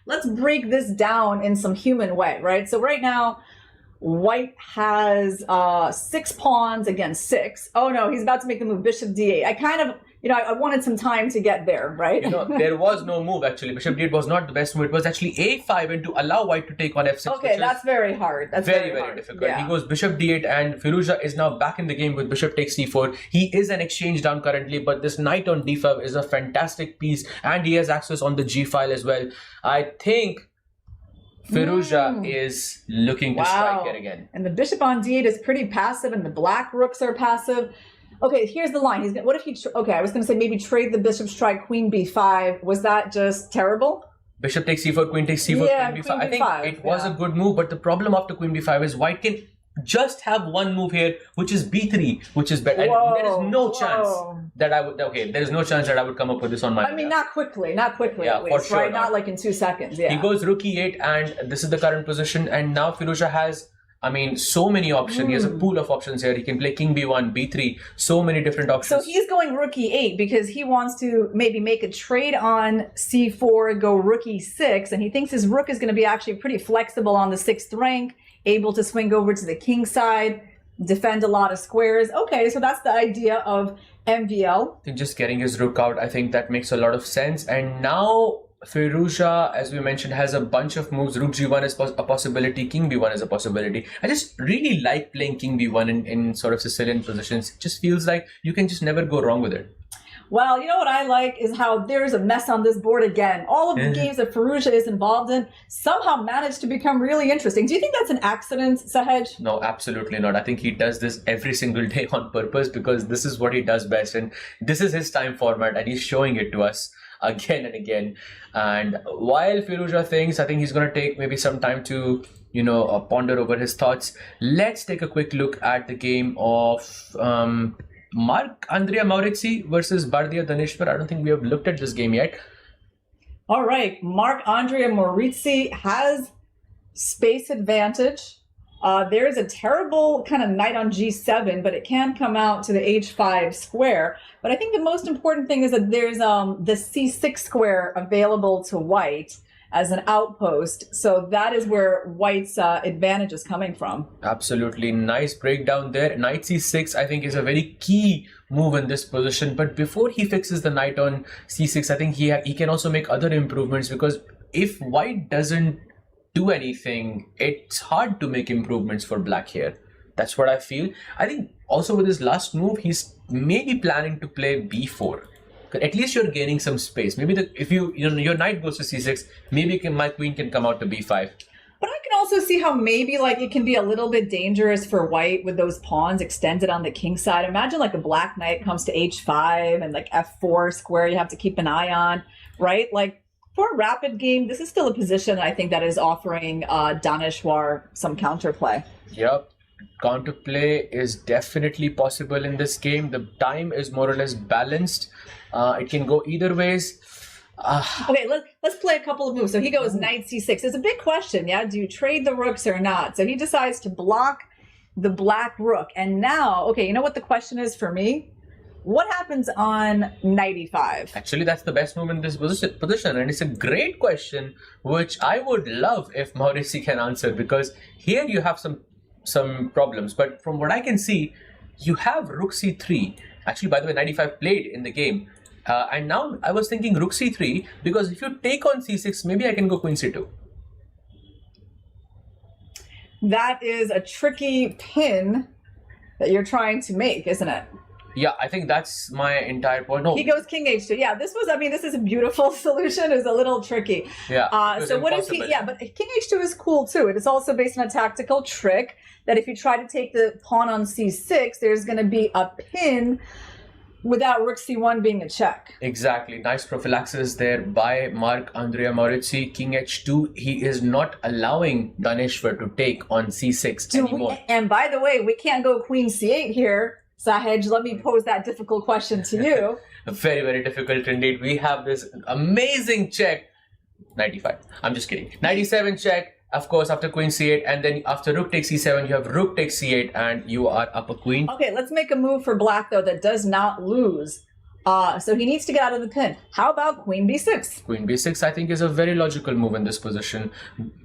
let's break this down in some human way, right? So right now, White has 6 pawns against 6. Oh no, he's about to make the move bishop d8. I kind of, I wanted some time to get there, right? There was no move actually. Bishop d8 was not the best move. It was actually a5 and to allow White to take on f6. Okay, that's very hard. That's very difficult. Yeah. He goes bishop d8 and Firouzja is now back in the game with bishop takes c4. He is an exchange down currently, but this knight on d5 is a fantastic piece and he has access on the g file as well. I think Firouzja is looking to strike it again. And the bishop on d8 is pretty passive and the black rooks are passive. Okay, here's the line. What if he... Okay, I was going to say maybe trade the bishop, strike queen b5. Was that just terrible? Bishop takes c4, queen takes c4, queen b5. I think it was a good move, but the problem after queen b5 is White can just have one move here, which is b3, which is better. And there is no chance that I would... Okay, there is no chance that I would come up with this on my... I mean, not quickly at least, for sure, right? Not like in 2 seconds, yeah. He goes rook e8 and this is the current position, and now Firouzja has... so many options. He has a pool of options here. He can play king b1, b3, so many different options. So he's going rook e8 because he wants to maybe make a trade on c4, go rook e6, and he thinks his rook is going to be actually pretty flexible on the 6th rank, able to swing over to the king side, defend a lot of squares. Okay, so that's the idea of MVL. Just getting his rook out, I think that makes a lot of sense. And now Firouzja, as we mentioned, has a bunch of moves. Rook g1 is a possibility, king b1 is a possibility. I just really like playing king b1 in sort of Sicilian positions. It just feels like you can just never go wrong with it. Well, you know what I like is how there's a mess on this board again. All of the games that Firouzja is involved in somehow managed to become really interesting. Do you think that's an accident, Sahaj? No, absolutely not. I think he does this every single day on purpose because this is what he does best. And this is his time format and he's showing it to us again and again. And while Firouzja thinks, I think he's going to take maybe some time to, ponder over his thoughts. Let's take a quick look at the game of Marc-Andrea Maurizzi versus Bardia Daneshwar. I don't think we have looked at this game yet. All right. Marc-Andrea Maurizzi has space advantage. There is a terrible kind of knight on g7, but it can come out to the h5 square. But I think the most important thing is that there's the c6 square available to White as an outpost. So that is where White's advantage is coming from. Absolutely. Nice breakdown there. Knight c6, I think, is a very key move in this position. But before he fixes the knight on c6, I think he can also make other improvements, because if White doesn't do anything, it's hard to make improvements for black here. That's what I feel. I think also with his last move, he's maybe planning to play b4. At least you're gaining some space. Maybe if your knight goes to c6, maybe my queen can come out to b5. But I can also see how maybe it can be a little bit dangerous for White with those pawns extended on the king side. Imagine a black knight comes to h5 and f4 square you have to keep an eye on, right? For a rapid game, this is still a position I think that is offering Daneshwar some counterplay. Yep. Counterplay is definitely possible in this game. The time is more or less balanced. It can go either ways. Okay, let's play a couple of moves. So he goes knight c6. It's a big question, yeah? Do you trade the rooks or not? So he decides to block the black rook. And now, okay, you know what the question is for me? What happens on knight e5? Actually, that's the best move in this position, and it's a great question, which I would love if Maurici can answer, because here you have some problems. But from what I can see, you have rook c3. Actually, by the way, knight e5 played in the game. And now I was thinking rook c3, because if you take on c6, maybe I can go queen c2. That is a tricky pin that you're trying to make, isn't it? Yeah, I think that's my entire point. No. He goes king h2. Yeah, this is a beautiful solution. It's a little tricky. Yeah. So what is he? Yeah, but king h2 is cool too. It is also based on a tactical trick that if you try to take the pawn on c6, there's going to be a pin without rook c1 being a check. Exactly. Nice prophylaxis there by Marc Andrea Maurici. King h2. He is not allowing Daneshwar to take on c6 anymore. And by the way, we can't go queen c8 here. Sahej, let me pose that difficult question to you. Very, very difficult indeed. We have this amazing check. 95. I'm just kidding. 97 check. Of course, after queen c8, and then after rook takes c7, you have rook takes c8, and you are up a queen. Okay, let's make a move for black, though, that does not lose. So he needs to get out of the pin. How about queen b6? Queen b6, I think, is a very logical move in this position.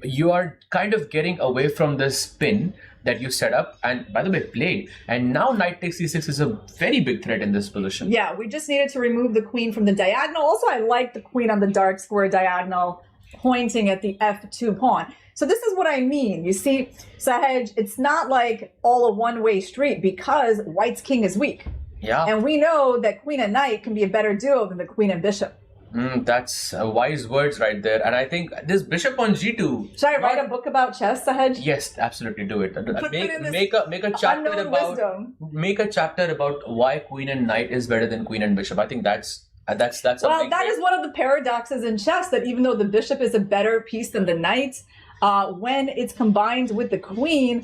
You are kind of getting away from this pin that you set up, and by the way, played. And now knight takes c6 is a very big threat in this position. Yeah, we just needed to remove the queen from the diagonal. Also, I like the queen on the dark square diagonal pointing at the f2 pawn. So this is what I mean. You see, Sahej, it's not like all a one-way street because white's king is weak. Yeah. And we know that queen and knight can be a better duo than the queen and bishop. That's wise words right there. And I think this bishop on g2. Should I write a book about chess, Sahej? Yes, absolutely, do it. Make a chapter about why queen and knight is better than queen and bishop. I think that's something. Well, that is one of the paradoxes in chess, that even though the bishop is a better piece than the knight, when it's combined with the queen,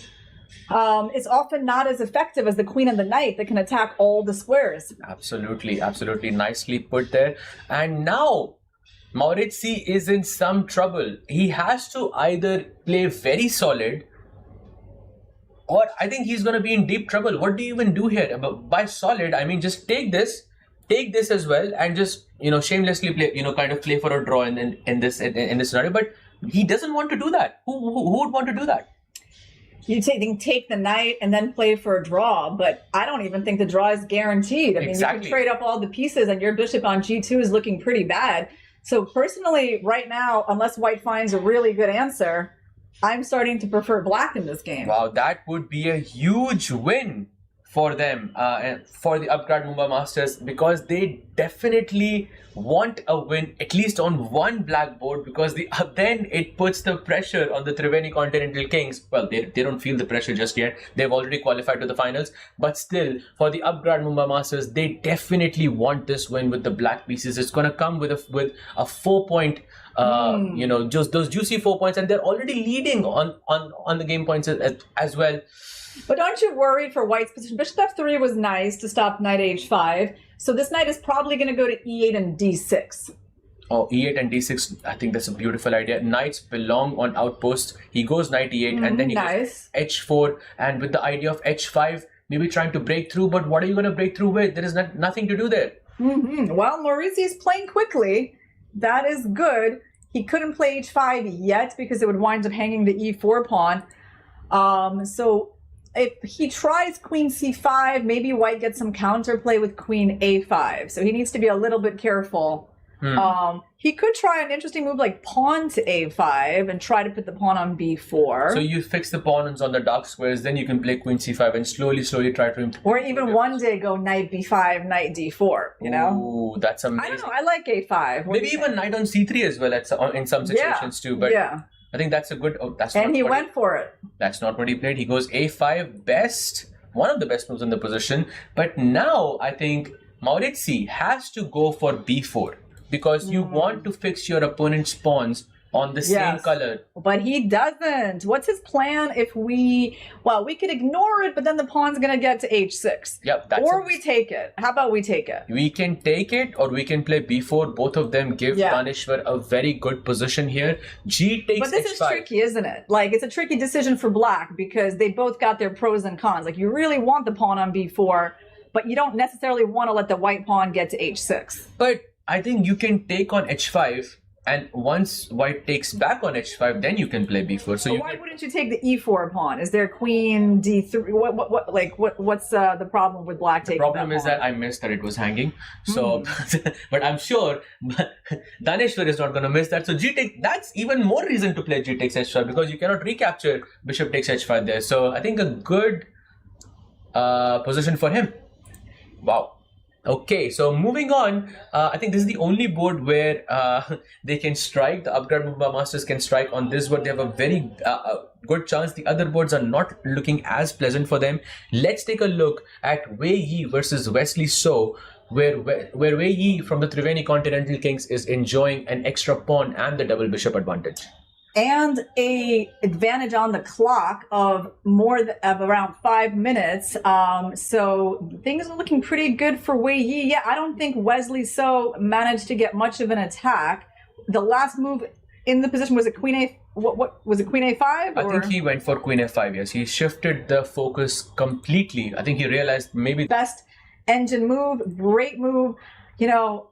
it's often not as effective as the queen and the knight that can attack all the squares. Absolutely, absolutely. Nicely put there. And now Maurici is in some trouble. He has to either play very solid, or I think he's going to be in deep trouble. What do you even do here? By solid, I mean just take this as well, and just, shamelessly play, kind of play for a draw in this scenario. But he doesn't want to do that. Who would want to do that? You take the knight and then play for a draw, but I don't even think the draw is guaranteed. I mean, you can trade up all the pieces and your bishop on g2 is looking pretty bad. So personally, right now, unless white finds a really good answer, I'm starting to prefer black in this game. Wow, that would be a huge win for them, and for the upGrad Mumba Masters, because they definitely want a win at least on one blackboard, because then it puts the pressure on the Triveni Continental Kings. Well, they don't feel the pressure just yet. They've already qualified to the finals, but still, for the upGrad Mumba Masters, they definitely want this win with the black pieces. It's gonna come with a 4-point, just those juicy 4 points, and they're already leading on the game points as well. But aren't you worried for white's position? Bishop f3 was nice to stop knight h5. So this knight is probably going to go to e8 and d6. Oh, e8 and d6. I think that's a beautiful idea. Knights belong on outposts. He goes knight e8 and then he goes h4. And with the idea of h5, maybe trying to break through. But what are you going to break through with? There is nothing to do there. Well, Maurici is playing quickly. That is good. He couldn't play h5 yet because it would wind up hanging the e4 pawn. So if he tries queen c5, maybe white gets some counterplay with queen a5. So he needs to be a little bit careful. He could try an interesting move like pawn to a5 and try to put the pawn on b4. So you fix the pawns on the dark squares, then you can play queen c5 and slowly try to improve. Or even one day go knight b5, knight d4, Ooh, that's amazing. I don't know, I like a5. Maybe even knight on c3 as well in some situations too. But I think that's a good... and he went for it. That's not what he played. He goes a5, one of the best moves in the position. But now I think Maurici has to go for b4. because you want to fix your opponent's pawns on the same color. But he doesn't. What's his plan if we could ignore it, but then the pawn's going to get to h6. Yep. Or we take it. How about we take it? We can take it or we can play b4. Both of them give Daneshwar a very good position here. G takes But this h5. is tricky, isn't it? Like, it's a tricky decision for black because they both got their pros and cons. Like, you really want the pawn on b4, but you don't necessarily want to let the white pawn get to h6. But I think you can take on h5. And once white takes back on h5, then you can play b4. So why wouldn't you take the e4 pawn? Is there queen d3? What's the problem with black taking? The problem is that I missed that it was hanging. So, but I'm sure Daneshwar is not going to miss that. So g takes. That's even more reason to play g takes h5 because you cannot recapture bishop takes h5 there. So I think a good position for him. Wow. Okay, so moving on, I think this is the only board where they can strike. The upGrad Mumba Masters can strike on this board. They have a very good chance. The other boards are not looking as pleasant for them. Let's take a look at Wei Yi versus Wesley So, where Wei Yi from the Triveni Continental Kings is enjoying an extra pawn and the double bishop advantage. And a advantage on the clock of around 5 minutes. So things are looking pretty good for Wei Yi. Yeah, I don't think Wesley So managed to get much of an attack. The last move in the position was it Queen A. What was it? Queen A5? I think he went for Queen A5. Yes, he shifted the focus completely. I think he realized maybe best engine move, great move. You know,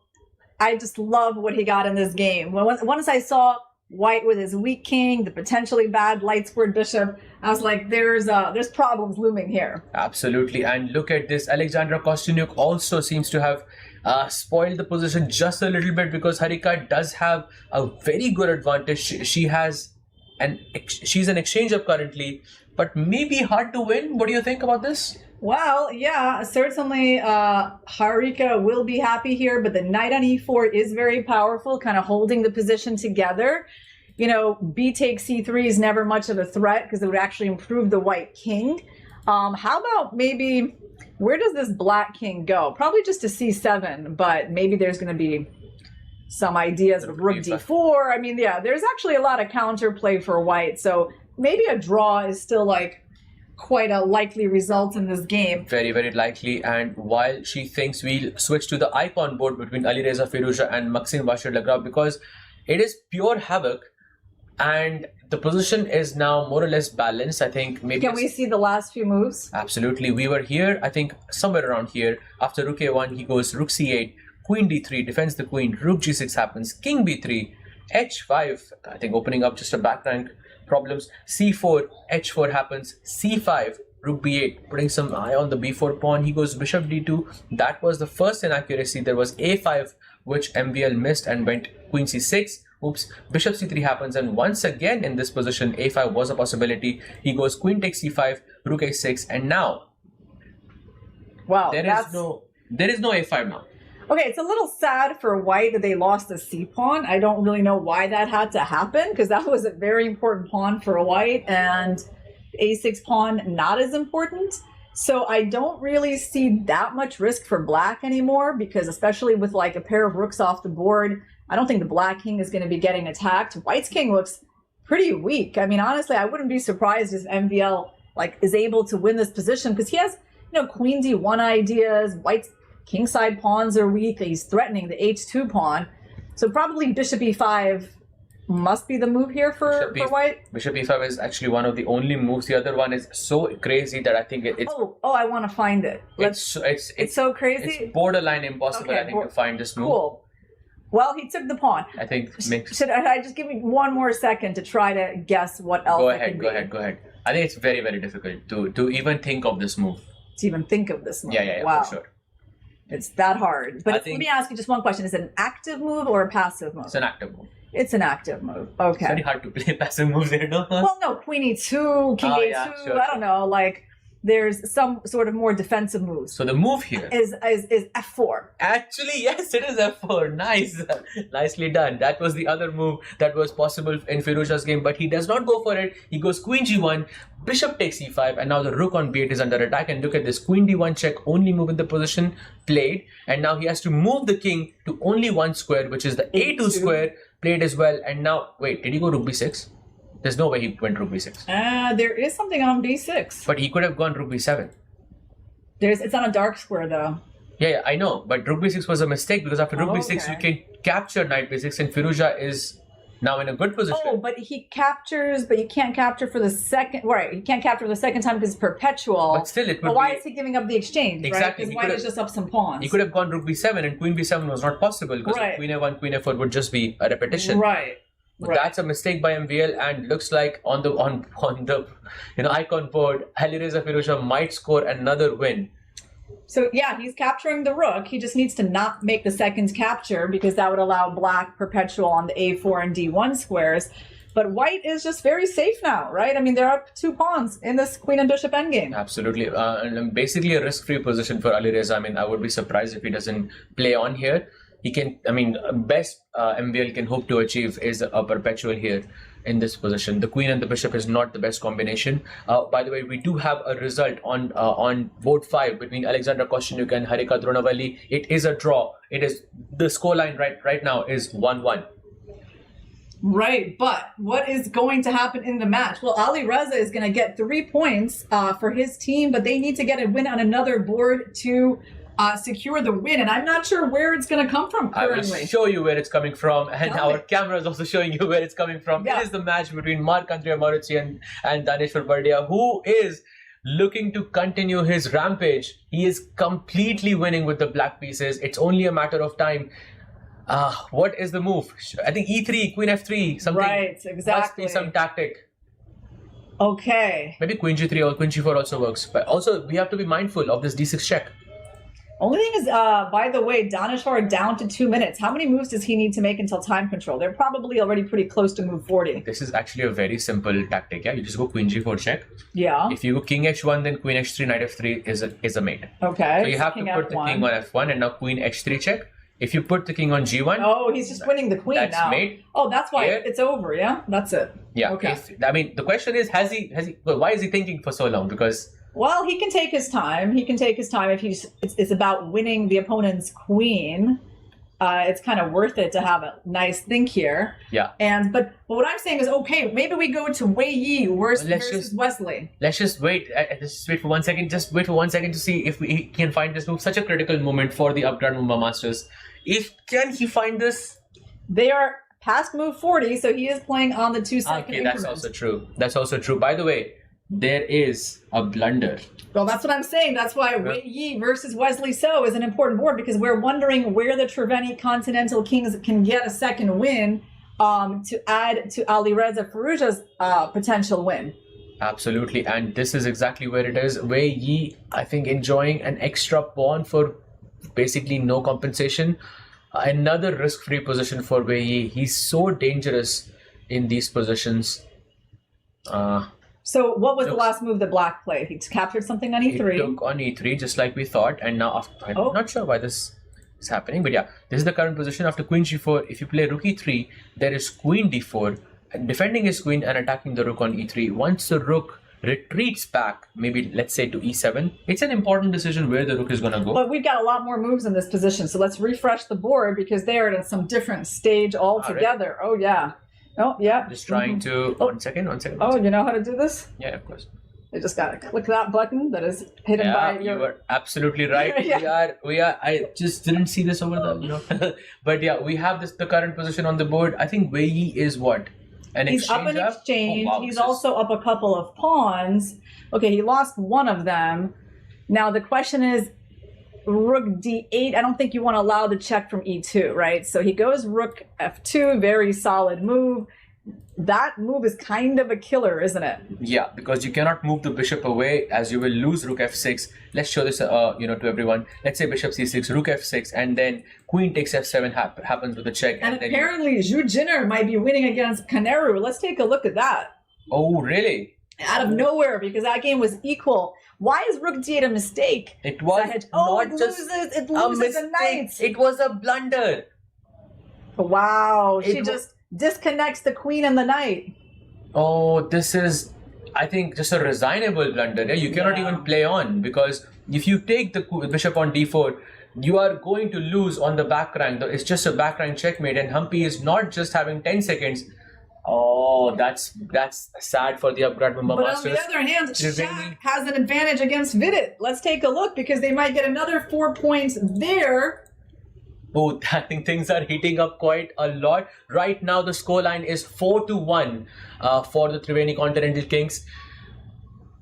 I just love what he got in this game. Once I saw white with his weak king, the potentially bad light squared bishop, I was like, there's problems looming here. Absolutely. And look at this. Alexandra Kostyuk also seems to have spoiled the position just a little bit because Harika does have a very good advantage. She's an exchange up currently, but maybe hard to win. What do you think about this? Well, yeah, certainly Harika will be happy here, but the knight on e4 is very powerful, kind of holding the position together. You know, b takes c3 is never much of a threat because it would actually improve the white king. How about maybe, where does this black king go? Probably just to c7, but maybe there's going to be some ideas with rook d4. I mean, yeah, there's actually a lot of counterplay for white, so maybe a draw is still like quite a likely result in this game. Very, very likely. And while she thinks we'll switch to the icon board between Alireza Firouzja and Maxime vachier-lagrave because it is pure havoc and the position is now more or less balanced. I think maybe... Can we see the last few moves? Absolutely. We were here, I think somewhere around here. After rook a1, he goes rook c8, queen d3, defends the queen, rook g6 happens, king b3, h5, I think opening up just a back rank problems, c4, h4 happens, c5, rook b8, putting some eye on the b4 pawn. He goes bishop d2. That was the first inaccuracy. There was a5, which MVL missed and went queen c6. Oops, bishop c3 happens, and once again in this position, a5 was a possibility. He goes queen takes c5, rook a6, and now wow, there is no a5 now. Okay, it's a little sad for white that they lost the c-pawn. I don't really know why that had to happen because that was a very important pawn for white and a6 pawn not as important. So I don't really see that much risk for black anymore because especially with like a pair of rooks off the board, I don't think the black king is going to be getting attacked. White's king looks pretty weak. I mean, honestly, I wouldn't be surprised if MVL like is able to win this position because he has, you know, queen d1 ideas, white's kingside pawns are weak. He's threatening the h2 pawn. So probably bishop e5 must be the move here for white. Bishop e5 is actually one of the only moves. The other one is so crazy that I think it's... Oh, I want to find it. It's so crazy? It's borderline impossible, okay, I think, to find this move. Cool. Well, he took the pawn. I think should I just give me one more second to try to guess what else Go ahead. I think it's very, very difficult to even think of this move. To even think of this move. Yeah, wow. For sure. It's that hard. But let me ask you just one question. Is it an active move or a passive move? It's an active move. It's an active move. Okay. It's very hard to play passive moves there, no? Well, no, queen e2, king a2, yeah, sure, I don't know, like, there's some sort of more defensive moves. So the move here is F4. Actually, yes, it is F4. Nice. Nicely done. That was the other move that was possible in Firouzja's game, but he does not go for it. He goes Queen G1, Bishop takes E5, and now the Rook on B8 is under attack. And look at this, Queen D1 check, only move in the position played. And now he has to move the king to only one square, which is the A2 square, played as well. And now, wait, did he go Rook B6? There's no way he went Rook B6. There is something on B6. But he could have gone Rook B7. It's on a dark square though. Yeah, I know. But Rook B6 was a mistake because after Rook B6, you can capture Knight B6 and Firouzja is now in a good position. Oh, but he captures, but you can't capture for the second, right? You can't capture for the second time because it's perpetual. But still, it would why is he giving up the exchange, exactly, right? Because White is just up some pawns. He could have gone Rook B7 and Queen B7 was not possible because Queen A1, Queen A4 would just be a repetition. Right. But that's a mistake by MVL, and looks like on the icon board, Alireza Firouzja might score another win. So yeah, he's capturing the rook. He just needs to not make the second capture because that would allow black perpetual on the A4 and D1 squares. But White is just very safe now, right? I mean, there are two pawns in this Queen and Bishop endgame. Absolutely, and basically a risk-free position for Alireza. I mean, I would be surprised if he doesn't play on here. He can, I mean, best MVL can hope to achieve is a perpetual here in this position. The Queen and the Bishop is not the best combination. By the way, we do have a result on board 5 between Alexander Kostyanyuk and Harika Dronavalli. It is a draw. It is the scoreline right now is 1-1. Right, but what is going to happen in the match? Well, Alireza is going to get 3 points for his team, but they need to get a win on another board to secure the win, and I'm not sure where it's going to come from currently. I will show you where it's coming from, and our camera is also showing you where it's coming from. Yeah. It is the match between Marc-André Maurizi and Daneshwar Bardia, who is looking to continue his rampage. He is completely winning with the black pieces. It's only a matter of time. What is the move? I think E3, Queen F3, something. Right, exactly. Must be some tactic. Okay. Maybe Queen G3 or Queen G4 also works. But also, we have to be mindful of this D6 check. Only thing is, by the way, Daneshwar down to 2 minutes. How many moves does he need to make until time control? They're probably already pretty close to move 40. This is actually a very simple tactic. Yeah, you just go Queen G4 check. Yeah. If you go King H1, then Queen H3, Knight F3 is a mate. Okay. So you have to put the king on F1 and now Queen H3 check. If you put the king on G1, oh, he's just winning the queen that's now. Mate. Oh, that's why Here. it's over. Yeah, that's it. Yeah. Okay. I mean, the question is, has he? Well, why is he thinking for so long? Because well, he can take his time. He can take his time if it's about winning the opponent's queen. It's kind of worth it to have a nice think here. Yeah. But what I'm saying is, okay, maybe we go to Wei Yi versus Wesley. Let's just wait. Just wait for 1 second. Just wait for 1 second to see if we can find this move. Such a critical moment for the upGrad Mumba Masters. Can he find this? They are past move 40, so he is playing on the 2 second increment. That's also true. That's also true. By the way, there is a blunder. Well, that's what I'm saying. That's why Wei Yi versus Wesley So is an important board, because we're wondering where the Triveni Continental Kings can get a second win to add to Alireza Firouzja's potential win. Absolutely, and this is exactly where it is. Wei Yi, I think, enjoying an extra pawn for basically no compensation. Another risk-free position for Wei Yi. He's so dangerous in these positions. So what was the last move that Black played? He captured something on E3. He took on E3 just like we thought, and now I'm not sure why this is happening, but yeah, this is the current position. After Queen G4, if you play Rook E3, there is Queen D4, defending his queen and attacking the Rook on E3. Once the Rook retreats back, maybe let's say to E7, it's an important decision where the Rook is going to go. But we've got a lot more moves in this position, so let's refresh the board because they are at some different stage altogether. Oh yeah. Oh yeah. Just trying to one second. Oh, you know how to do this? Yeah, of course. You just gotta click that button that is hidden by your... You are absolutely right. Yeah. We are. I just didn't see this over the, but yeah, we have the current position on the board. I think Wei Yi is what? He's up an exchange. Oh, wow. He's also up a couple of pawns. Okay, he lost one of them. Now the question is, Rook D8. I don't think you want to allow the check from E2, right? So he goes Rook F2, very solid move. That move is kind of a killer, isn't it? Yeah, because you cannot move the bishop away as you will lose Rook F6. Let's show this, to everyone. Let's say Bishop C6, Rook F6, and then Queen takes F7 happens with a check. And apparently Zhu Jinner might be winning against Hikaru. Let's take a look at that. Oh, really? out of nowhere because that game was equal. Why is Rook D8 a mistake? It was it loses the knight. It was a blunder. Wow, she just disconnects the queen and the knight. Oh, this is, I think, just a resignable blunder. Yeah? You cannot even play on, because if you take the bishop on d4, you are going to lose on the back rank. It's just a back rank checkmate, and Humpy is not just having 10 seconds. Oh, that's sad for the upGrad Mumba Masters. But on the other hand, Shaq has an advantage against Vidit. Let's take a look, because they might get another 4 points there. Oh, I think things are heating up quite a lot. Right now, the scoreline is 4-1 for the Triveni Continental Kings.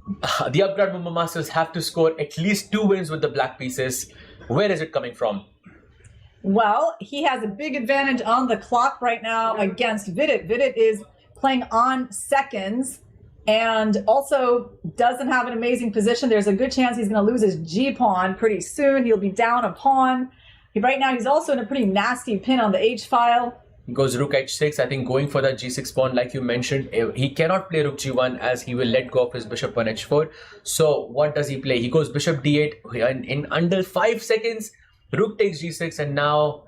The upGrad Mumba Masters have to score at least 2 wins with the black pieces. Where is it coming from? Well, he has a big advantage on the clock right now against Vidit. Vidit is playing on seconds and also doesn't have an amazing position. There's a good chance he's going to lose his G-pawn pretty soon. He'll be down a pawn. Right now, he's also in a pretty nasty pin on the H-file. He goes Rook H6, I think going for that G6 pawn like you mentioned. He cannot play Rook G1 as he will let go of his bishop on H4. So what does he play? He goes Bishop D8 in under 5 seconds. Rook takes G6 and now,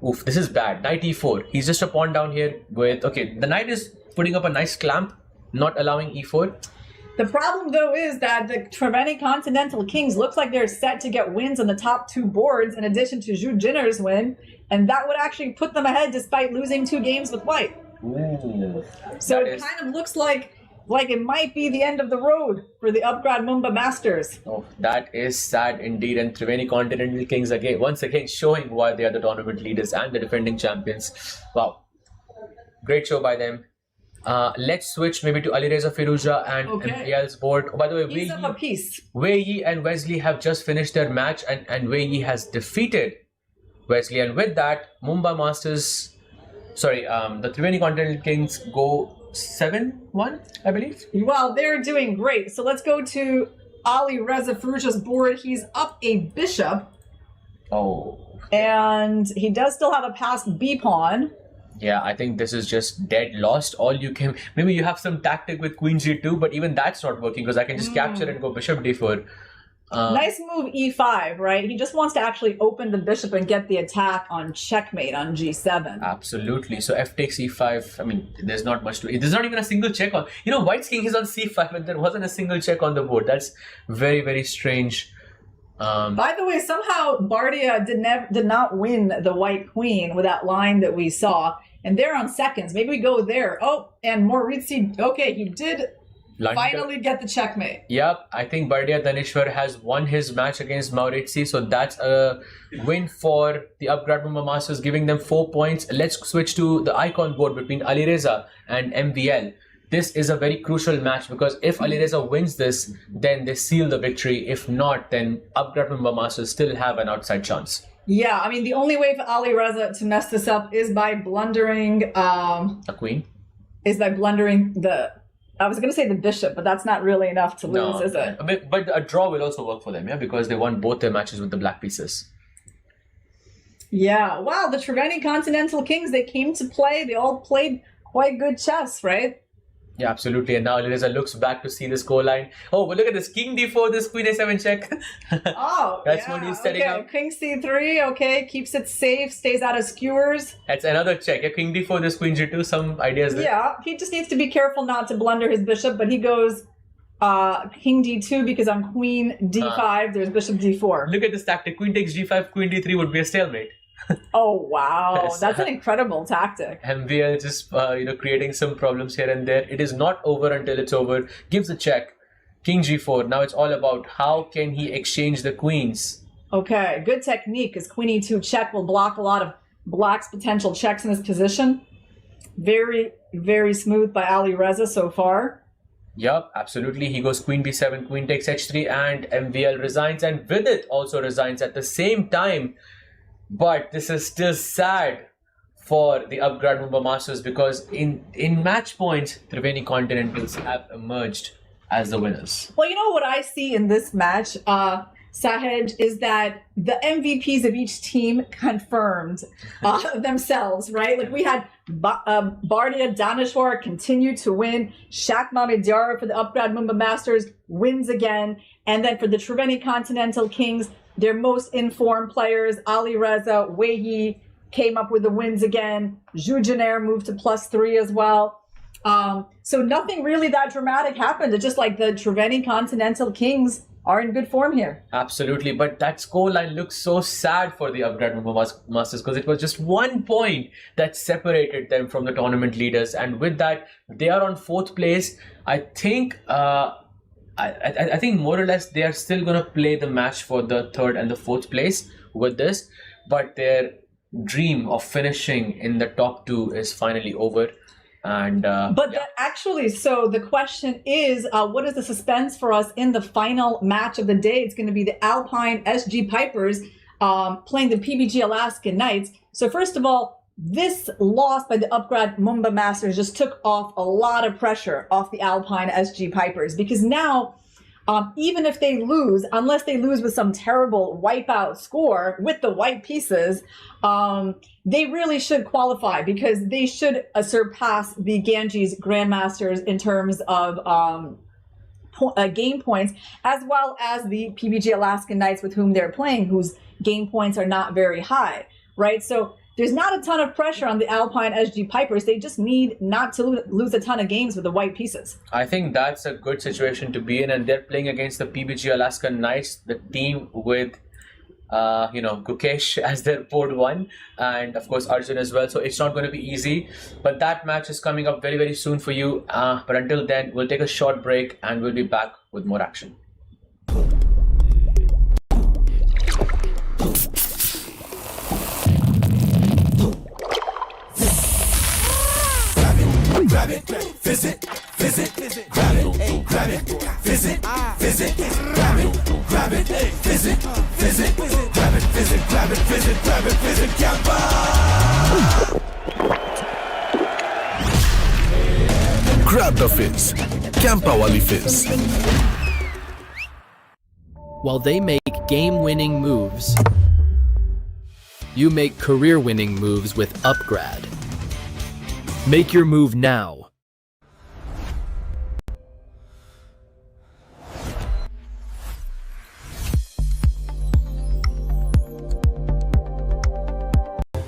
oof, this is bad. Knight E4. He's just a pawn down here with, okay, the knight is putting up a nice clamp, not allowing E4. The problem, though, is that the Triveni Continental Kings looks like they're set to get wins on the top 2 boards in addition to Zhu Jinner's win, and that would actually put them ahead despite losing 2 games with white. Ooh, so it kind of looks like it might be the end of the road for the upGrad Mumba Masters. Oh, that is sad indeed, and Triveni Continental Kings once again showing why they are the tournament leaders and the defending champions. Wow, great show by them. Let's switch maybe to Alireza Firuza and MPL's board. Oh, by the way, Wei Yi and Wesley have just finished their match, and Wei Yi has defeated Wesley. And with that, Mumba Masters, the Triveni Continental Kings go 7-1, I believe. Well, they're doing great. So let's go to Alireza Firuza's board. He's up a bishop. Oh. And he does still have a passed B-pawn. Yeah, I think this is just dead lost. All you can, maybe you have some tactic with Queen G2, but even that's not working because I can just capture and go Bishop D4. Nice move E5, right? He just wants to actually open the bishop and get the attack on checkmate on G7. Absolutely. So F takes E5. I mean, there's not much to it. There's not even a single check on. You know, White's king is on C5 and there wasn't a single check on the board. That's very, very strange. By the way, somehow Bardia did not win the white queen with that line that we saw. And they're on seconds. Maybe we go there. Oh, and Maurizio. Okay, he did finally get the checkmate. Yep, I think Bardia Daneshwar has won his match against Maurizio. So that's a win for the upGrad Mumba Masters, giving them 4 points. Let's switch to the icon board between Alireza and MVL. This is a very crucial match because if Alireza wins this, then they seal the victory. If not, then upGrad Mumba Masters still have an outside chance. Yeah, I mean, the only way for Alireza to mess this up is by blundering... a queen? Is by blundering I was going to say the bishop, but that's not really enough to lose, is it? But a draw will also work for them, yeah? Because they won both their matches with the black pieces. Yeah, wow, the Triveni Continental Kings, they came to play. They all played quite good chess, right? Yeah, absolutely. And now Alireza looks back to see the scoreline. Oh, but look at this. King D4, this Queen A7 check. Oh, that's what he's setting up. King C3, okay. Keeps it safe, stays out of skewers. That's another check. Yeah, King D4, this Queen G2, some ideas there. Yeah, he just needs to be careful not to blunder his bishop, but he goes King D2 because on Queen D5, there's Bishop D4. Look at this tactic. Queen takes G5, Queen D3 would be a stalemate. Oh, wow. That's an incredible tactic. MVL just, creating some problems here and there. It is not over until it's over. Gives a check. King G4. Now it's all about how can he exchange the queens. Okay, good technique because Queen E2 check will block a lot of Black's potential checks in this position. Very, very smooth by Alireza so far. Yup, absolutely. He goes Queen B7, Queen takes H3, and MVL resigns. And Vidit also resigns at the same time. But this is still sad for the upGrad Mumba Masters because in match points, Triveni Continentals have emerged as the winners. Well, you know what I see in this match? Sahaj, is that the MVPs of each team confirmed themselves, right? Like we had Bardia Daneshwar continue to win. Shaq Mamidyar for the upGrad Mumba Masters wins again. And then for the Triveni Continental Kings, their most informed players, Alireza, Wahi, came up with the wins again. Jujaner moved to +3 as well. So nothing really that dramatic happened. It's just like the Triveni Continental Kings are in good form here. Absolutely, but that scoreline looks so sad for the upGrad Mumba Masters because it was just 1 point that separated them from the tournament leaders, and with that, they are on 4th place. I think, I think more or less they are still going to play the match for the 3rd and the 4th place with this, but their dream of finishing in the top 2 is finally over. And actually, so the question is, what is the suspense for us in the final match of the day? It's going to be the Alpine Sg Pipers playing the PBG Alaskan Knights. So first of all, this loss by the upGrad Mumba Masters just took off a lot of pressure off the Alpine Sg Pipers, because now even if they lose, unless they lose with some terrible wipeout score with the white pieces, they really should qualify, because they should surpass the Ganges Grandmasters in terms of game points, as well as the PBG Alaskan Knights with whom they're playing, whose game points are not very high, right? So there's not a ton of pressure on the Alpine Sg Pipers. They just need not to lose a ton of games with the white pieces. I think that's a good situation to be in, and they're playing against the PBG Alaskan Knights, the team with Gukesh as their board 1, and of course Arjun as well. So it's not going to be easy, but that match is coming up very, very soon for you. But until then, we'll take a short break and we'll be back with more action. Grab it, visit, grab it, grab it, visit, grab it, visit, grab it, visit, Gampa! Grab the fizz, Gampa wali fizz. While they make game-winning moves, you make career-winning moves with upGrad. Make your move now.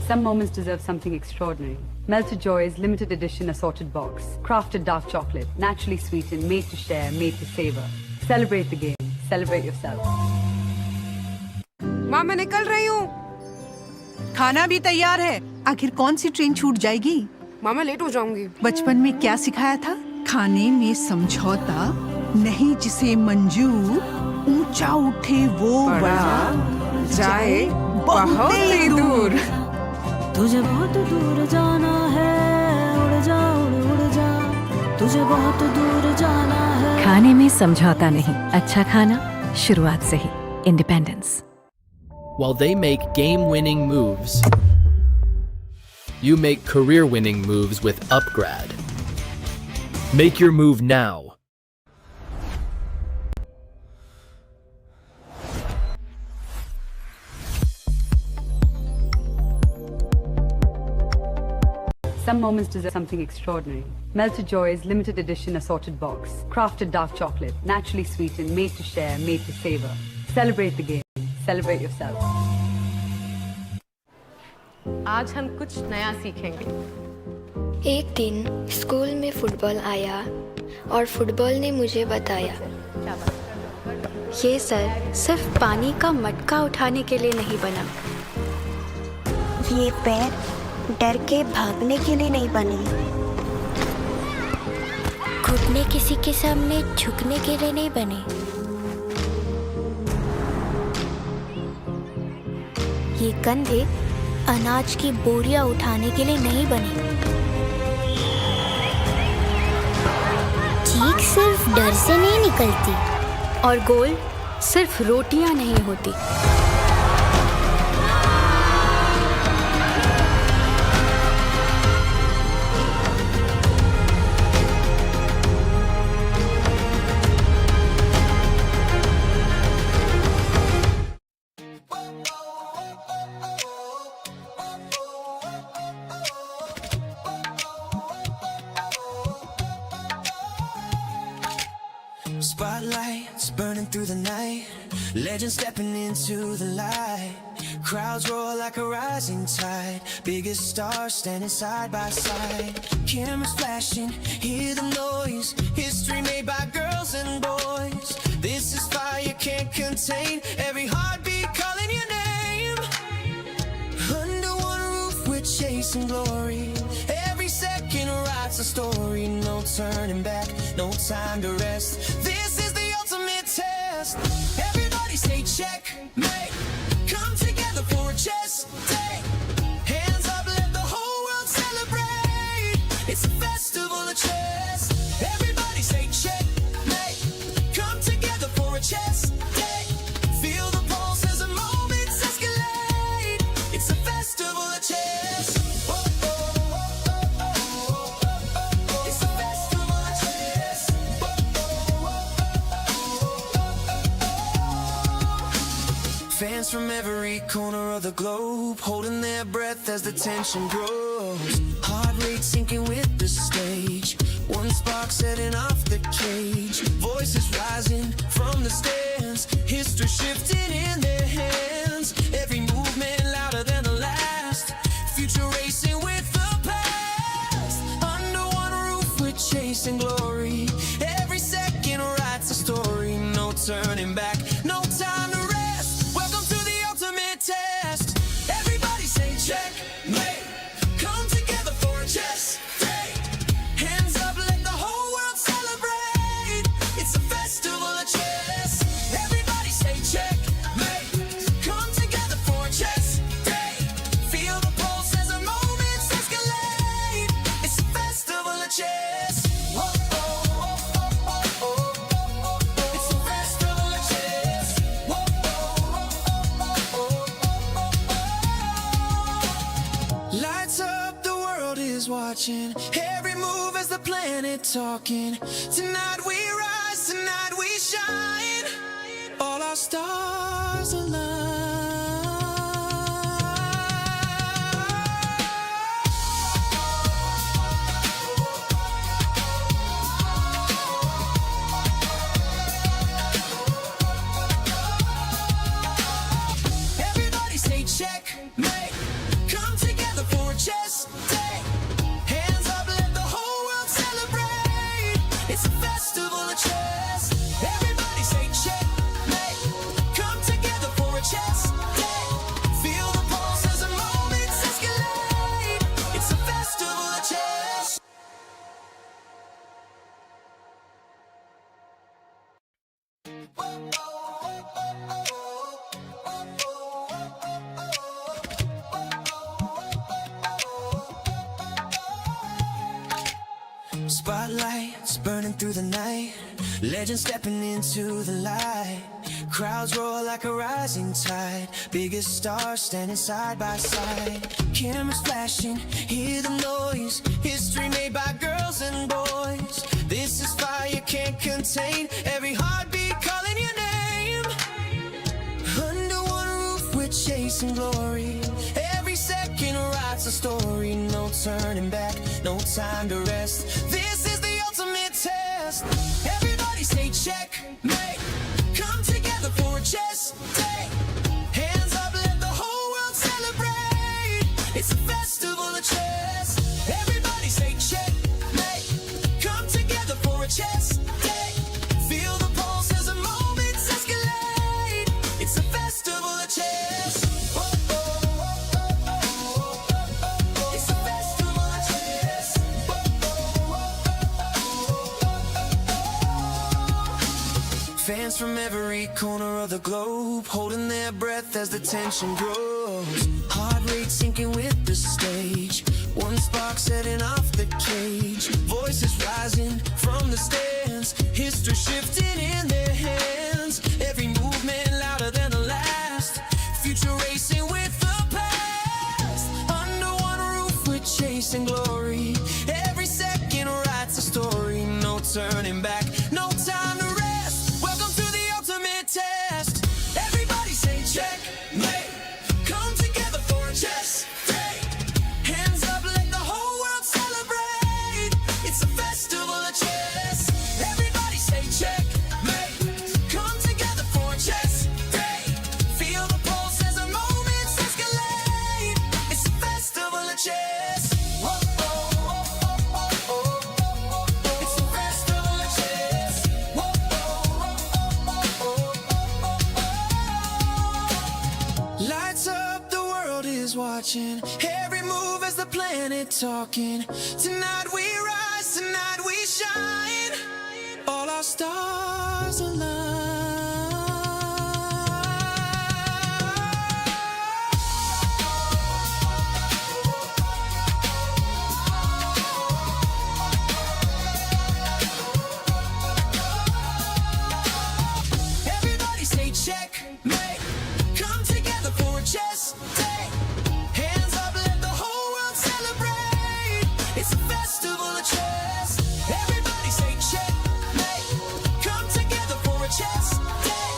Some moments deserve something extraordinary. Melted Joy's limited edition assorted box. Crafted dark chocolate, naturally sweetened, made to share, made to savor. Celebrate the game. Celebrate yourself. माँ मैं निकल रही हूँ। खाना भी तैयार है। आखिर कौन सी ट्रेन छूट जाएगी? माँ मैं लेट हो जाऊंगी। बचपन में क्या सिखाया था? खाने में समझौता नहीं, जिसे मंजूर ऊंचा उठे वो बड़ा जाए बहुत ही दूर। तुझे बहुत दूर जाना है, उड़ जा उड़ जा, तुझे बहुत दूर जाना है। खाने में समझौता नहीं, अच्छा खाना शुरुआत से ही। Independence. While they make game-winning moves, you make career-winning moves with upGrad. Make your move now. Some moments deserve something extraordinary. Melted Joy's limited edition assorted box. Crafted dark chocolate, naturally sweetened, made to share, made to savor. Celebrate the game. Celebrate yourself. आज हम कुछ नया सीखेंगे। एक दिन school में football आया और फुटबॉल ने मुझे बताया, ये सर सिर्फ पानी का मटका उठाने के लिए नहीं बना, ये पैर डर के भागने के लिए नहीं बने, घुटने किसी के सामने झुकने के लिए नहीं बने, ये कंधे अनाज की बोरियां उठाने के लिए नहीं बने, चीख सिर्फ डर से नहीं निकलती और गोल सिर्फ रोटियां नहीं होती। Spotlights burning through the night, legends stepping into the light. Crowds roar like a rising tide, biggest stars standing side by side. Cameras flashing, hear the noise, history made by girls and boys. This is fire can't contain, every heartbeat calling your name. Under one roof we're chasing glory, every second writes a story. No turning back, no time to rest, this is the ultimate test. Everybody say checkmate, come together for a chess day. Hands up, let the whole world celebrate, it's a festival of chess. Everybody say checkmate, come together for a chess day. Feel the pulse as the moments escalate, it's a festival of chess. It's a festival of chess. Fans from every corner of the globe holding their breath as the tension grows. Heart rate sinking with the stage, one spark setting off the cage. Voices rising from the stands, history shifting in their hands. Every movement louder than the last, future racing with the past. Under one roof we're chasing glory, every second writes a story. No turning back, no time to rest, welcome to the ultimate test. Everybody say checkmate, come together for a chess day. Hands up, let the whole world celebrate, it's a festival of chess. Everybody say checkmate, come together for a chess day. Feel the pulse as the moments escalate, it's a festival of chess. It's a festival of chess. Lights up, the world is watching, every move as the planet talking. Tonight we rise, tonight we shine, all our stars align. Everybody say checkmate, come together for a chess day. Hands up, let the whole world celebrate, it's a festival of chess. Everybody say checkmate, come together for a chess day. Feel the pulse as the moments escalate, it's a festival of chess. Spotlights burning through the night, legends stepping into the light. Crowds roar like a rising tide, biggest stars standing side by side. Cameras flashing, hear the noise, history made by girls and boys. This is fire can't contain, every heartbeat calling your name. Under one roof we're chasing glory, every second writes a story. No turning back, no time to rest, this is the ultimate test. Everybody say checkmate, come together for a chess day. Hands up, let the whole world celebrate, it's a festival of chess. Everybody say checkmate, come together for a chess day. Feel the pulse as the moments escalate, it's a festival of chess. It's a festival of chess. Fans from every corner of the globe holding their breath as the tension grows. Heart rate sinking with the stage, one spark setting off the cage. Voices rising from the stands, history shifting in their hands. Every movement louder than the last, future racing with the past. Under one roof we're chasing glory, every second writes a story. No turning back, no time to rest, welcome to the ultimate test. Everybody say checkmate, come together for a chess day. Hands up, let the whole world celebrate, it's a festival of chess. Everybody say checkmate, watching every move as the planet talking. Tonight we rise, tonight we shine. All our stars align. Everybody say checkmate. Come together for a chess day. Hands up, let the whole world celebrate. It's a festival of chess. Everybody say checkmate. Come together for a chess day.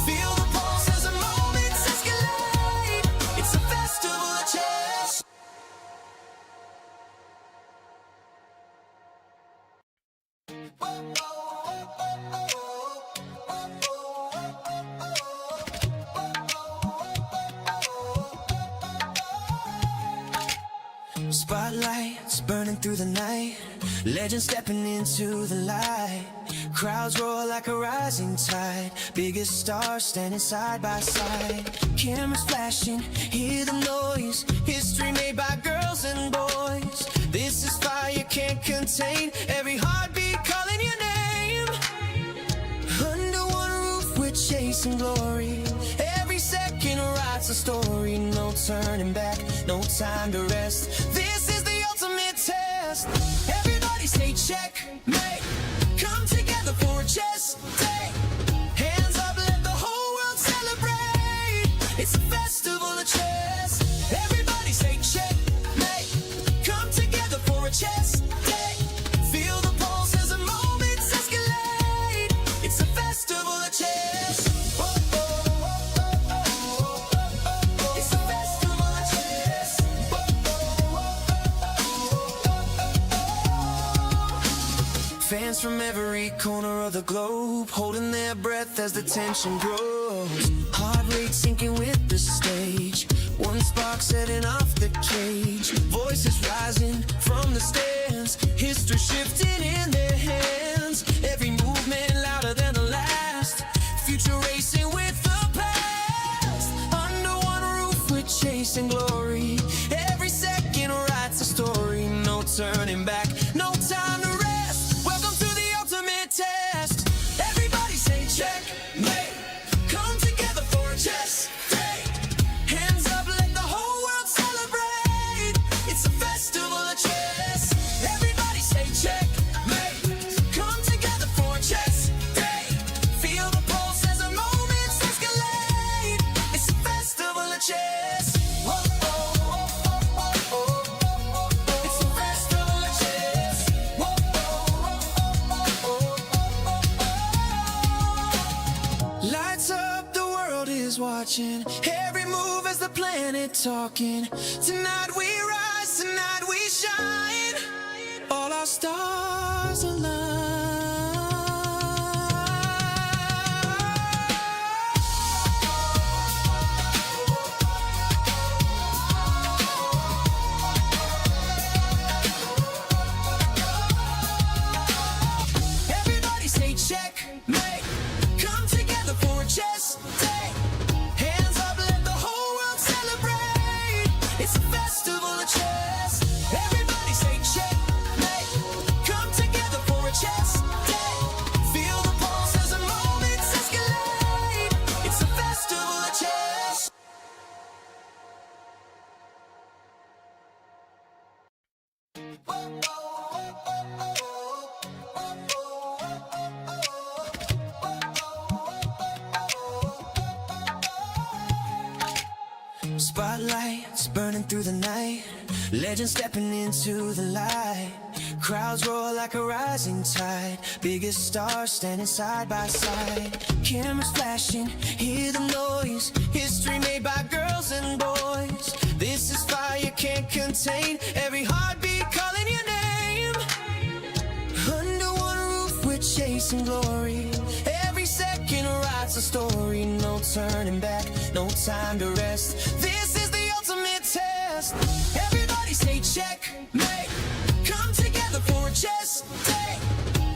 Feel the pulse as the moments escalate. It's a festival of chess. Spotlights burning through the night. Legends stepping into the light. Crowds roar like a rising tide. Biggest stars standing side by side. Cameras flashing, hear the noise. History made by girls and boys. This is fire can't contain. Every heartbeat calling your name. Under one roof we're chasing glory. Every second writes a story. No turning back, no time to rest. This is the ultimate test. Everybody say checkmate. Come together for a chess day. Hands up, let the whole world celebrate. It's a festival of chess. Everybody say checkmate. Come together for a chess day. Feel the pulse as the moments escalate. It's a festival of chess. It's a festival of chess. Fans from every corner of the globe holding their breath as the tension grows. Heart rate sinking with the stage. One spark setting off the cage. Voices rising from the stands. History shifting in their hands. Every movement louder than the last. Future racing with the past. Under one roof we're chasing glory. Every second writes a story. No turning back, no time to rest. Welcome to the ultimate test. Everybody say checkmate. Come together for a chess day. Hands up, let the whole world celebrate. It's a festival of chess. Everybody say checkmate. Come together for a chess day. Feel the pulse as the moments escalate. It's a festival of chess. It's a festival of chess. Lights up, the world is watching. Every move as the planet talking. Tonight we rise, tonight we shine. All our stars align. Everybody say checkmate. Come together for a chess day. Hands up, let the whole world celebrate. It's a festival of chess. Everybody say checkmate. Come together for a chess day. Feel the pulse as the moments escalate. It's a festival of chess. Spotlights burning through the night. Legends stepping into the light. Crowds roar like a rising tide. Biggest stars standing side by side. Cameras flashing, hear the noise. History made by girls and boys. This is fire can't contain. Every heartbeat calling your name. Under one roof we're chasing glory. Every second writes a story. No turning back, no time to rest. This is the ultimate test. Everybody say checkmate. Come together for a chess day.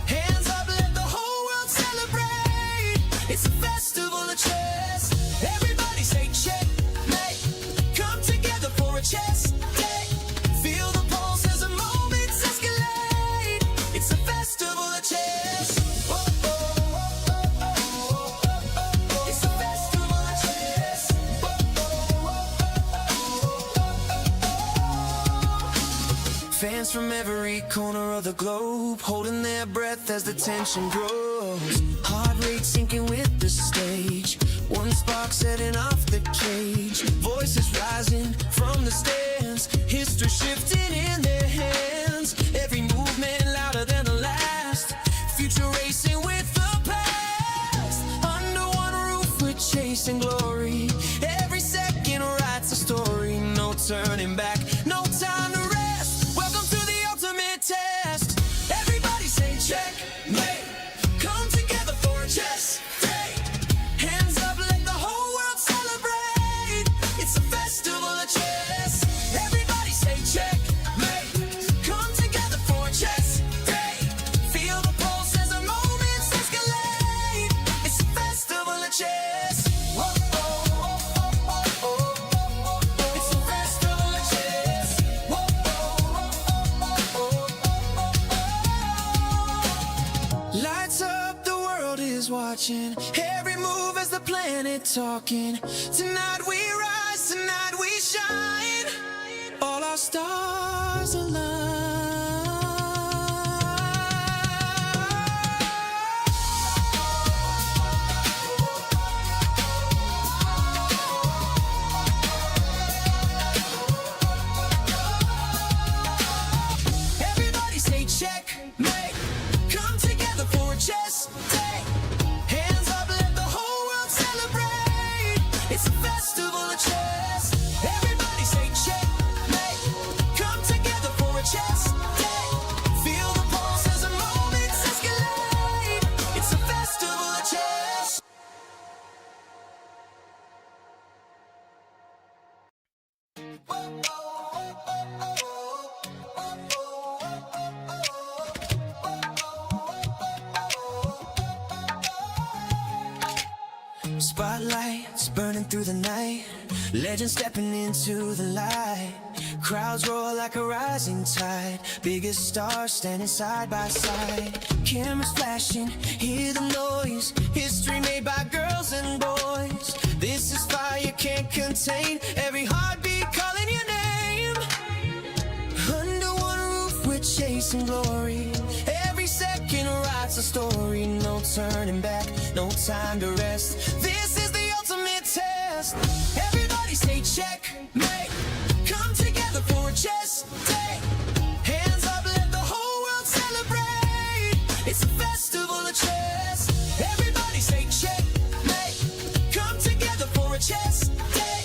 Hands up, let the whole world celebrate. It's a festival of chess. Everybody say checkmate. Come together for a chess Fans from every corner of the globe holding their breath as the tension grows. Heart rate sinking with the stage. One spark setting off the cage. Voices rising from the stands. History shifting in their hands. Every movement louder than the last. Future racing with the past. Under one roof we're chasing glory. Every second writes a story. No turning back, no time to rest. Welcome to the ultimate test. Everybody say checkmate. Come together for a chess day. Hands up, let the whole world celebrate. It's a festival of chess. Everybody say checkmate. Come together for a chess day. Feel the pulse as the moments escalate. It's a festival of chess. Whoa, oh, oh, oh, oh, oh. It's a festival of chess. Whoa, oh, oh, oh, oh, oh. Lights up, the world is watching. Every move as the planet talking. Tonight we rise, tonight we shine. All our stars align. Everybody say checkmate. Come together for a chess day. Hands up, let the whole world celebrate. It's a festival of chess. Everybody say checkmate. Come together for a chess day. Feel the pulse as the moments escalate. It's a festival of chess. Spotlights burning through the night. Legends stepping into the light. Crowds roar like a rising tide. Biggest stars standing side by side. Cameras flashing, hear the noise. History made by girls and boys. This is fire can't contain. Every heartbeat calling your name. Under one roof we're chasing glory. Every second writes a story. No turning back, no time to rest. This is the ultimate test. Everybody say checkmate. Come together for a chess day. Hands up, let the whole world celebrate. It's a festival of chess. Everybody say checkmate. Come together for a chess day.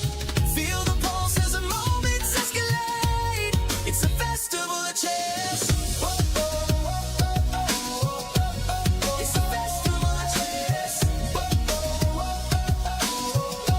Feel the pulse as the moments escalate. It's a festival of chess. Whoa, oh, oh, oh, oh, oh. It's a festival of chess. Whoa, oh, oh, oh,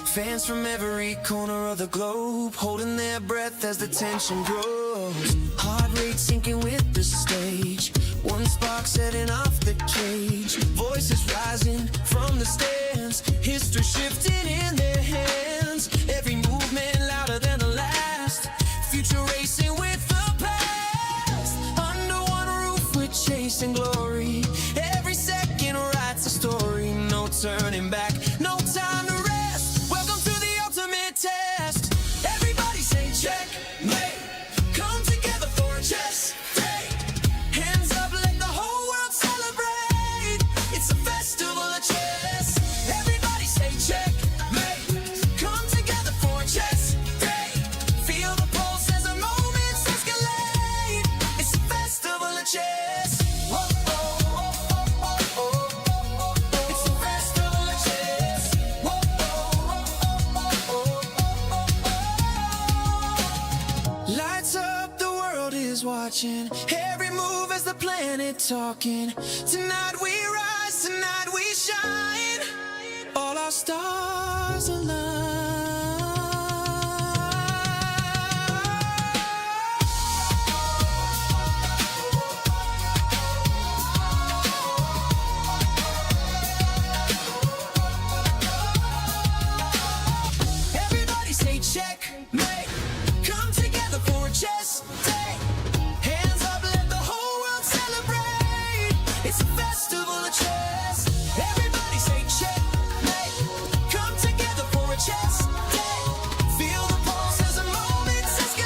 oh. Fans from every corner of the globe holding their breath as the tension grows. Heart rate sinking with the stage. One spark setting off the cage. Voices rising from the stands. History shifting in their hands. Every movement louder than the last. Future racing with the past. Under one roof we're chasing glory. Every second writes a story. No turning back, no time to rest. Welcome to the ultimate test. Everybody say checkmate. Come together for a chess day. Hands up, let the whole world celebrate. It's a festival of chess. Everybody say checkmate. Come together for a chess day. Feel the pulse as the moments escalate. It's a festival of chess. Whoa, oh, oh, oh, oh, oh. It's a festival of chess. Whoa, oh, oh, oh, oh, oh. Lights up, the world is watching. Every move as the planet talking. Tonight we rise, tonight we shine. All our stars align. Everybody say checkmate. Come together for a chess day. Hands up, let the whole world celebrate. It's a festival of chess. Everybody say checkmate. Come together for a chess day. Feel the pulse as the moments escalate.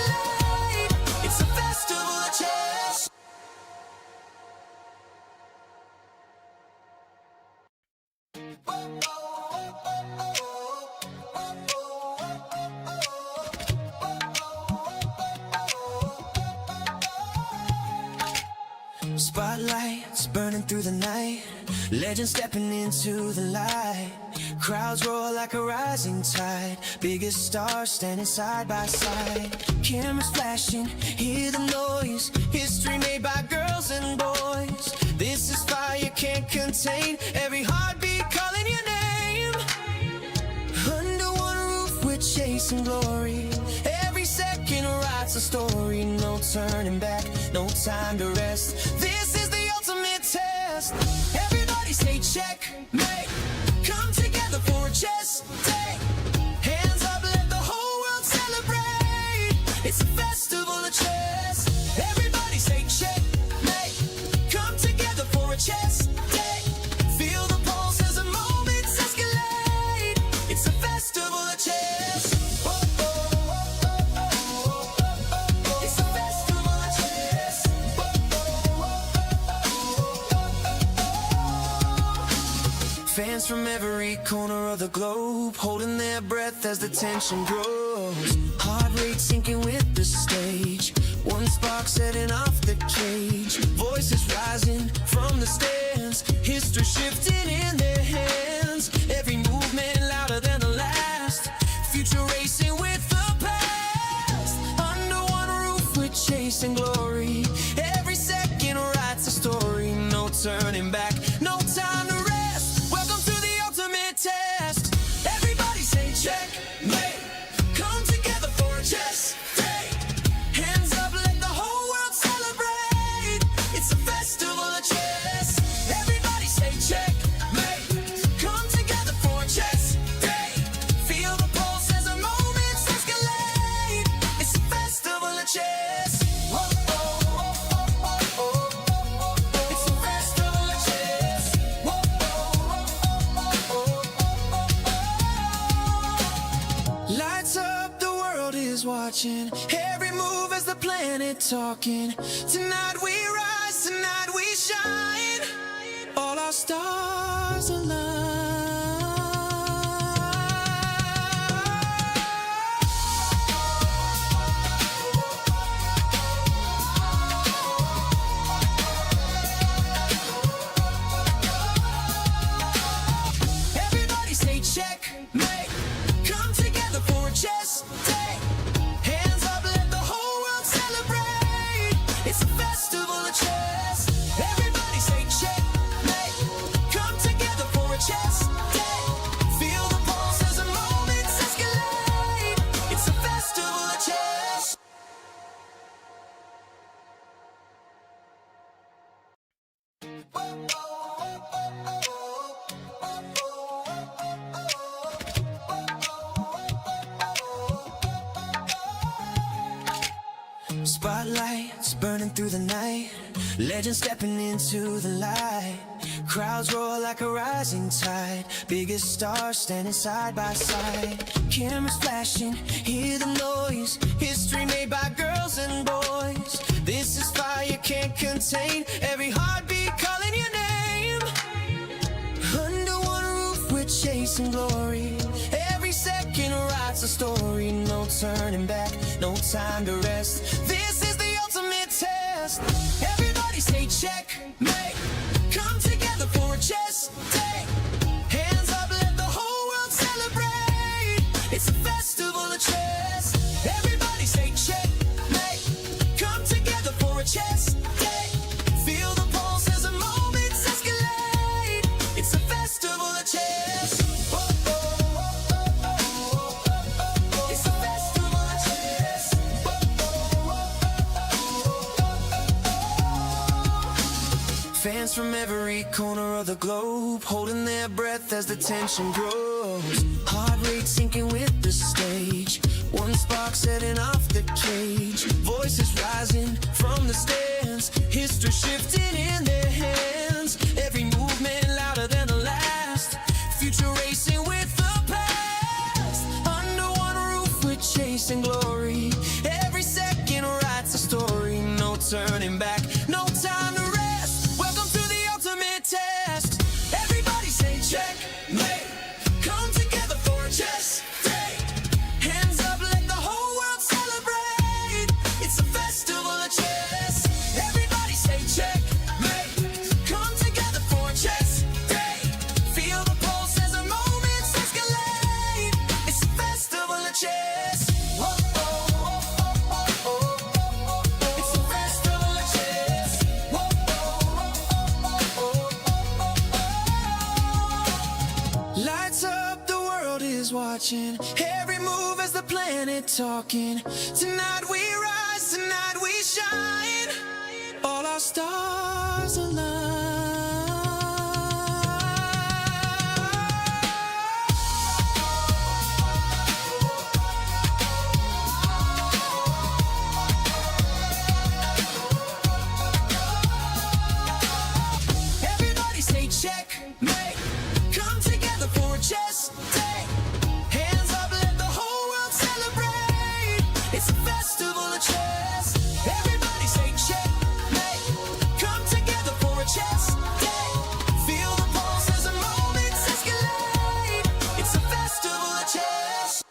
Spotlights burning through the night, legends stepping into the light. Crowds roar like a rising tide, biggest stars standing side by side. Cameras flashing, hear the noise, history made by girls and boys. This is fire you can't contain, every heartbeat calling your name. Under one roof we're chasing glory, every second writes a story. No turning back, no time to rest, this is the ultimate test. Everybody say checkmate, come together for a chess day. Hands up, let the whole world celebrate, it's a festival of chess. Everybody say checkmate, come together for a chess day. Feel the pulse as the moments escalate, it's a festival of chess. It's a festival of chess. Fans from every corner of the globe holding their breath as the tension grows. Heart rate sinking with the stage, one spark setting off the cage. Voices rising from the stands, history shifting in their hands. Every movement louder than the last, future racing with the past. Under one roof we're chasing glory, every second writes a story. No turning back, no time to rest, welcome to the ultimate test. Everybody say checkmate, come together for a chess day. Hands up, let the whole world celebrate, it's a festival of chess. Everybody say checkmate, come together for a chess day. Feel the pulse as the moments escalate, it's a festival of chess. It's a festival of chess. Lights up, the world is watching, every move as the planet talking. Tonight we rise, tonight we shine, all our stars align. Everybody say checkmate, come together for a chess day. Hands up, let the whole world celebrate, it's a festival of chess. Everybody say checkmate, come together for a chess day. Feel the pulse as the moments escalate, it's a festival of chess. Spotlights burning through the night, legends stepping into the light. Crowds roar like a rising tide, biggest stars standing side by side. Cameras flashing, hear the noise, history made by girls and boys. This is fire you can't contain, every heartbeat calling your name. Under one roof we're chasing glory, every second writes a story. No turning back, no time to rest, this is the ultimate test. Everybody say checkmate, come together for a chess day. Hands up, let the whole world celebrate, it's a festival of chess. Everybody say checkmate, come together for a chess day. Feel the pulse as the moments escalate, it's a festival of chess. It's a festival of chess. Fans from every corner of the globe holding their breath as the tension grows. Heart rate sinking with the stage, one spark setting off the cage. Voices rising from the stands, history shifting in their hands. Every movement louder than the last, future racing with the past. Under one roof we're chasing glory, every second writes a story. No turning back, no time to rest, welcome to the ultimate test. Everybody say checkmate, come together for a chess day. Hands up, let the whole world celebrate, it's a festival of chess. Everybody say checkmate, watching every move as the planet talking. Tonight we rise, tonight we shine. All our stars align. Everybody say checkmate. Come together for a chess day. Hands up, let the whole world celebrate. It's a festival of chess. Everybody say checkmate. Come together for a chess day. Feel the pulse as the moments escalate. It's a festival of chess.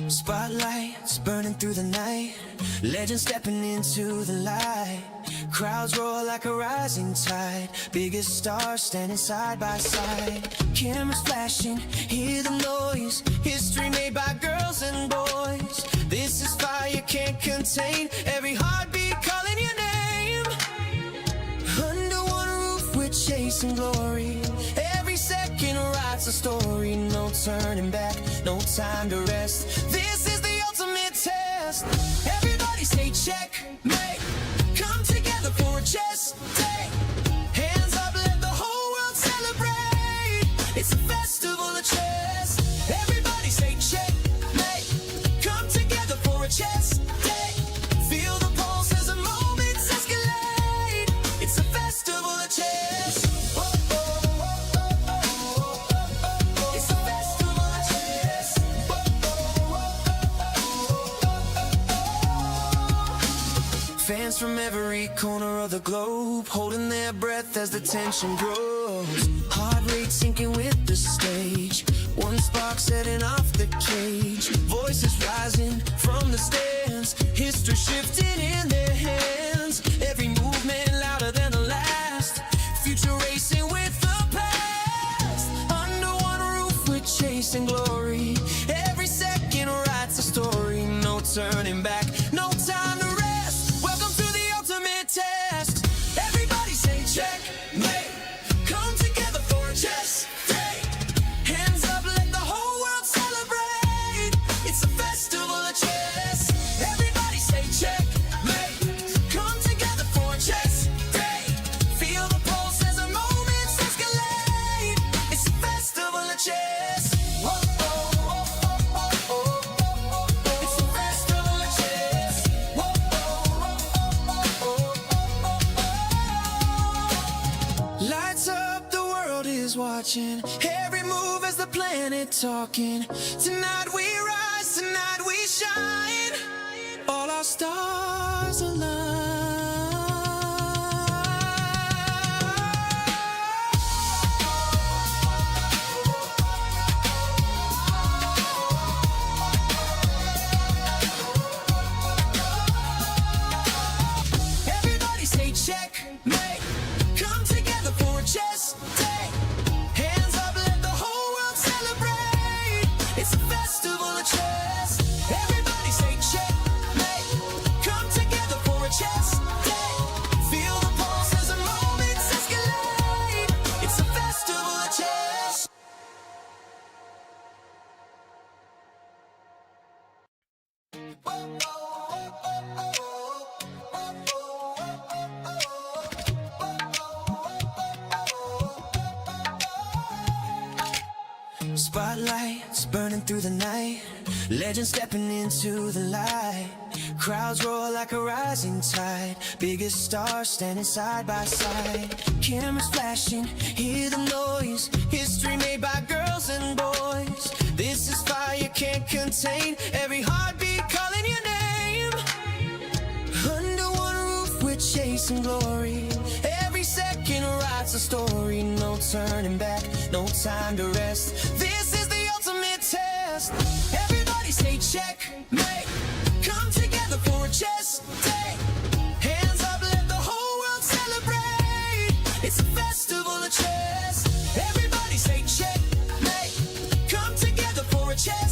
Spotlights burning through the night. Legends stepping into the light. Crowds roar like a rising tide. Biggest stars standing side by side. Cameras flashing, hear the noise. History made by girls and boys. This is fire can't contain. Every heartbeat calling your name. Under one roof we're chasing glory. Every second writes a story. No turning back, no time to rest. This is the ultimate test. Everybody say checkmate. Come together for a chess day. Hands up, let the whole world celebrate. It's a festival of chess. Everybody say checkmate. Come together for a chess day. Feel the pulse as the moments escalate. It's a festival of chess. It's a festival of chess. Fans from every corner of the globe holding their breath as the tension grows. Heart rate sinking with the stage. One spark setting off the cage. Voices rising from the stands. History shifting in their hands. Every movement louder than the last. Future racing with the past. Under one roof we're chasing glory. Every second writes a story. No turning back, no time to rest. Welcome to the ultimate test. Everybody say checkmate. Come together for a chess day. Hands up, let the whole world celebrate. It's a festival of chess. Everybody say checkmate. Come together for a chess day. Feel the pulse as the moments escalate. It's a festival of chess. Whoa, oh, oh, oh, oh, oh. It's a festival of chess. Whoa, oh, oh, oh, oh, oh. Lights up, the world is watching. Every move as the planet talking. Tonight we rise, tonight we shine. All our stars align. Everybody say checkmate. Come together for a chess day. Hands up, let the whole world celebrate. It's a festival of chess. Everybody say checkmate. Come together for a chess day. Feel the pulse as the moments escalate. It's a festival of chess. Spotlights burning through the night. Legends stepping into the light. Crowds roar like a rising tide. Biggest stars standing side by side. Cameras flashing, hear the noise. History made by girls and boys. This is fire can't contain. Every heartbeat calling your name. Under one roof we're chasing glory. Every second writes a story. No turning back, no time to rest. This is the ultimate test. Everybody say checkmate. Come together for a chess day. Hands up, let the whole world celebrate. It's a festival of chess. Everybody say checkmate. Come together for a chess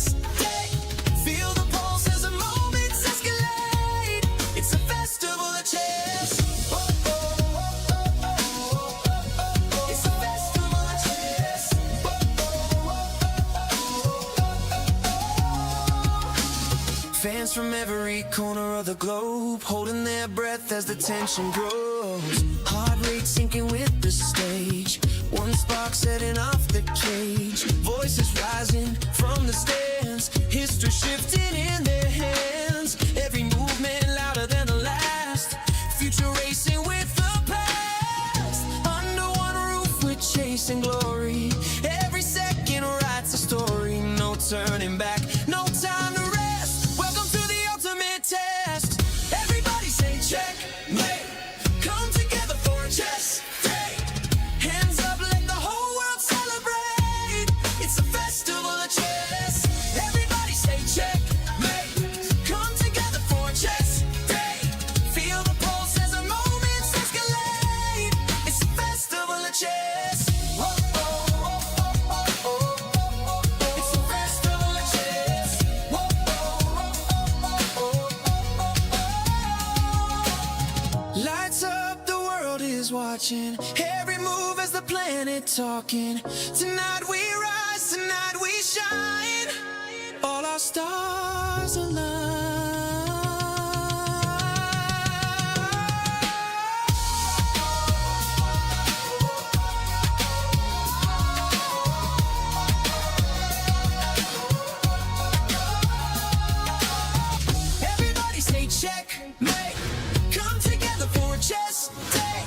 Fans from every corner of the globe holding their breath as the tension grows. Heart rate sinking with the stage. One spark setting off the cage. Voices rising from the stands. History shifting in their hands. Every movement louder than the last. Future racing with the past. Under one roof we're chasing glory. Every second writes a story. No turning back, no time to rest. Welcome to the ultimate test. Everybody say check, mate. Come together for a chess day. Hands up, let the whole world celebrate. It's a festival of chess. Everybody say check, mate. Come together for a chess day. Feel the pulse as the moments escalate. It's a festival of chess. Whoa, whoa, whoa, whoa, whoa, whoa. It's a festival of chess. Whoa, whoa, whoa, whoa, whoa. Lights up, the world is watching. Every move as the planet talking. Tonight we rise, tonight we shine. All our stars align. Everybody say check, mate. Come together for a chess day.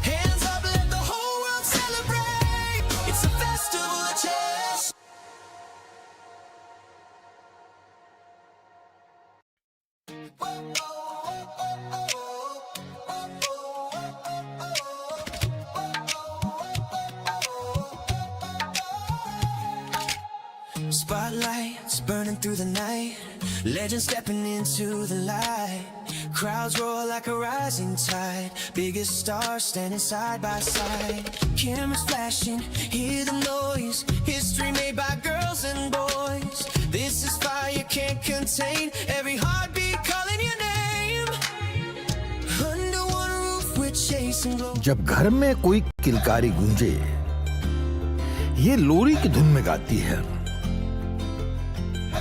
Hands up, let the whole world celebrate. It's a festival of chess. Spotlights burning through the night. Legends stepping into the light. Crowds roar like a rising tide. Biggest stars standing side by side. Cameras flashing, hear the noise. History made by girls and boys. This is fire can't contain. Every heartbeat calling your name. Under one roof we're chasing glow. जब घर में कोई किलकारी गूंजे, ये लोरी की धुन में गाती है।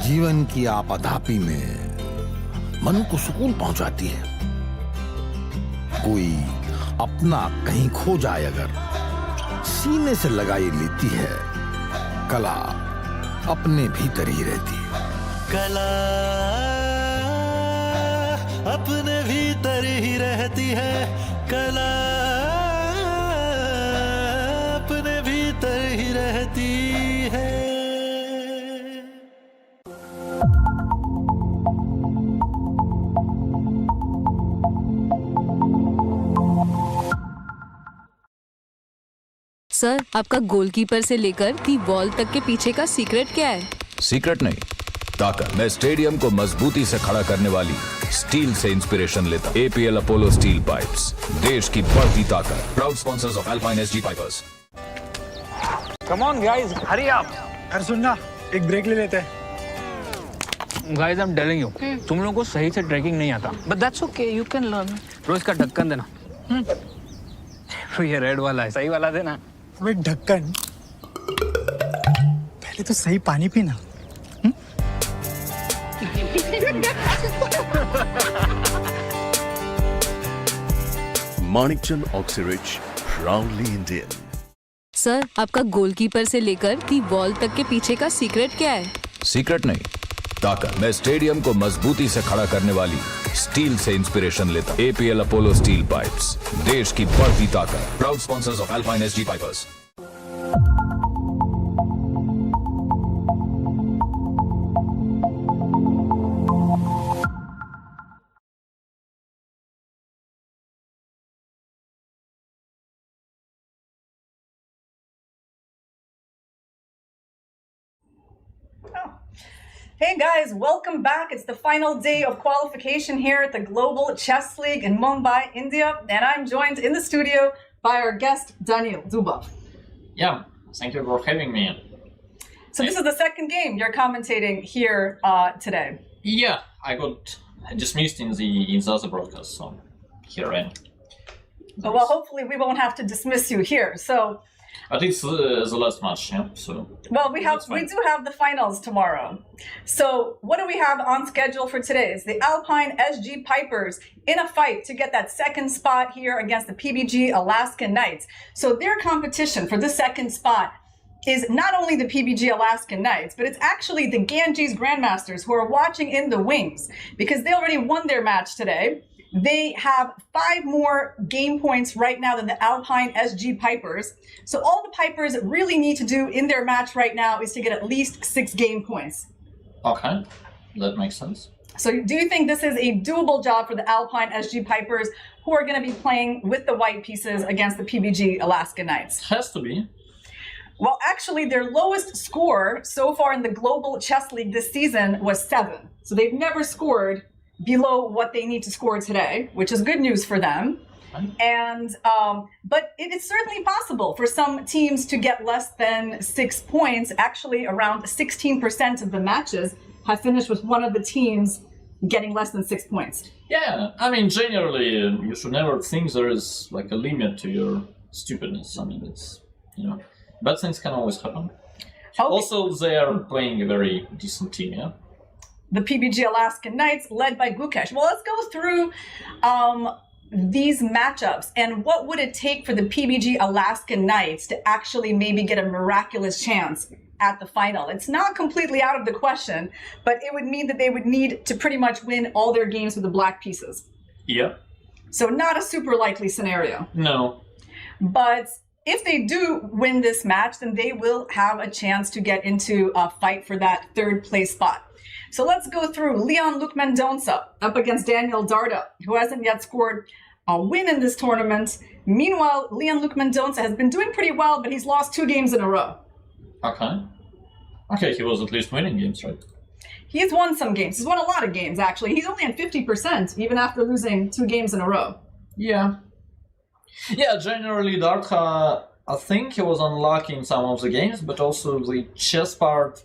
जीवन की आपाधापी में मन को सुकून पहुंचाती है। कोई अपना कहीं खो जाए अगर सीने से लगाई लेती है। कला अपने भीतर ही रहती है। कला अपने भीतर ही रहती है। कला अपने भीतर ही रहती है। सर, आपका गोलकीपर से लेकर दी वॉल तक के पीछे का सीक्रेट क्या है? सीक्रेट नहीं, ताकत। मैं स्टेडियम को मजबूती से खड़ा करने वाली स्टील से इंस्पिरेशन लेता। APL अपोलो स्टील पाइप्स, देश की बढ़ती ताकत। Proud sponsors of Alpine Sg Pipers। Come on guys, hurry up। अरे सुनना, एक ब्रेक ले लेते हैं। Guys, I'm telling you, तुम लोगों को सही से ट्रैकिंग नहीं आता। But that's okay, you can learn। रोज का ढक्कन देना। तो ये रेड वाला है, सही वाला देना। वे ढक्कन, पहले तो सही पानी पीना। Manikchand Oxyrich, proudly Indian। Sir, आपका गोलकीपर से लेकर दी वॉल तक के पीछे का सीक्रेट क्या है? सीक्रेट नहीं, ताकत। मैं स्टेडियम को मजबूती से खड़ा करने वाली स्टील से इंस्पिरेशन लेता। APL अपोलो स्टील पाइप्स, देश की बढ़ती ताकत। Proud sponsors of Alpine Sg Pipers। Hey guys, welcome back. It's the final day of qualification here at the Global Chess League in Mumbai, India, and I'm joined in the studio by our guest, Daniel Dubov. Yeah, thank you for having me. So this is the second game you're commentating here today. Yeah, I got dismissed in the other broadcast, so here I am. Well, hopefully we won't have to dismiss you here. So I think it's the last match, yeah. So. Well, we do have the finals tomorrow. So what do we have on schedule for today? It's the Alpine Sg Pipers in a fight to get that second spot here against the PBG Alaskan Knights. So their competition for the second spot is not only the PBG Alaskan Knights, but it's actually the Ganges Grandmasters who are watching in the wings because they already won their match today. They have 5 more game points right now than the Alpine Sg Pipers. So all the Pipers really need to do in their match right now is to get at least 6 game points. Okay, that makes sense. So do you think this is a doable job for the Alpine Sg Pipers who are going to be playing with the white pieces against the PBG Alaskan Knights? Has to be. Well, actually, their lowest score so far in the Global Chess League this season was 7. So they've never scored below what they need to score today, which is good news for them. And but it is certainly possible for some teams to get less than 6 points. Actually, around 16% of the matches have finished with one of the teams getting less than 6 points. Yeah, I mean, generally, you should never think there is like a limit to your stupidness. I mean, it's, you know, bad things can always happen. Okay. Also, they are playing a very decent team, yeah? The PBG Alaskan Knights, led by Gukesh. Well, let's go through these matchups and what would it take for the PBG Alaskan Knights to actually maybe get a miraculous chance at the final. It's not completely out of the question, but it would mean that they would need to pretty much win all their games with the black pieces. Yeah. So not a super likely scenario. No. But if they do win this match, then they will have a chance to get into a fight for that 3rd place spot. So let's go through Leon-Luc Mendonça up against Daniel Darda, who hasn't yet scored a win in this tournament. Meanwhile, Leon-Luc Mendonça has been doing pretty well, but he's lost 2 games in a row. Okay. Okay, he was at least winning games, right? He's won some games. He's won a lot of games, actually. He's only at 50%, even after losing 2 games in a row. Yeah. Yeah, generally, Darda, I think he was unlucky in some of the games, but also the chess part,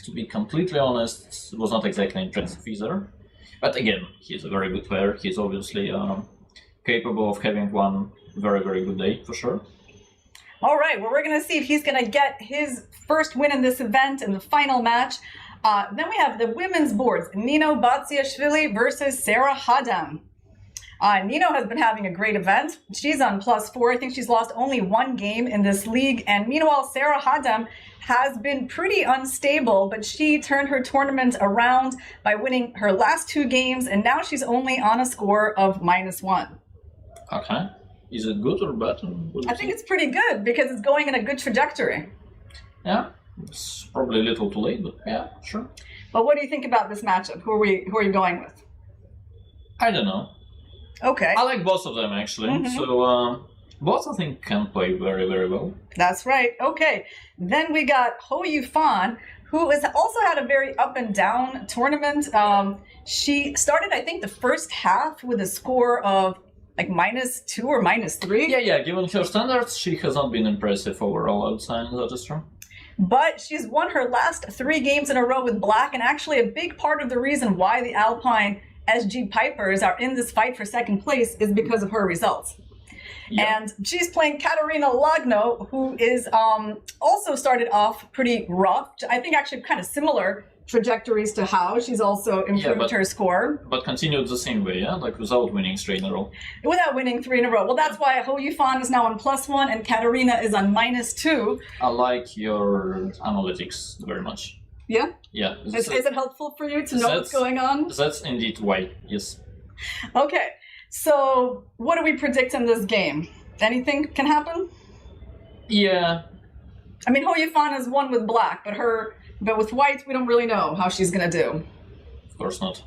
to be completely honest, was not exactly impressive either. But again, he's a very good player. He's obviously capable of having one very, very good day, for sure. All right, well, we're going to see if he's going to get his first win in this event in the final match. Then we have the women's boards, Nino Batsiashvili versus Sarah Hadam. Nino has been having a great event. She's on +4. I think she's lost only 1 game in this league. And meanwhile, Sarah Hadam has been pretty unstable, but she turned her tournament around by winning her last 2 games, and now she's only on a score of -1. Okay. Is it good or bad? I think it's pretty good because it's going in a good trajectory. Yeah, it's probably a little too late, but yeah, sure. But what do you think about this matchup? Who are you going with? I don't know. Okay. I like both of them, actually. Mm-hmm. So both, I think, can play very, very well. That's right. Okay. Then we got Ho Yufan, who has also had a very up and down tournament. She started, I think, the first half with a score of like -2 or -3. Yeah. Given her standards, she has not been impressive overall, I would say. That is true. But she's won her last 3 games in a row with black, and actually a big part of the reason why the Alpine Sg Pipers are in this fight for second place is because of her results. Yeah. And she's playing Katarina Lagno, who is also started off pretty rough. I think actually kind of similar trajectories to how she's also improved her score. But continued the same way, yeah? Like without winning 3 in a row. Without winning 3 in a row. Well, that's why Ho Yufan is now on +1 and Katarina is on -2. I like your analytics very much. Yeah? Yeah. Is it helpful for you to know what's going on? That's indeed why, yes. Okay. So, what do we predict in this game? Anything can happen? Yeah. I mean, Ho Yufan has won with black, but with white, we don't really know how she's gonna do. Of course not.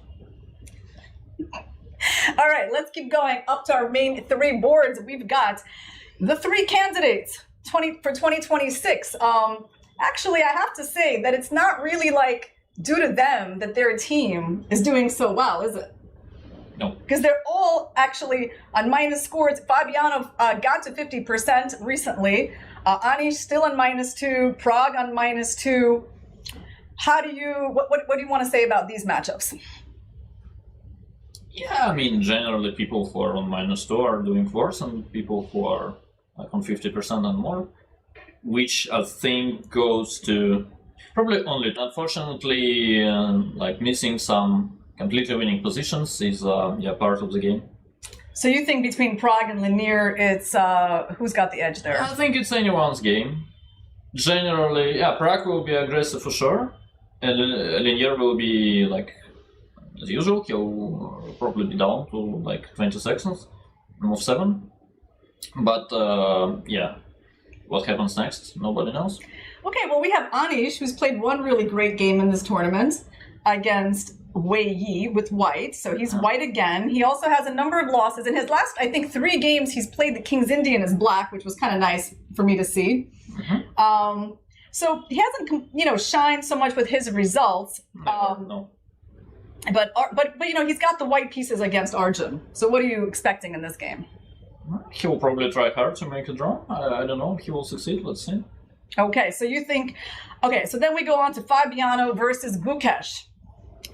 All right, let's keep going up to our main 3 boards. We've got the 3 candidates for 2026. Actually, I have to say that it's not really like due to them that their team is doing so well, is it? No. Because they're all actually on minus scores. Fabianov got to 50% recently. Anish still on -2. Prague on -2. How do you, what do you want to say about these matchups? Yeah, I mean, generally people who are on -2 are doing worse, and people who are like on 50% and more which I think goes to probably only. Unfortunately, like missing some completely winning positions is part of the game. So you think between Prague and Lanier, it's who's got the edge there? I think it's anyone's game. Generally, Prague will be aggressive for sure, and Lanier will be like as usual. He'll probably be down to like 20 seconds, move 7. But what happens next? Nobody knows. Okay, well we have Anish, who's played one really great game in this tournament against Wei Yi with white, so he's white again. He also has a number of losses. In his last, I think, 3 games, he's played the King's Indian as black, which was kind of nice for me to see. So he hasn't, shined so much with his results. No. But he's got the white pieces against Arjun. So what are you expecting in this game? He will probably try hard to make a draw. I don't know. He will succeed. Let's see. Okay, so you think... Okay, so then we go on to Fabiano versus Gukesh.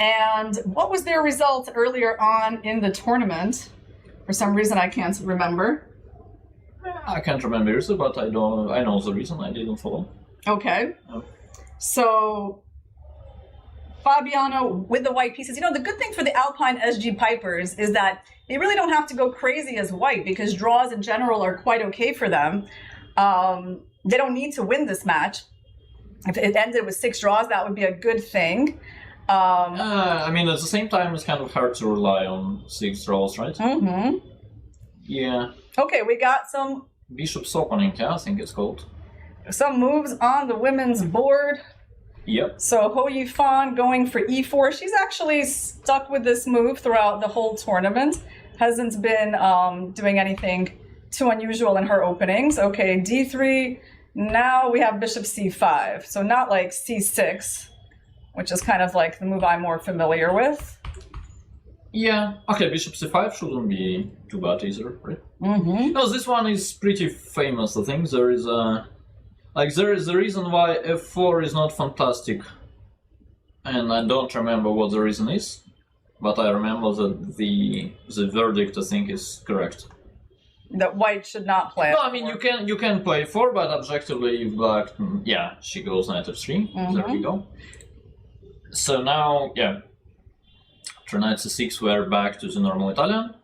And what was their result earlier on in the tournament? For some reason, I can't remember. I can't remember either, but I know the reason. I didn't follow. Okay. So Fabiano with the white pieces. The good thing for the Alpine Sg Pipers is that they really don't have to go crazy as white because draws in general are quite okay for them. They don't need to win this match. If it ended with 6 draws, that would be a good thing. At the same time, it's kind of hard to rely on 6 draws, right? Mm-hmm. Yeah. Okay, we got some... Bishop's opening, I think it's called. Some moves on the women's board. Yep. So Ho Yifan going for e4. She's actually stuck with this move throughout the whole tournament. Hasn't been doing anything too unusual in her openings. Okay, d3. Now we have bishop c5. So not like c6, which is kind of like the move I'm more familiar with. Yeah. Okay, bishop c5 shouldn't be too bad either, right? Mm-hmm. No, this one is pretty famous. I think there is a... there is a reason why f4 is not fantastic. And I don't remember what the reason is. But I remember that the verdict, I think, is correct. That white should not play. No, you can play 4, but objectively if black... she goes knight f3. Mm-hmm. There we go. So now, after knight c6 we're back to the normal Italian.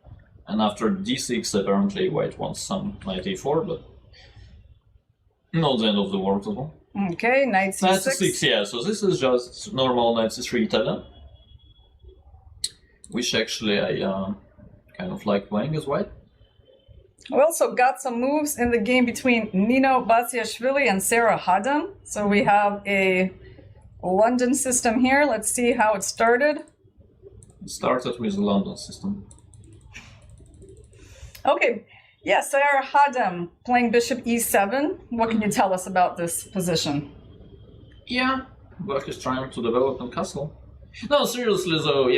And after d6 apparently white wants some knight a4, but not the end of the world at all. Okay, knight c6. Knight c6, so this is just normal knight c3 Italian. Which actually I kind of like playing as white. We also got some moves in the game between Nino Batsiashvili and Sarah Haddam. So we have a London system here. Let's see how it started. It started with the London system. Okay, Sarah Haddam playing bishop e7. What can you tell us about this position? Black is trying to develop a castle. No, seriously though,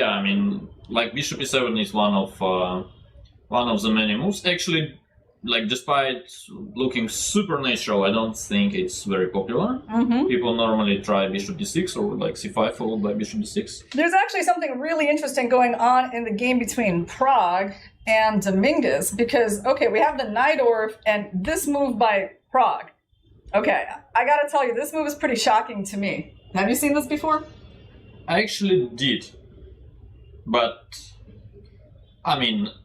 bishop e7 is one of the many moves. Actually, despite looking supernatural, I don't think it's very popular. Mm-hmm. People normally try bishop d6 or c5 followed by bishop d6. There's actually something really interesting going on in the game between Prague and Dominguez because, we have the Najdorf and this move by Prague. Okay, I gotta tell you, this move is pretty shocking to me. Have you seen this before? I actually did. But,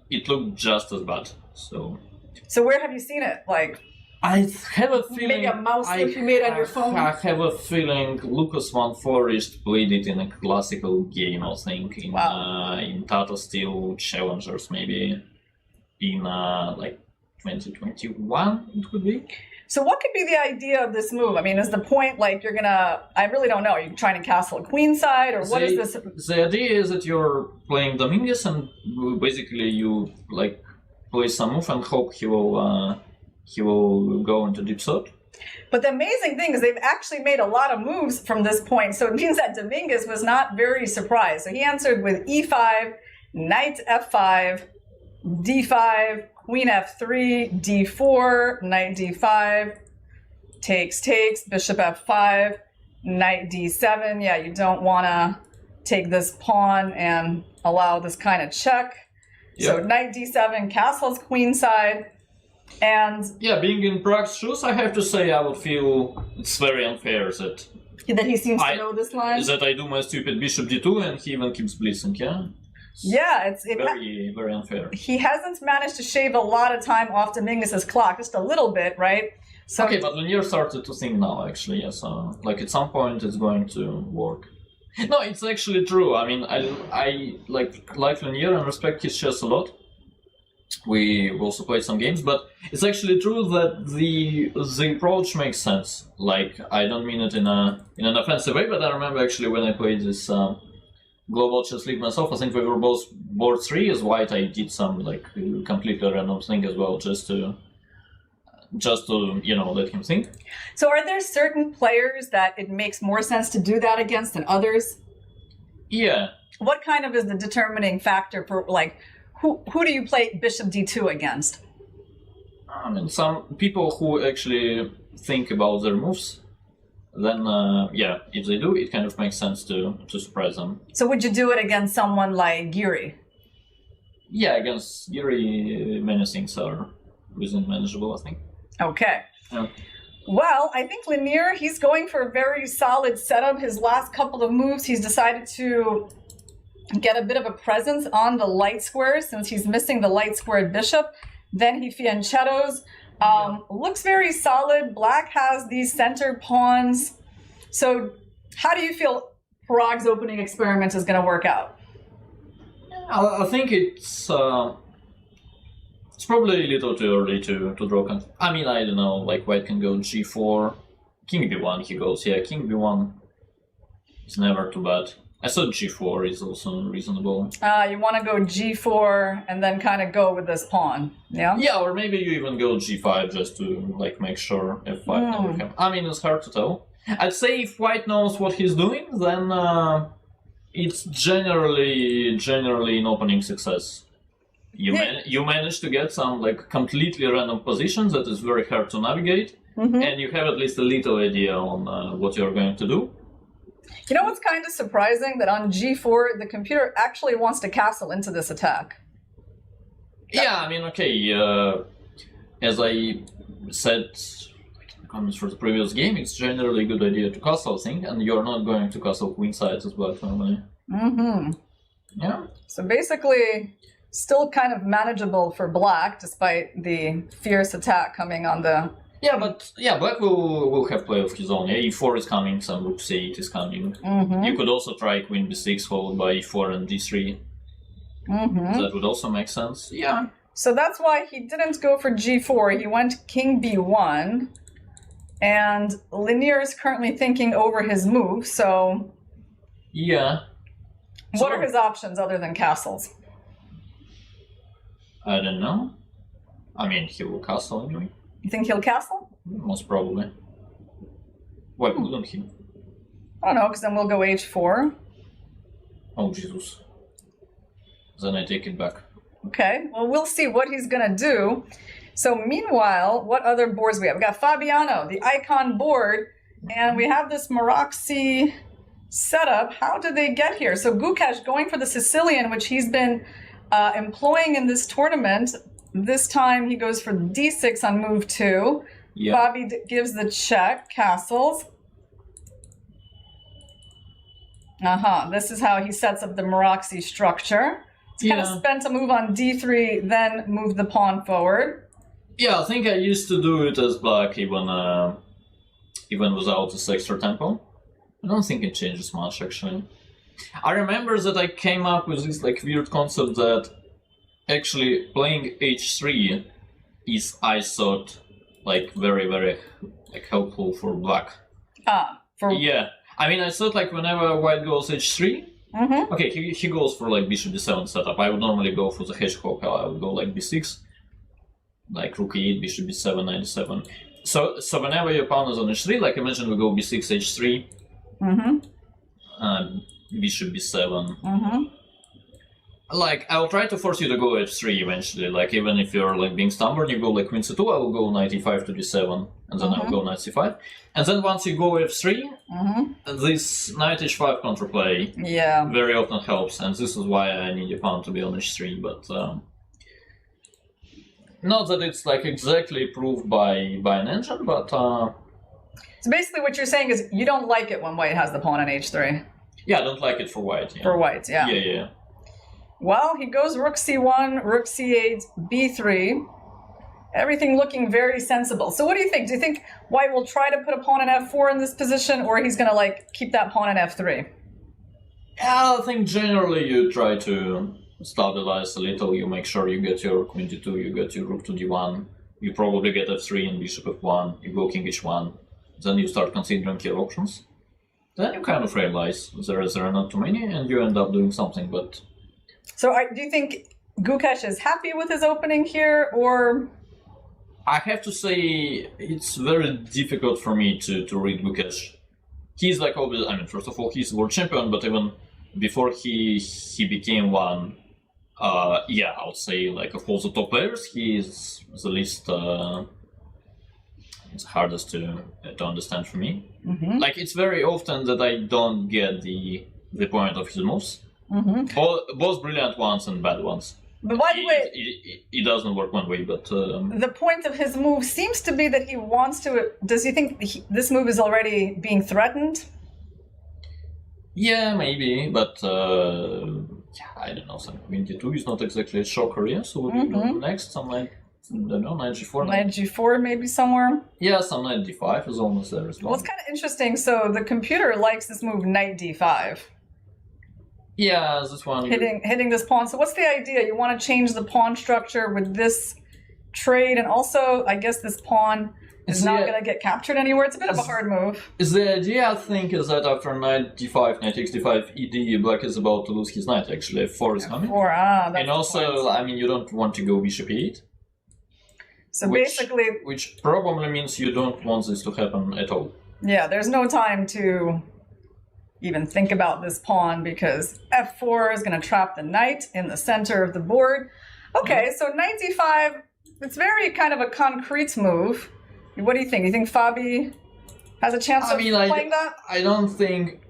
it looked just as bad, so... So where have you seen it? I have a feeling... Maybe a mouse look you made on your phone? I have a feeling Lucas Van Forest played it in a classical game, I think, in Tata Steel Challengers, maybe in 2021, it could be. So what could be the idea of this move? Is the point you're gonna... I really don't know. Are you trying to castle a queenside or what is this? The idea is that you're playing Dominguez and basically you play some move and hope he will go into deep thought. But the amazing thing is they've actually made a lot of moves from this point. So it means that Dominguez was not very surprised. So he answered with e5, knight f5, d5, queen f3, d4, knight d5, takes, bishop f5, knight d7. Yeah, you don't want to take this pawn and allow this kind of check. Yep. So knight d7, castles queenside. And yeah, being in Prague's shoes, I have to say I would feel it's very unfair that he seems to know this line. That I do my stupid bishop d2 and he even keeps blitzing, yeah? Yeah, it's very, very unfair. He hasn't managed to shave a lot of time off Dominguez's clock, just a little bit, right? So okay, but Lanier started to think now, actually, yes. Like at some point it's going to work. No, it's actually true. I mean, I like Lanier and respect his chess a lot. We also played some games, but it's actually true that the approach makes sense. Like, I don't mean it in an offensive way, but I remember actually when I played this Global Chess League myself, I think we were both board 3 as white. I did some like completely random thing as well, just to let him think. So are there certain players that it makes more sense to do that against than others? Yeah. What kind of is the determining factor for like who do you play bishop d2 against? I mean, some people who actually think about their moves, then if they do, it kind of makes sense to surprise them. So would you do it against someone like Giri? Yeah, against Giri, many things are within manageable, I think. Okay. Yeah. Well, I think Lanier, he's going for a very solid setup. His last couple of moves, he's decided to get a bit of a presence on the light square since he's missing the light squared bishop. Then he fianchettos. Looks very solid. Black has these center pawns. So how do you feel Parag's opening experiment is going to work out? I think it's probably a little too early to draw. I mean, I don't know, like white can go g4, king b1 he goes, yeah, king b1 is never too bad. I thought g4 is also reasonable. You want to go g4 and then kind of go with this pawn, yeah? Yeah, or maybe you even go g5 just to like make sure f5 never happens. I mean, it's hard to tell. I'd say if white knows what he's doing, then it's generally an opening success. You manage to get some like completely random positions that is very hard to navigate, and you have at least a little idea on what you're going to do. You know what's kind of surprising? That on g4, the computer actually wants to castle into this attack. Yeah, I mean, okay, as I said in the comments for the previous game, it's generally a good idea to castle thing, and you're not going to castle queenside as black normally. Yeah. So basically, still kind of manageable for black, despite the fierce attack coming on the... Yeah, but black will have play of his own. Yeah, e4 is coming, some rook c8 is coming. You could also try queen b6 followed by e4 and d3. That would also make sense. Yeah. So that's why he didn't go for g4. He went king b1. And Lanier is currently thinking over his move, so... Yeah. What are his options other than castles? I don't know. I mean, he will castle anyway. You think he'll castle? Most probably. Why wouldn't he? I don't know, because then we'll go h4. Oh, Jesus. Then I take it back. Okay, well, we'll see what he's going to do. So meanwhile, what other boards we have? We got Fabiano, the icon board, and we have this Maroczy setup. How did they get here? So Gukesh going for the Sicilian, which he's been employing in this tournament. This time he goes for d6 on move 2. Yeah. Bobby gives the check, castles. This is how he sets up the Maroczy structure. He's kind of spent a move on d3, then move the pawn forward. Yeah, I think I used to do it as black even without this extra tempo. I don't think it changes much, actually. I remember that I came up with this like weird concept that actually playing h3 is, I thought, like very, very like helpful for black. Yeah. I mean, I thought like whenever white goes h3, okay, he goes for like bishop d7 setup. I would normally go for the hedgehog. I would go like b6, like rook e8, bishop b7, knight d7. So whenever your pawn is on h3, like imagine we go b6, h3, bishop b7. Like, I'll try to force you to go h3 eventually. Like, even if you're like being stubborn, you go like queen c2, I will go knight e5 to d7, and then I'll go knight c5. And then once you go f3, this knight h5 counterplay very often helps, and this is why I need your pawn to be on h3. But Not that it's like exactly proved by an engine, but So basically what you're saying is you don't like it when white has the pawn on h3. yeah, I don't like it for white. Yeah. For white, yeah. Yeah. Well, he goes rook c1, rook c8, b3. Everything looking very sensible. So what do you think? Do you think white will try to put a pawn on f4 in this position, or he's going to like keep that pawn on f3? Yeah, I think generally you try to stabilize a little. You make sure you get your queen d2, you get your rook to d1. You probably get f3 and bishop f1. You go king h1. Then you start considering your options. Then you kind of realize there are not too many, and you end up doing something. But so do you think Gukesh is happy with his opening here, or? I have to say it's very difficult for me to read Gukesh. He's like, obviously, I mean, first of all, he's world champion, but even before he became one, yeah, I would say, like, of all the top players, he is the least, it's hardest to understand for me. Mm-hmm. Like, it's very often that I don't get the point of his moves. Mm-hmm. Both brilliant ones and bad ones. But by the way, it doesn't work one way, but... the point of his move seems to be that he wants to... Does he think this move is already being threatened? Yeah, maybe, but yeah, I don't know, some queen d2 is not exactly a shocker, yeah? So what do you do next? Some like, I don't know, knight g4? Knight g4 maybe somewhere? Yeah, some knight d5 is almost there as well. Well, it's kind of interesting. So the computer likes this move knight d5. Yeah, this one... Hitting this pawn. So what's the idea? You want to change the pawn structure with this trade, and also, I guess this pawn is not going to get captured anywhere. It's a bit of a hard move. The idea, I think, is that after knight d5, knight takes d5, ed, black is about to lose his knight, actually. f4 is coming. That's and also, I mean, you don't want to go bishop e8. So basically... Which probably means you don't want this to happen at all. Yeah, there's no time to even think about this pawn because f4 is going to trap the knight in the center of the board. Okay, so knight d5, it's very kind of a concrete move. What do you think? You think Fabi has a chance of playing that? I don't think...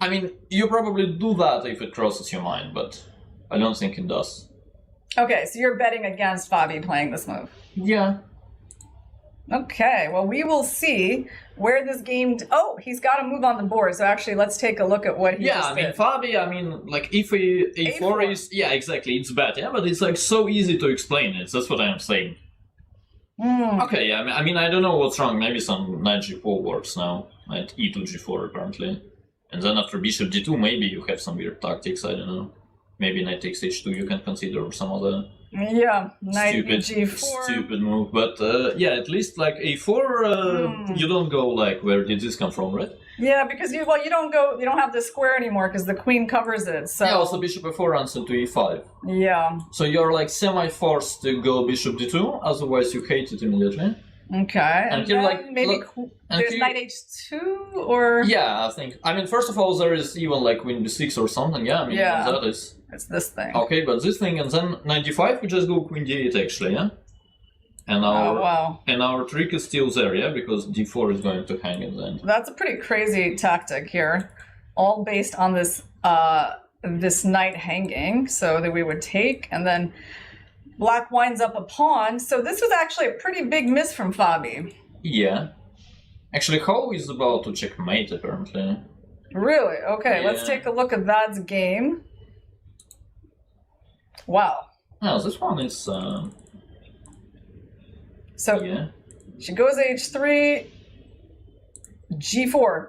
I mean, you probably do that if it crosses your mind, but I don't think it does. Okay, so you're betting against Fabi playing this move. Yeah. Okay, well, we will see where this game... Oh, he's got a move on the board, so actually, let's take a look at what he just did. Yeah, I mean, Fabi, I mean, like, if a4 is... Yeah, exactly, it's bad, yeah, but it's, like, so easy to explain it, that's what I'm saying. Okay, yeah, I mean, I don't know what's wrong, maybe some knight g4 works now, knight e to g4, apparently. And then after bishop d2, maybe you have some weird tactics, I don't know. Maybe knight takes h2 you can consider, or some other... Yeah, knight g4. Stupid move, but yeah, at least like a4, you don't go like, where did this come from, right? Yeah, because you don't have the square anymore because the queen covers it. So yeah, also bishop f4 runs into e5. Yeah. So you're like semi-forced to go bishop d2, otherwise you hate it immediately. Okay. And here, like, maybe there's knight h2 or... Yeah, I think. I mean, first of all, there is even like queen b6 or something. Yeah, I mean, that is... It's this thing. Okay, but this thing, and then knight d5, we just go queen d8 actually, yeah? And our trick is still there, yeah? Because d4 is going to hang in the end. That's a pretty crazy tactic here. All based on this this knight hanging, so that we would take, and then black winds up a pawn. So this was actually a pretty big miss from Fabi. Yeah. Actually, Ho is about to checkmate, apparently. Really? Okay, Yeah. let's take a look at that game. Wow. Yeah, this one is... So she goes h3, g4.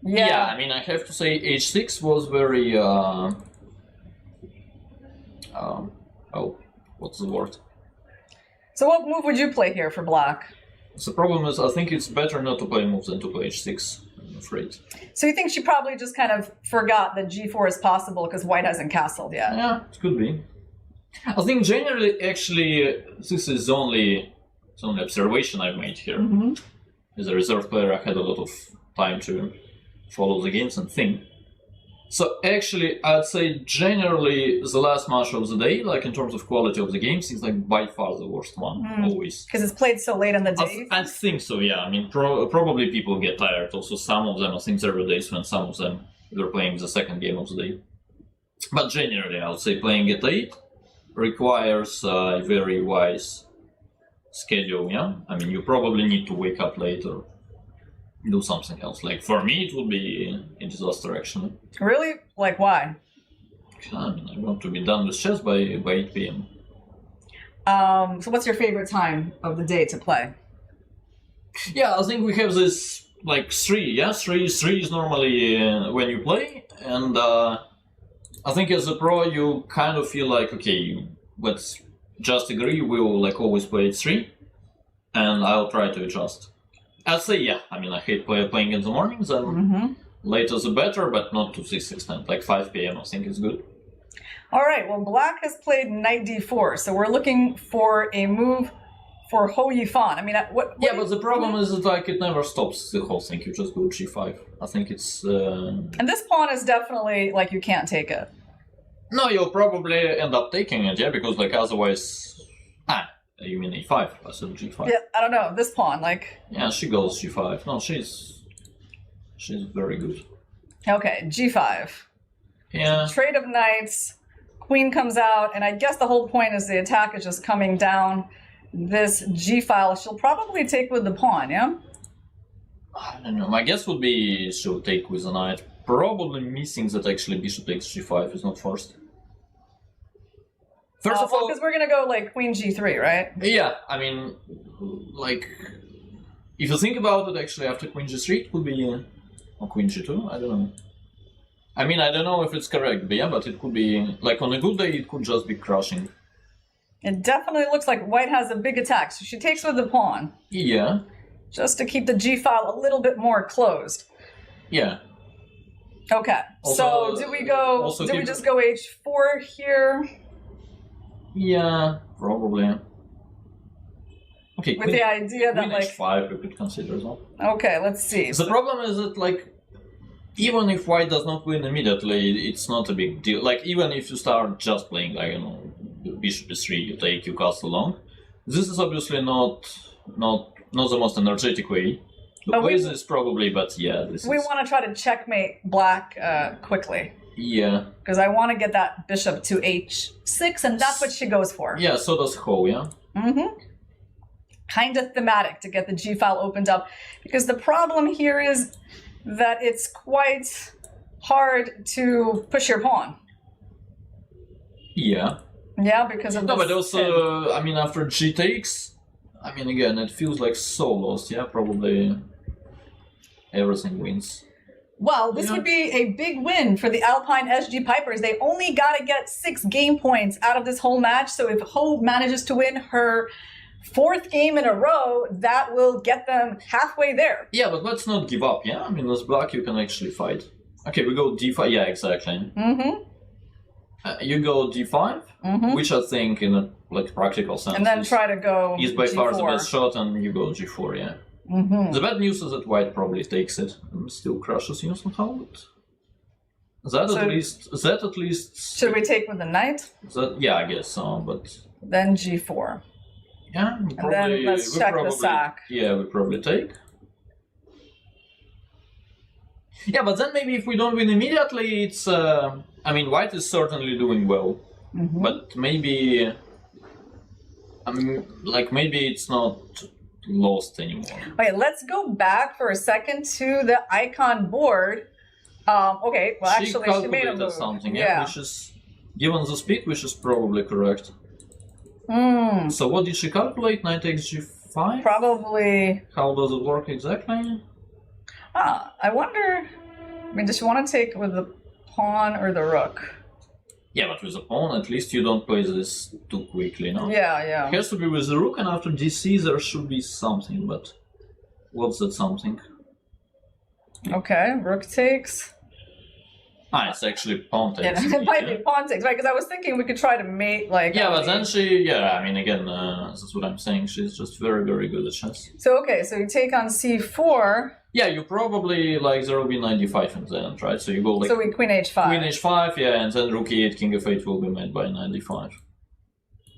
Yeah, I mean, I have to say h6 was very... oh, what's the word? So what move would you play here for black? The problem is, I think it's better not to play moves than to play h6, I'm afraid. So you think she probably just kind of forgot that g4 is possible because white hasn't castled yet? Yeah, it could be. I think generally, actually, this is only observation I've made here. As a reserve player, I had a lot of time to follow the games and think. So actually, I'd say generally the last match of the day, like in terms of quality of the games, is like by far the worst one, always. Because it's played so late in the day? I think so, yeah. I mean, probably people get tired. Also, some of them, I think there were days when some of them were playing the second game of the day. But generally, I would say playing at 8 requires a very wise schedule, yeah? I mean, you probably need to wake up later, do something else. Like, for me, it would be a disaster, actually. Really? Like, why? I mean, I want to be done with chess by 8 p.m. So what's your favorite time of the day to play? Yeah, I think we have this, like, 3, yeah? 3 is normally when you play, and I think as a pro, you kind of feel like, okay, let's just agree, we'll, like, always play at 3, and I'll try to adjust. I'd say, yeah, I mean, I hate playing in the mornings, and later the better, but not to this extent. Like 5 p.m. I think is good. All right, well, black has played knight d4, so we're looking for a move for Ho Yifan. I mean, what yeah, but the problem is that, like, it never stops the whole thing. You just go g5. I think it's... And this pawn is definitely, like, you can't take it. No, you'll probably end up taking it, yeah, because, like, otherwise... you mean e5, I said g5. Yeah, I don't know, this pawn, like... Yeah, she goes g5. No, she's very good. Okay, g5. Yeah. Trade of knights, queen comes out, and I guess the whole point is the attack is just coming down this g-file. She'll probably take with the pawn, yeah? I don't know, my guess would be she'll take with a knight. Probably missing that actually bishop takes g5 is not forced. First of all, because we're gonna go like queen g3, right? Yeah, I mean, like, if you think about it, actually after queen g3 it would be, or queen g2, I don't know. I mean, I don't know if it's correct, but yeah, but it could be, like, on a good day it could just be crushing. It definitely looks like white has a big attack, so she takes with the pawn. Yeah. Just to keep the g-file a little bit more closed. Yeah. Okay, Also, so do we just go h4 here? Yeah, probably. Okay, with the idea that, like, h5 we could consider as well. Okay, let's see. The problem is that, like, even if white does not win immediately, it's not a big deal. Like, even if you start just playing, like, you know, bishop e3, you take, you castle long. This is obviously not the most energetic way. The way is probably, but yeah, we want to try to checkmate black quickly. Yeah. Because I want to get that bishop to h6, and that's what she goes for. Yeah, so does Ho, yeah? Mm-hmm. Kind of thematic to get the g-file opened up. Because the problem here is that it's quite hard to push your pawn. Yeah. Yeah, because of no, but also, I mean, after g takes, I mean, again, it feels like so lost, yeah? Probably everything wins. Well, this would be a big win for the Alpine Sg Pipers. They only got to get 6 game points out of this whole match. So if Ho manages to win her 4th game in a row, that will get them halfway there. Yeah, but let's not give up, yeah? I mean, as black, you can actually fight. Okay, we go d5. Yeah, exactly. Mm-hmm. You go d5, which I think, in a, like, practical sense, and then try to go is by g4. far the best shot, and you go g4, yeah. Mm-hmm. The bad news is that white probably takes it and still crushes you somehow, but that at least... Should we take with the knight? Yeah, I guess so, but... Then g4. Yeah, and then let's check the sack. Yeah, we probably take. Yeah, but then maybe if we don't win immediately, it's... I mean, white is certainly doing well, but maybe... I mean, like, maybe it's not lost anymore. Okay, let's go back for a second to the icon board. Okay, well, actually, she made a move. Something, yeah, which is, given the speed, which is probably correct. So what did she calculate? Knight takes g5? Probably. How does it work exactly? I wonder, I mean, does she want to take with the pawn or the rook? Yeah, but with the pawn, at least you don't play this too quickly, no? Yeah, yeah. It has to be with the rook, and after dc there should be something, but what's that something? Okay, rook takes. It's actually pawn takes. Yeah, it might be pawn takes, right? Because I was thinking we could try to mate, like... Yeah, but then she... Yeah, I mean, again, that's what I'm saying. She's just very, very good at chess. So, okay, so you take on c4... Yeah, you probably, like, there will be knight d5 in the end, right? So you go, like... So we queen h5. Queen h5, yeah, and then rook e8, king f8 will be made by knight d5.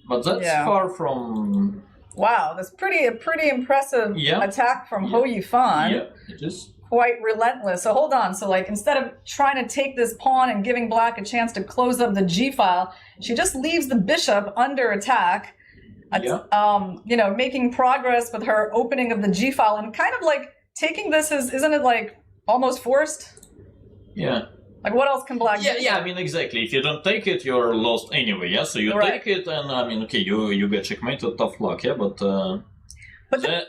But that's far from... Wow, that's a pretty impressive attack from Ho Yifan. Yeah, it is. Quite relentless. So hold on. So, like, instead of trying to take this pawn and giving black a chance to close up the g-file, she just leaves the bishop under attack. you know, making progress with her opening of the G file and kind of like taking this as, isn't it like almost forced? Yeah. Like what else can black do? Yeah, I mean, exactly. If you don't take it, you're lost anyway, yeah? So you take it and, I mean, okay, you get checkmated, tough luck, yeah? But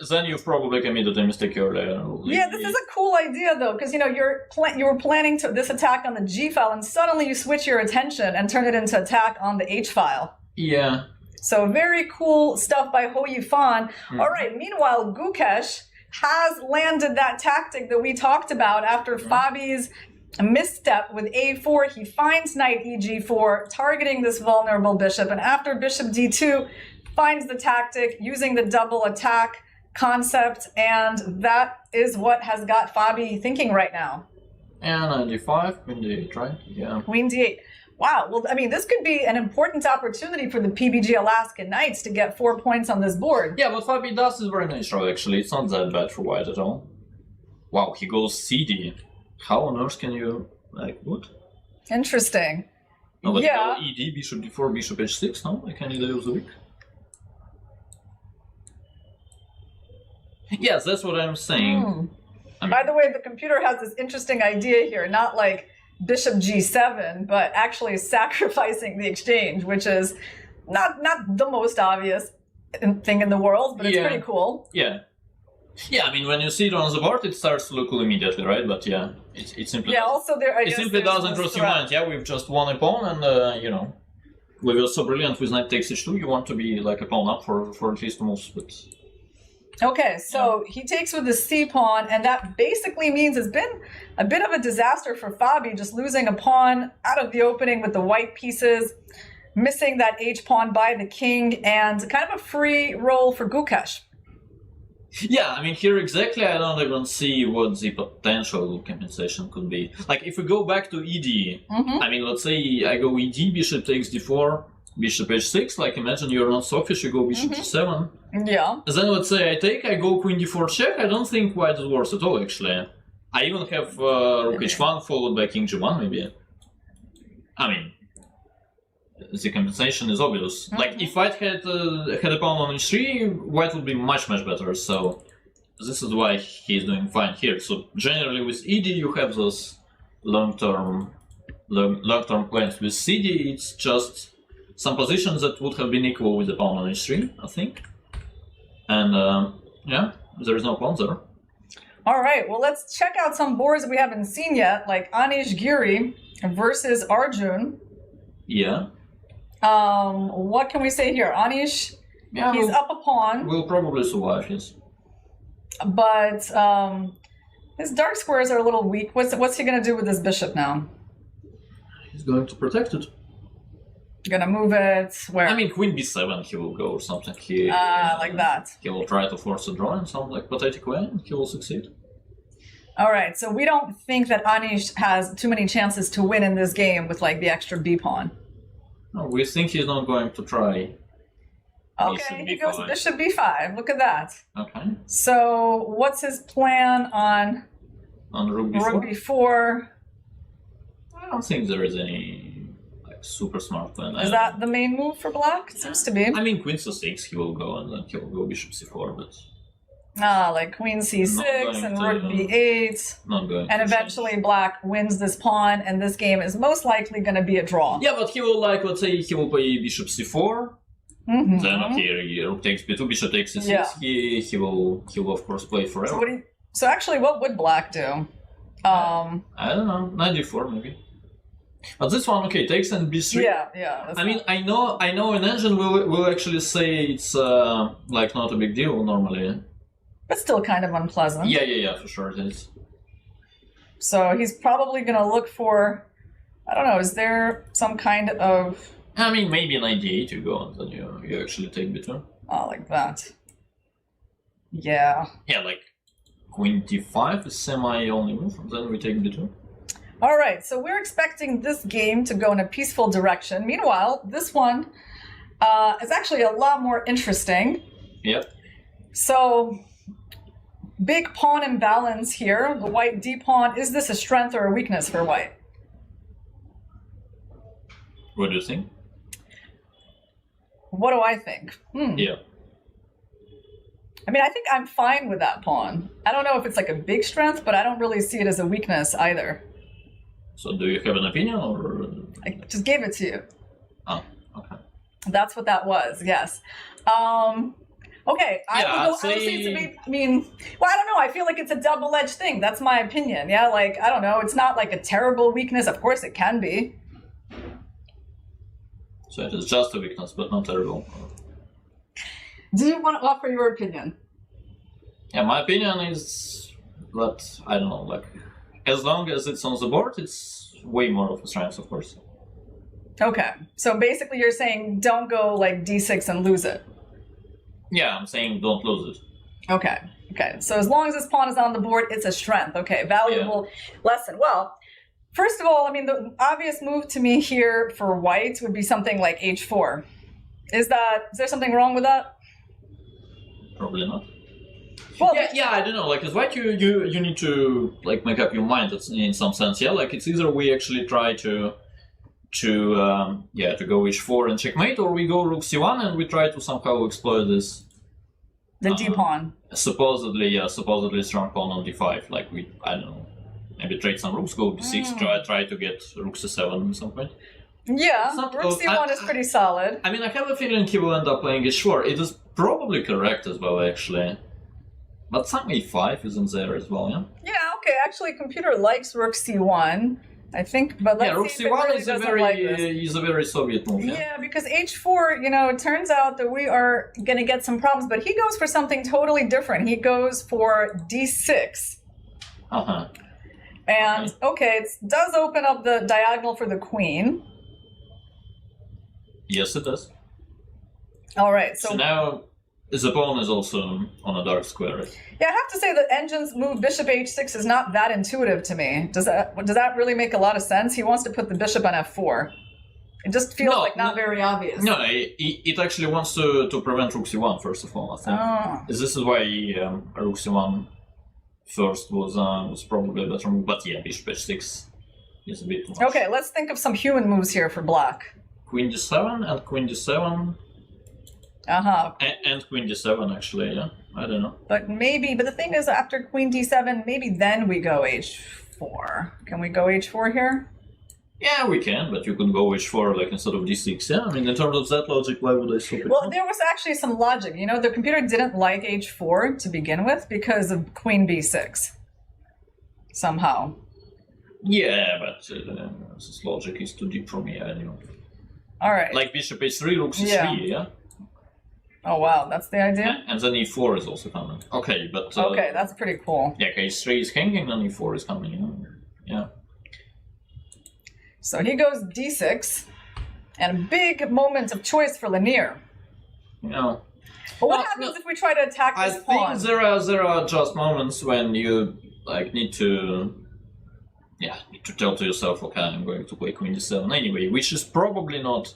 then you've probably committed a mistake earlier. Yeah, this is a cool idea though, because you know you were planning this attack on the G file, and suddenly you switch your attention and turn it into attack on the H file. Yeah. So very cool stuff by Ho Yifan. All right. Meanwhile, Gukesh has landed that tactic that we talked about after Fabi's misstep with A4. He finds knight EG4, targeting this vulnerable bishop, and after bishop D2. Finds the tactic using the double attack concept, and that is what has got Fabi thinking right now. And D5, queen D8, right? Yeah. Queen D8. Wow. Well, I mean, this could be an important opportunity for the PBG Alaskan Knights to get 4 points on this board. Yeah, what Fabi does is very natural, actually. It's not that bad for white at all. Wow, he goes CD. How on earth can you, like, what? Interesting. No, but yeah. ED, bishop D4, bishop H6, no? I can either use the weak. Yes, that's what I'm saying. I mean, by the way, the computer has this interesting idea here, not like bishop G7, but actually sacrificing the exchange, which is not the most obvious thing in the world, but it's pretty cool. Yeah. Yeah, I mean, when you see it on the board, it starts to look cool immediately, right? But yeah, it simply it simply doesn't cross your mind. Yeah, we've just won a pawn, and you know, we were so brilliant with knight takes h2. You want to be like a pawn up for at least moves, but. Okay, so he takes with the C pawn, and that basically means it's been a bit of a disaster for Fabi, just losing a pawn out of the opening with the white pieces, missing that H pawn by the king, and kind of a free roll for Gukesh. Yeah, I mean, here exactly, I don't even see what the potential compensation could be. Like, if we go back to ED, I mean, let's say I go ED, bishop takes D4, bishop H6, like imagine you're not Sophish, you go bishop G7. Yeah. Then let's say I go queen D4 check, I don't think white is worse at all, actually. I even have rook H1 followed by king G1, maybe. I mean, the compensation is obvious. Like, if white had a pawn on H3, white would be much better, so this is why he's doing fine here. So generally with ED you have those long-term plans. With CD it's just some positions that would have been equal with the pawn on H3, I think. And yeah, there is no pawn there. All right, well, let's check out some boards we haven't seen yet, like Anish Giri versus Arjun. Yeah. What can we say here? Anish, he's up a pawn. Will probably survive, yes. But his dark squares are a little weak. What's he going to do with his bishop now? He's going to protect it. Gonna move it where? I mean, queen b7 he will go or something. Like that. He will try to force a draw in some like pathetic way, and he will succeed. All right, so we don't think that Anish has too many chances to win in this game with like the extra b pawn. No, we think he's not going to try. Okay, he goes bishop b5. Look at that. Okay. So what's his plan on rook b4? Rook b4. I don't think there is any super smart plan. Is that the main move for black? It seems to be. I mean, queen c6 he will go, and then he will go bishop c4, but... like queen c6 and rook b8. Not going and eventually black wins this pawn, and this game is most likely going to be a draw. Yeah, but he will, like, let's say he will play bishop c4. Then, okay, rook takes b2, bishop takes c6. Yeah. He will of course play forever. So actually, what would black do? I don't know, knight d4 maybe. But this one, okay, takes and b3. Yeah. I mean, I know an engine will actually say it's like not a big deal normally. But still kind of unpleasant. Yeah, for sure it is. So he's probably going to look for, I don't know, is there some kind of... I mean, maybe knight d8 you go and then you actually take b2. Oh, like that. Yeah. Yeah, like queen d5 is semi-only move, and then we take b2. All right, so we're expecting this game to go in a peaceful direction. Meanwhile, this one is actually a lot more interesting. Yep. So, big pawn imbalance here. The white d-pawn. Is this a strength or a weakness for white? What do you think? what do I think? Yeah. I mean, I think I'm fine with that pawn. I don't know if it's like a big strength, but I don't really see it as a weakness either. So do you have an opinion, or? I just gave it to you. Oh, okay. That's what that was, yes. Okay, I don't see it's a big, I mean, well, I don't know. I feel like it's a double-edged thing. That's my opinion. Yeah, like, I don't know. It's not like a terrible weakness. Of course it can be. So it is just a weakness, but not terrible. Do you want to offer your opinion? Yeah, my opinion is that, I don't know, like, as long as it's on the board, it's way more of a strength, of course. Okay, so basically you're saying don't go like d6 and lose it. Yeah, I'm saying don't lose it. Okay, so as long as this pawn is on the board, it's a strength. Okay, valuable lesson. Well, first of all, I mean, the obvious move to me here for white would be something like h4. Is there something wrong with that? Probably not. Well, yeah, I don't know. Like, as white, you need to like make up your mind. In some sense, yeah. Like, it's either we actually try to go h4 and checkmate, or we go rook c1 and we try to somehow exploit this. The d pawn. Supposedly strong pawn on d5. Like, I don't know, maybe trade some rooks, go d6, try to get rook c7 at some point. Yeah, rook c1 is pretty solid. I mean, I have a feeling he will end up playing h4. It is probably correct as well, actually. But some a5 isn't there as well, yeah? Yeah, okay. Actually, computer likes rook c1, I think. But let's rook see if it c1 really is doesn't a very Soviet move. Yeah, because h4, it turns out that we are going to get some problems. But he goes for something totally different. He goes for d6. Uh-huh. And, okay, it does open up the diagonal for the queen. Yes, it does. All right, so now the pawn is also on a dark square, right? Yeah, I have to say that Engine's move bishop h6 is not that intuitive to me. Does that really make a lot of sense? He wants to put the bishop on f4. It just feels not very obvious. No, it actually wants to prevent rook c1, first of all, I think. Oh. This is why rook c1 first was probably a better move, but yeah, bishop h6 is a bit too much. Okay, let's think of some human moves here for black. Queen d7 and queen d7. Uh-huh. And queen d7, actually, yeah. I don't know. But the thing is, after queen d7, maybe then we go h4. Can we go h4 here? Yeah, we can, but you could go h4 like instead of d6, yeah? I mean, in terms of that logic, why would I swap it? Well, there was actually some logic. The computer didn't like h4 to begin with because of queen b6. Somehow. Yeah, but this logic is too deep for me, I don't know. All right. Like bishop h3, rook c3, yeah? Oh, wow, that's the idea? And then e4 is also coming. Okay, but... okay, that's pretty cool. Yeah, h3 is hanging and e4 is coming, yeah. So he goes d6, and a big moment of choice for Lanier. Yeah. But what happens if we try to attack this pawn? I think there are just moments when you need to tell to yourself, okay, I'm going to play queen d7 anyway, which is probably not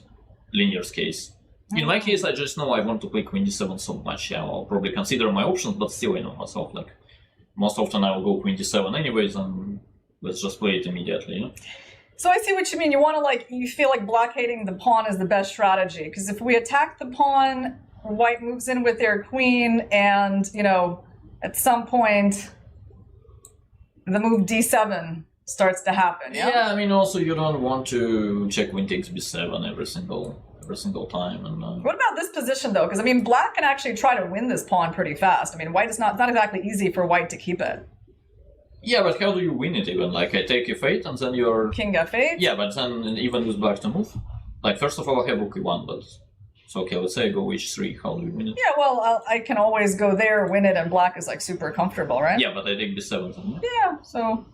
Lanier's case. In my case, I just know I want to play queen d7 so much. Yeah, I'll probably consider my options, but still I know myself. Like, most often I will go queen d7 anyways, and let's just play it immediately. So I see what you mean. You feel like blockading the pawn is the best strategy, because if we attack the pawn, white moves in with their queen, and at some point, the move d7 starts to happen. Yeah, I mean, also you don't want to check queen takes b7 every single time. And what about this position though? Because I mean, black can actually try to win this pawn pretty fast. I mean, white is not exactly easy for white to keep it. Yeah, but how do you win it even? Like, I take f8 and then you're king f8. Yeah, but then even with black to move. Like, first of all, I have rook e1, but so okay, let's say I go h3. How do you win it? Yeah, well, I can always go there, win it, and black is like super comfortable, right? Yeah, but I take b7 then. Yeah, so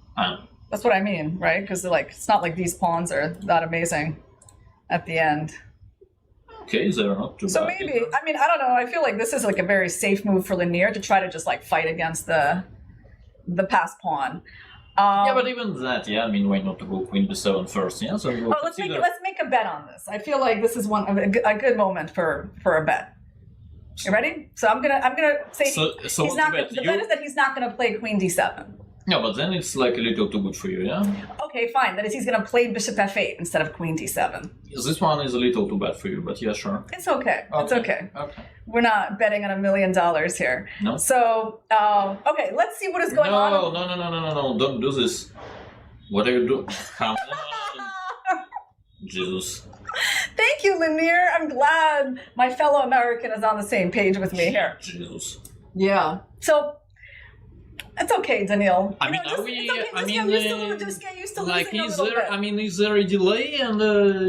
that's what I mean, right? Because it's not like these pawns are that amazing at the end. Okay, they're not too bad. So maybe, I mean, I don't know. I feel like this is like a very safe move for Lanier to try to just like fight against the passed pawn. Yeah, but even that, I mean, why not go queen b7 first? Yeah, so let's make a bet on this. I feel like this is a good moment for a bet. You ready? So I'm gonna say so he's not. The bet is that he's not gonna play queen d7. Yeah, but then it's like a little too good for you, yeah? Okay, fine. That is, he's going to play bishop f8 instead of queen d7. This one is a little too bad for you, but yeah, sure. It's okay. It's okay. Okay. We're not betting on $1 million here. No. So, okay, let's see what is going on. No, don't do this. What are you doing? Come on. Jesus. Thank you, Lanier. I'm glad my fellow American is on the same page with me here. Jesus. Yeah. So, it's okay, Daniil. I mean, just get used to like, losing a little bit. I mean, is there a delay and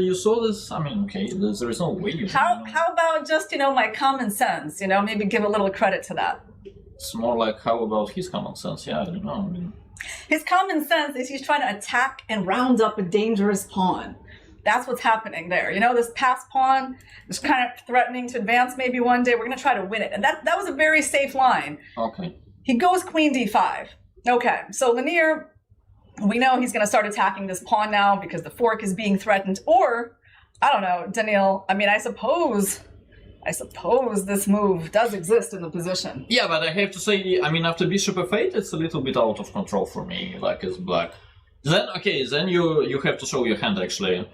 you saw this? I mean, okay, there is no way you How about just, my common sense, maybe give a little credit to that. It's more like, how about his common sense? Yeah, I don't know. I mean, his common sense is he's trying to attack and round up a dangerous pawn. That's what's happening there. This past pawn is kind of threatening to advance maybe one day. We're going to try to win it. And that was a very safe line. Okay. He goes queen d5. Okay, so Lanier, we know he's going to start attacking this pawn now because the fork is being threatened. Or, I don't know, Daniil, I mean, I suppose this move does exist in the position. Yeah, but I have to say, I mean, after bishop f8, it's a little bit out of control for me, like as black. Then you have to show your hand, actually.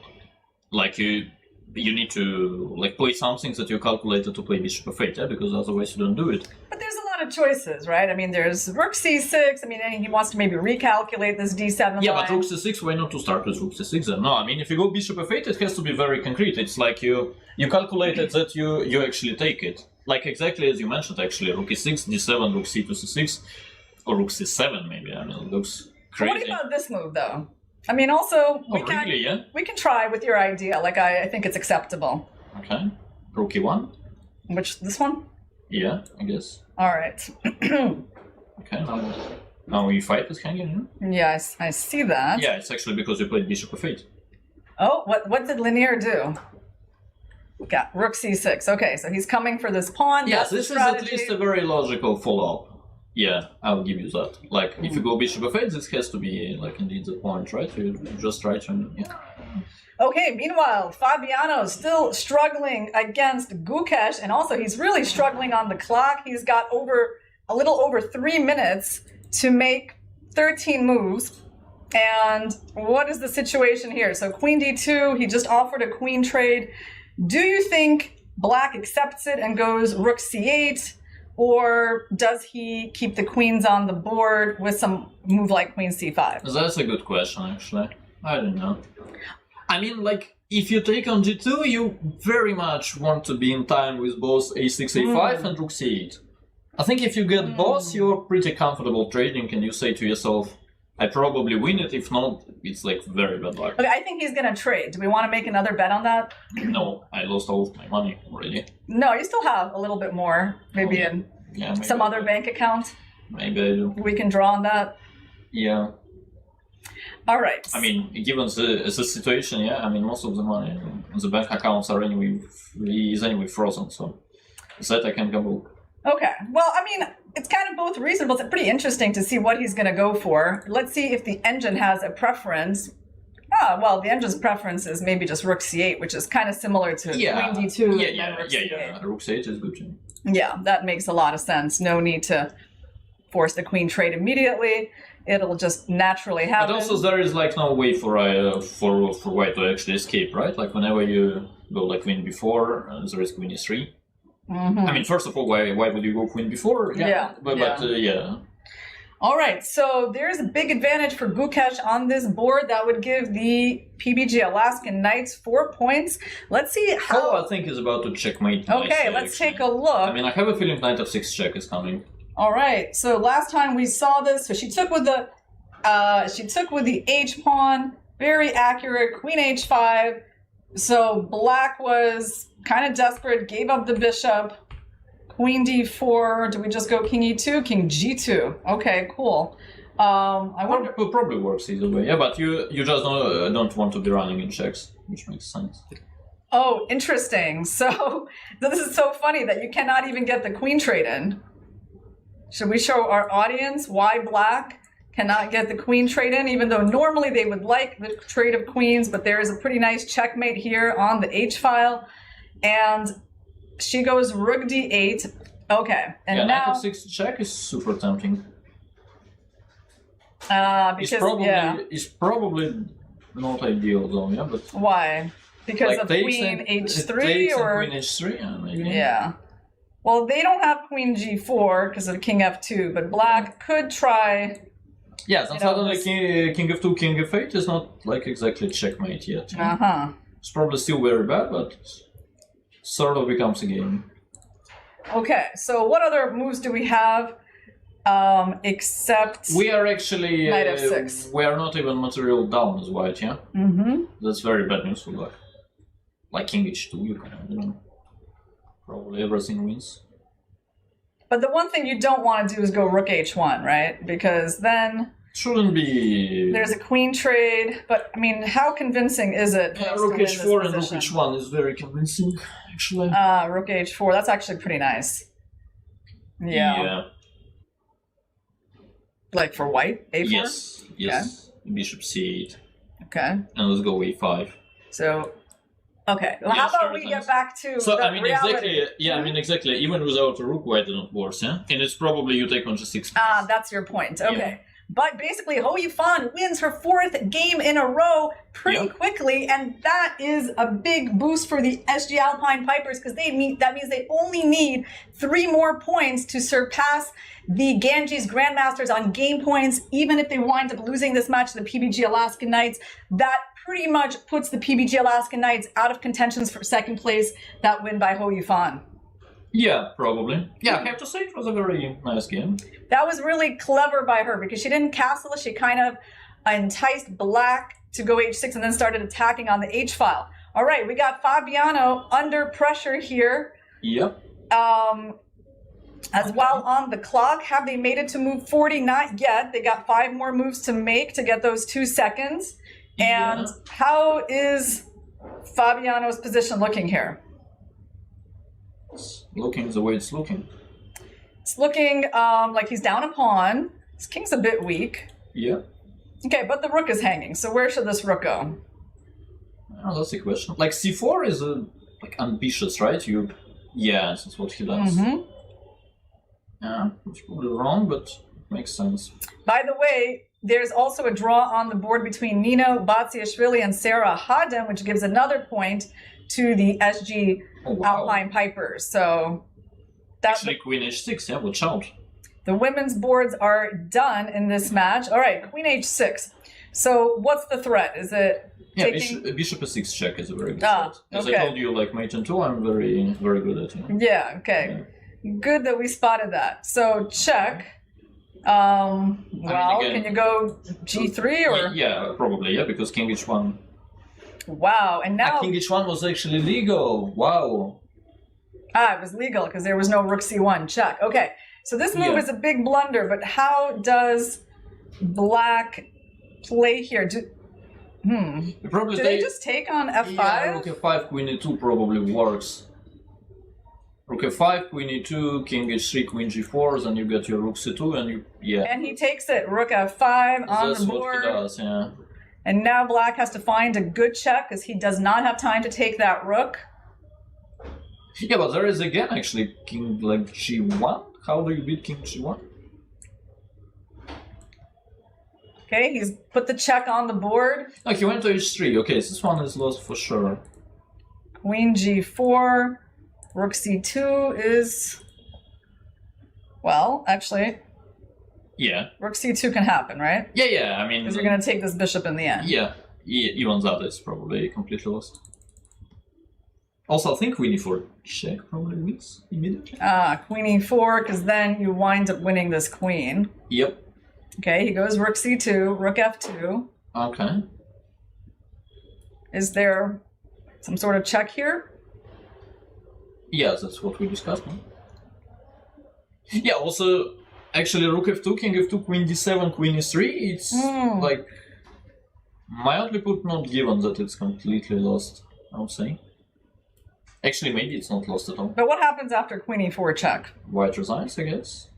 Like, you need to, like, play something that you calculated to play bishop f8, yeah? Because otherwise you don't do it. But there's a lot of choices, right? I mean, there's rook c6. I mean, he wants to maybe recalculate this d7 Yeah, line. but rook c6, why not to start with rook c6 then? No, I mean, if you go bishop f8, it has to be very concrete. It's like you calculated that you actually take it. Like, exactly as you mentioned, actually, rook e6, d7, rook c2, c6, or rook c7, maybe. I mean, it looks crazy. What about this move, though? I mean, also, we can try with your idea. Like, I think it's acceptable. Okay. Rook e1? This one? Yeah, I guess. All right. Okay, now we fight with hanging, Yeah, I see that. Yeah, it's actually because you played bishop f8. Oh, what did Lanier do? Got rook c6. Okay, so he's coming for this pawn. Yes, this is at least a very logical follow-up. Yeah, I'll give you that. Like, if you go bishop f8, this has to be, like, indeed the point, right? You just try to... Yeah. Okay, meanwhile, Fabiano's still struggling against Gukesh, and also he's really struggling on the clock. He's got a little over 3 minutes to make 13 moves. And what is the situation here? So queen d2, he just offered a queen trade. Do you think black accepts it and goes rook c8? Or does he keep the queens on the board with some move like queen c5? That's a good question, actually. I don't know. I mean, like, if you take on g2, you very much want to be in time with both a6, a5 and rook c8. I think if you get both, you're pretty comfortable trading and you say to yourself, I probably win it. If not, it's like very bad luck. Okay, I think he's going to trade. Do we want to make another bet on that? No, I lost all of my money already. No, you still have a little bit more, maybe in some other bank account. Maybe I do. We can draw on that. Yeah. All right. I mean, given the situation, yeah, I mean, most of the money in the bank accounts are anyway frozen, so that I can gamble. Okay. Well, I mean, it's kind of both reasonable. It's pretty interesting to see what he's going to go for. Let's see if the engine has a preference. Well, the engine's preference is maybe just rook c8, which is kind of similar to queen d2. Yeah. Rook c8 is good too. Yeah, that makes a lot of sense. No need to force the queen trade immediately. It'll just naturally happen. But also there is like no way for white to actually escape, right? Like whenever you go like queen b4, there is queen e3. I mean, first of all, why would you go queen b4? Yeah. All right, so there's a big advantage for Gukesh on this board. That would give the PBG Alaskan Knights 4 points. Let's see how... I think is about to checkmate. Okay, let's take a look. I mean, I have a feeling knight f6 check is coming. All right, so last time we saw this, so she took with the h pawn, very accurate, queen h5. So black was kind of desperate, gave up the bishop. Queen d4, do we just go king e2, king g2? Okay, cool. I wonder... It probably works either way. Yeah, but you just don't want to be running in checks, which makes sense. Oh, interesting. So this is so funny that you cannot even get the queen trade in. Should we show our audience why black cannot get the queen trade in, even though normally they would like the trade of queens, but there is a pretty nice checkmate here on the h file. And she goes rook d8. Okay, and now knight f6 check is super tempting. Because it's probably not ideal though, yeah, but why? Because like of Queen H3 or Queen H3, yeah, maybe. Yeah. Well, they don't have Queen G4 because of King F2, but Black could try. Yes, and suddenly King F2, King F8 is not like exactly checkmate yet. You know? It's probably still very bad, but sort of becomes a game. Okay, so what other moves do we have except we are actually Knight F6? We are not even material down as white, yeah? That's very bad news for Black. Like King H2, you can, you know, probably everything wins. But the one thing you don't want to do is go Rook H1, right? Because then shouldn't be. There's a queen trade, but I mean, how convincing is it? Yeah, Rook H4 and Rook H1 is very convincing, actually. Rook H4, that's actually pretty nice. Yeah. Like for white, A4? Yes. Okay. Bishop C8. Okay. And let's go A5. So, okay. Well, how about we get back to so, the I mean, reality? exactly. Even without a rook, white didn't worse, yeah? And it's probably you take on G6. That's your point. Okay. Yeah. But basically, Hou Yifan wins her 4th game in a row pretty quickly, and that is a big boost for the SG Alpine Pipers because that means they only need 3 more points to surpass the Ganges Grandmasters on game points. Even if they wind up losing this match to the PBG Alaskan Knights, that pretty much puts the PBG Alaskan Knights out of contentions for 2nd place. That win by Hou Yifan. Yeah, probably. Yeah, I have to say it was a very nice game. That was really clever by her because she didn't castle. She kind of enticed Black to go H6 and then started attacking on the H file. All right, we got Fabiano under pressure here. Yep. As well on the clock. Have they made it to move 40? Not yet. They got 5 more moves to make to get those 2 seconds. And how is Fabiano's position looking here? It's looking the way it's looking. It's looking like he's down a pawn. His king's a bit weak. Yeah. Okay, but the rook is hanging. So where should this rook go? Oh, that's the question. Like C4 is like ambitious, right? Yeah, that's what he does. Yeah, it's probably wrong, but it makes sense. By the way, there's also a draw on the board between Nino Batsiashvili and Sarah Haddam, which gives another point to the SG Alpine Pipers. So that's actually Queen H6, yeah, watch out. The women's boards are done in this match. All right, Queen H6. So what's the threat? Is it taking... Bishop E6 check is a very good threat. As I told you, like mate and 2, I'm very, very good at it. Yeah, okay. Yeah. Good that we spotted that. So check. Well, again, can you go G3 or? Yeah, probably, yeah, because King H1. Wow, and now... King H1 was actually legal. Wow. It was legal because there was no Rook C1 check. Okay, so this move is a big blunder, but how does Black play here? Do they just take on F5? Yeah, Rook F5, Queen E2 probably works. Rook F5, Queen E2, King H3, Queen G4, then you get your Rook C2, and And he takes it. Rook F5 on the board. That's what he does, yeah. And now Black has to find a good check because he does not have time to take that rook. Yeah, but there is again actually King like G1. How do you beat King G1? Okay, he's put the check on the board. Oh, he went to H3. Okay, this one is lost for sure. Queen G4. Rook C2 is... Well, actually... Yeah. Rook C2 can happen, right? Yeah, I mean... Because you're going to take this bishop in the end. Yeah, even that is probably completely lost. Also, I think Queen E4 check probably wins immediately. Queen E4, because then you wind up winning this queen. Yep. Okay, he goes Rook C2, Rook F2. Okay. Is there some sort of check here? Yeah, that's what we discussed. Man. Yeah, also... Actually, Rook F2, King F2, Queen D7, Queen E3, it's like mildly put not given that it's completely lost, I would say. Actually, maybe it's not lost at all. But what happens after Queen E4 check? White resigns, I guess.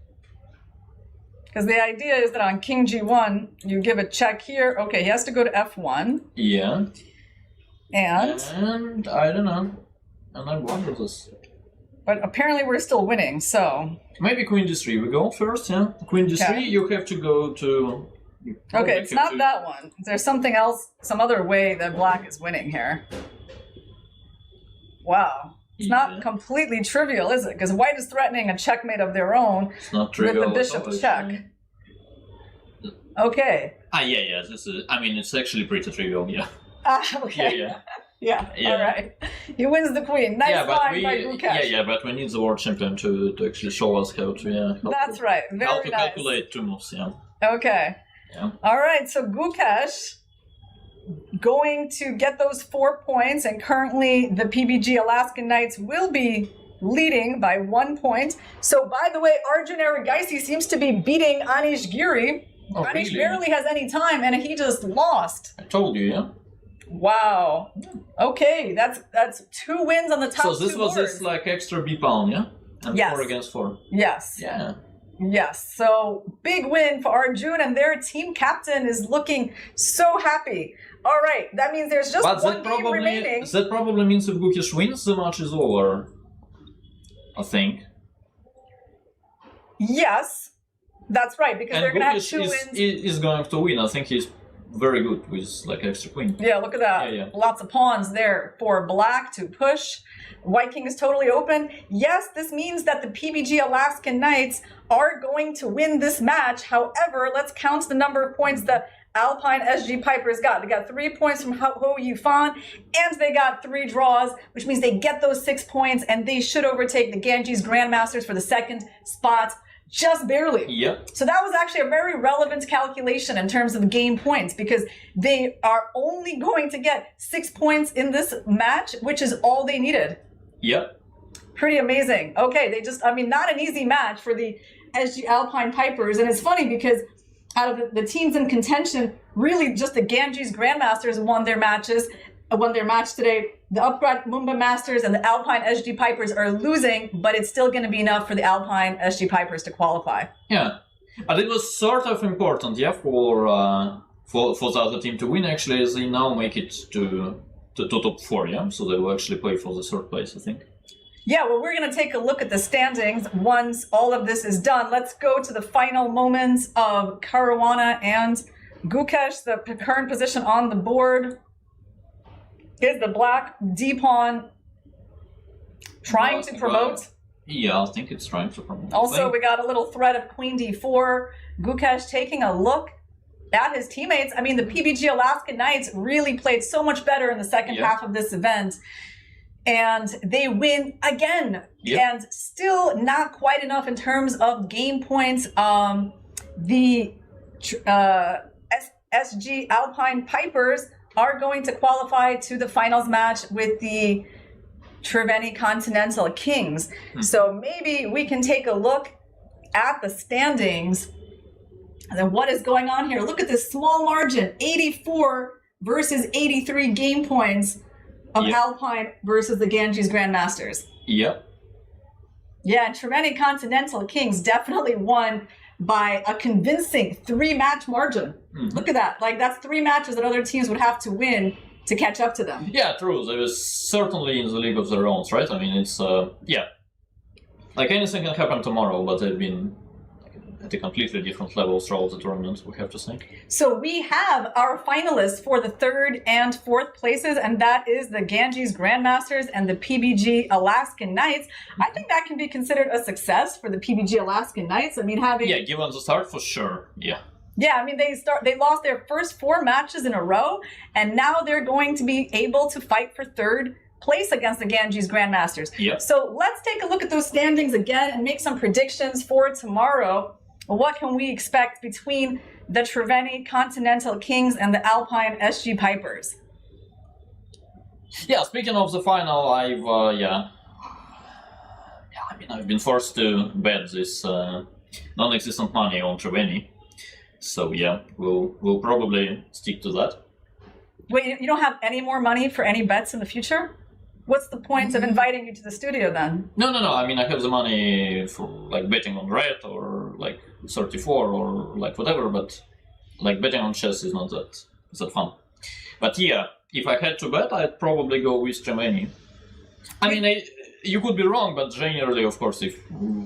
Because the idea is that on King G1, you give a check here. Okay, he has to go to F1. Yeah. And I don't know. And I wonder this. But apparently we're still winning, so... Maybe Queen D3 we go first, yeah? Queen D3, you have to go to Okay, it's not that one. There's something else, some other way that black is winning here. Wow. It's not completely trivial, is it? Because white is threatening a checkmate of their own not with the bishop check. Okay. Yeah. This is. I mean, it's actually pretty trivial. Yeah. Okay. Yeah. All right. He wins the queen. Nice line by Gukesh. Yeah, but we need the world champion to actually show us how to. That's right. Very how to nice. calculate 2 moves. Yeah. Okay. Yeah. All right. So Gukesh going to get those 4 points, and currently the PBG Alaskan Knights will be leading by 1 point. So, by the way, Arjun Erigaisi seems to be beating Anish Giri. Oh, Anish really? barely has any time, and he just lost. I told you, yeah. Wow. Okay, that's 2 wins on the top. So this 2 was boards. this like extra B pound, yeah? And Yes. 4 against 4. Yes. Yeah. Yes. So big win for Arjun, and their team captain is looking so happy. All right, that means there's just But one game remaining. that probably means if Gukesh wins, the match is over. I think. Yes, that's right, because And they're going to have Gukesh 2 wins. is going to win. I think he's very good with like extra queen. Yeah, look at that. Yeah. Lots of pawns there for black to push. White king is totally open. Yes, this means that the PBG Alaskan Knights are going to win this match. However, let's count the number of points the Alpine Sg Pipers got. They got 3 points from Ho Yufan, and they got 3 draws, which means they get those 6 points, and they should overtake the Ganges Grandmasters for the 2nd spot. Just barely. Yep. So that was actually a very relevant calculation in terms of game points, because they are only going to get 6 points in this match, which is all they needed. Yep. Pretty amazing. Okay, not an easy match for the SG Alpine Pipers. And it's funny because out of the teams in contention, really just the Ganges Grandmasters won their match today. The upGrad Mumba Masters and the Alpine Sg Pipers are losing, but it's still going to be enough for the Alpine Sg Pipers to qualify. Yeah. But it was sort of important, yeah, for the other team to win. Actually, as they now make it to top 4, yeah? So they will actually play for the 3rd place, I think. Yeah, well, we're going to take a look at the standings once all of this is done. Let's go to the final moments of Caruana and Gukesh. The current position on the board is the black D-pawn trying to promote. Yeah, I think it's trying to promote. Also, we got a little threat of Queen D4. Gukesh taking a look at his teammates. I mean, the PBG Alaskan Knights really played so much better in the second half of this event. And they win again. Yep. And still not quite enough in terms of game points. The SG Alpine Pipers are going to qualify to the finals match with the Triveni Continental Kings. So maybe we can take a look at the standings and then what is going on here. Look at this small margin, 84 versus 83 game points of Alpine versus the Ganges Grandmasters. Yep. Yeah, and Triveni Continental Kings definitely won by a convincing 3-match margin. Look at that. Like, that's 3 matches that other teams would have to win to catch up to them. Yeah, true. They were certainly in the league of their own, right? I mean, it's, yeah. Like, anything can happen tomorrow, but they've been at a completely different level throughout the tournament, we have to say. So we have our finalists for the 3rd and 4th places, and that is the Ganges Grandmasters and the PBG Alaskan Knights. I think that can be considered a success for the PBG Alaskan Knights. I mean, having... Yeah, given the start, for sure, yeah. Yeah, I mean, they lost their first 4 matches in a row, and now they're going to be able to fight for 3rd place against the Ganges Grandmasters. Yep. So let's take a look at those standings again and make some predictions for tomorrow. What can we expect between the Triveni Continental Kings and the Alpine Sg Pipers? Yeah, speaking of the final, I've been forced to bet this non-existent money on Triveni. So yeah, we'll probably stick to that. Wait, you don't have any more money for any bets in the future? What's the point of inviting you to the studio then? No. I mean, I have the money for like betting on red or like 34 or like whatever, but like betting on chess is not that fun. But yeah, if I had to bet, I'd probably go with Triveni. I mean, you could be wrong, but generally, of course, if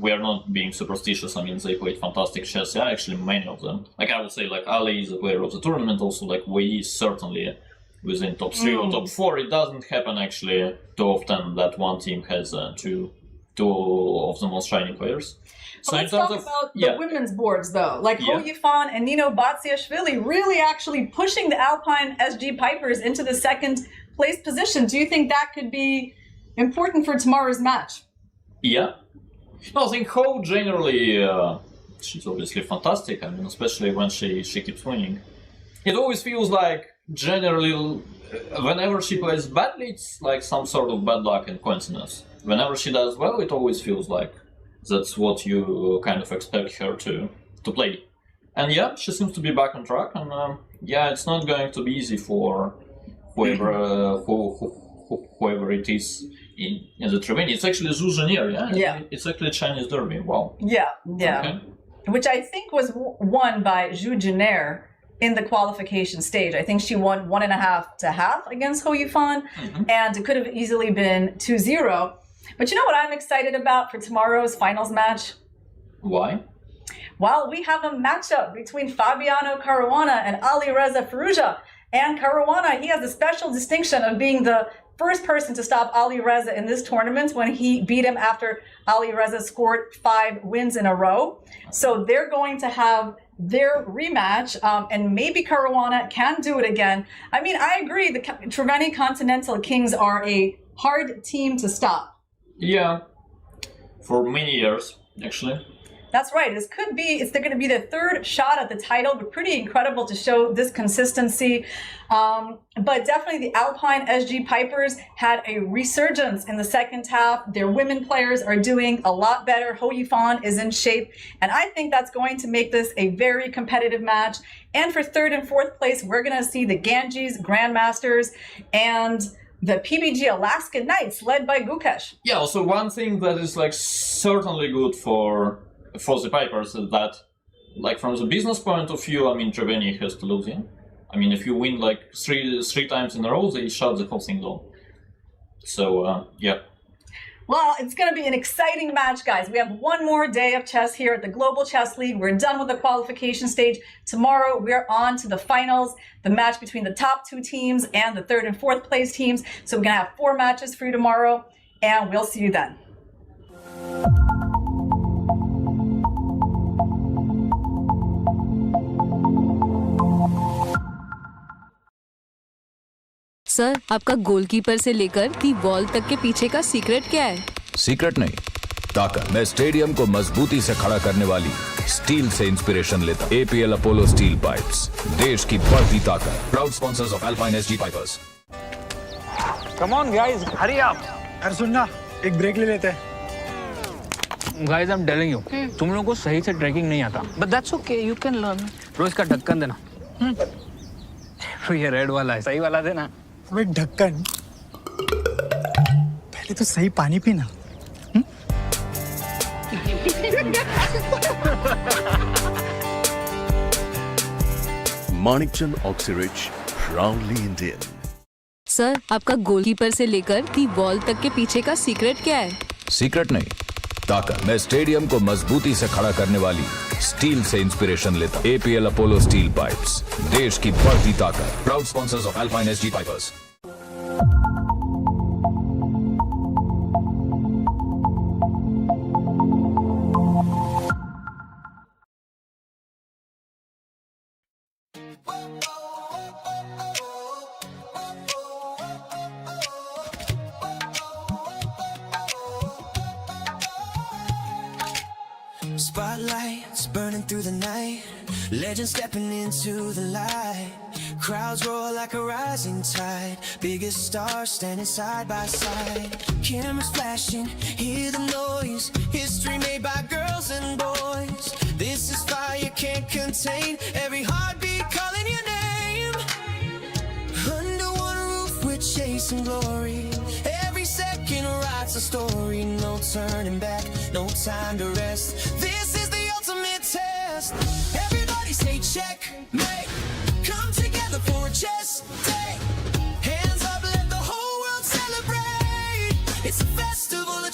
we are not being superstitious, I mean, they played fantastic chess. Yeah, actually, many of them. Like, I would say, like, Ali is a player of the tournament, also, like, Wei is certainly within top 3 or top 4. It doesn't happen, actually, too often that one team has two of the most shiny players. So let's talk about the women's boards, though. Like Ho Yifan and Nino Batsiashvili really actually pushing the Alpine Sg Pipers into the second place position. Do you think that could be important for tomorrow's match? Yeah. No, I think Ho generally, she's obviously fantastic. I mean, especially when she keeps winning. It always feels like, generally, whenever she plays badly, it's like some sort of bad luck and coincidence. Whenever she does well, it always feels like that's what you kind of expect her to play. And yeah, she seems to be back on track, and yeah, it's not going to be easy for whoever it is in the Triveni. It's actually Zuzhenier, yeah? Yeah. It's actually Chinese derby, wow. Yeah. Okay. Which I think was won by Zhu Jiner in the qualification stage. I think she won 1.5 to half against Ho Yifan, and it could have easily been 2-0. But you know what I'm excited about for tomorrow's finals match? Why? Well, we have a matchup between Fabiano Caruana and Alireza Firouzja. And Caruana, he has the special distinction of being the first person to stop Alireza in this tournament when he beat him after Alireza scored 5 wins in a row. So they're going to have their rematch, and maybe Caruana can do it again. I mean, I agree, the Triveni Continental Kings are a hard team to stop. Yeah, for many years, actually. That's right. It's going to be the third shot at the title, but pretty incredible to show this consistency. But definitely the Alpine Sg Pipers had a resurgence in the second half. Their women players are doing a lot better. Ho Yifan is in shape. And I think that's going to make this a very competitive match. And for third and fourth place, we're going to see the Ganges Grandmasters and the PBG Alaskan Knights, led by Gukesh. Yeah, also one thing that is like certainly good for the Pipers is that, like, from the business point of view, I mean, Triveni has to lose in. I mean, if you win like three times in a row, they shut the whole thing down. So yeah. Well, it's going to be an exciting match, guys. We have one more day of chess here at the Global Chess League. We're done with the qualification stage. Tomorrow, we're on to the finals, the match between the top 2 teams and the third and fourth place teams. So we're going to have 4 matches for you tomorrow, and we'll see you then. Sir, आपका goalkeeper से लेकर the ball तक के पीछे का secret क्या है? Secret नहीं, ताकत। मैं स्टेडियम को मजबूती से खड़ा करने वाली स्टील से इंस्पिरेशन लेता। APL अपोलो स्टील पाइप्स, देश की बढ़ती ताकत। Proud sponsors of alpine SG pipers. Come on guys, hurry up. यार सुन ना, एक ब्रेक ले लेते हैं। Guys, I'm telling you, तुम लोगों को सही से ट्रैकिंग नहीं आता। But that's okay, you can learn. रोज का ढक्कन देना। ये रेड वाला है, सही वाला देना। अबे ढक्कन, पहले तो सही पानी पीना। Manikchand Oxyrich, proudly Indian. Sir, आपका गोलकीपर से लेकर दी बॉल तक के पीछे का सीक्रेट क्या है? सीक्रेट नहीं, ताकत। मैं स्टेडियम को मजबूती से खड़ा करने वाली स्टील से इंस्पिरेशन लेता। APL अपोलो स्टील पाइप्स, देश की बढ़ती ताकत। Proud sponsors of alpine SG pipers. Spotlights burning through the night, legends stepping into the light. Crowds roar like a rising tide, biggest stars standing side by side. Cameras flashing, hear the noise, history made by girls and boys. This is fire, can't contain, every heartbeat calling your name. Under one roof we're chasing glory, every second writes a story. No turning back, no time to rest. This is the ultimate test. Everybody say check, mate. Come together for a chess day. Hands up, let the whole world celebrate. It's a festival of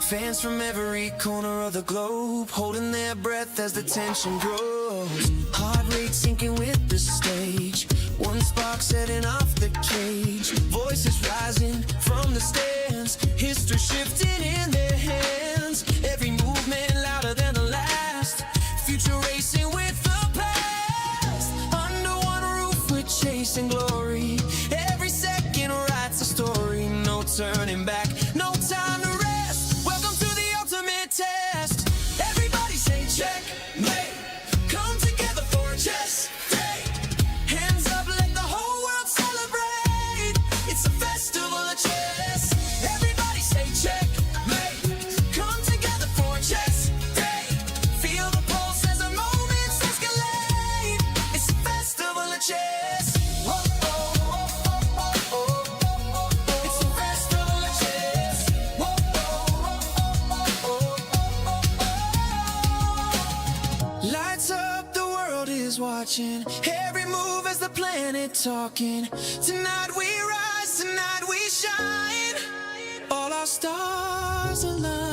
Fans from every corner of the globe holding their breath as the tension grows. Heart rate sinking with the stage. One spark setting off the cage. Voices rising from the stands. History shifting in their hands. Every movement louder than the last. Future racing with the past. Under one roof we're chasing glory. Every second writes a story. No turning back, no time to rest. Welcome to the ultimate test. Everybody say checkmate. Come together for a chess day. Hands up, let the whole world celebrate. It's a festival of chess. Everybody say checkmate. Come together for a chess day. Feel the pulse as the moments escalate. It's a festival of chess. Whoa, whoa, whoa, whoa, whoa, whoa. It's a festival of chess. Whoa, whoa, whoa, whoa, whoa. Lights up, the world is watching. Every move as the planet talking. Tonight we rise, tonight we shine. All our stars align.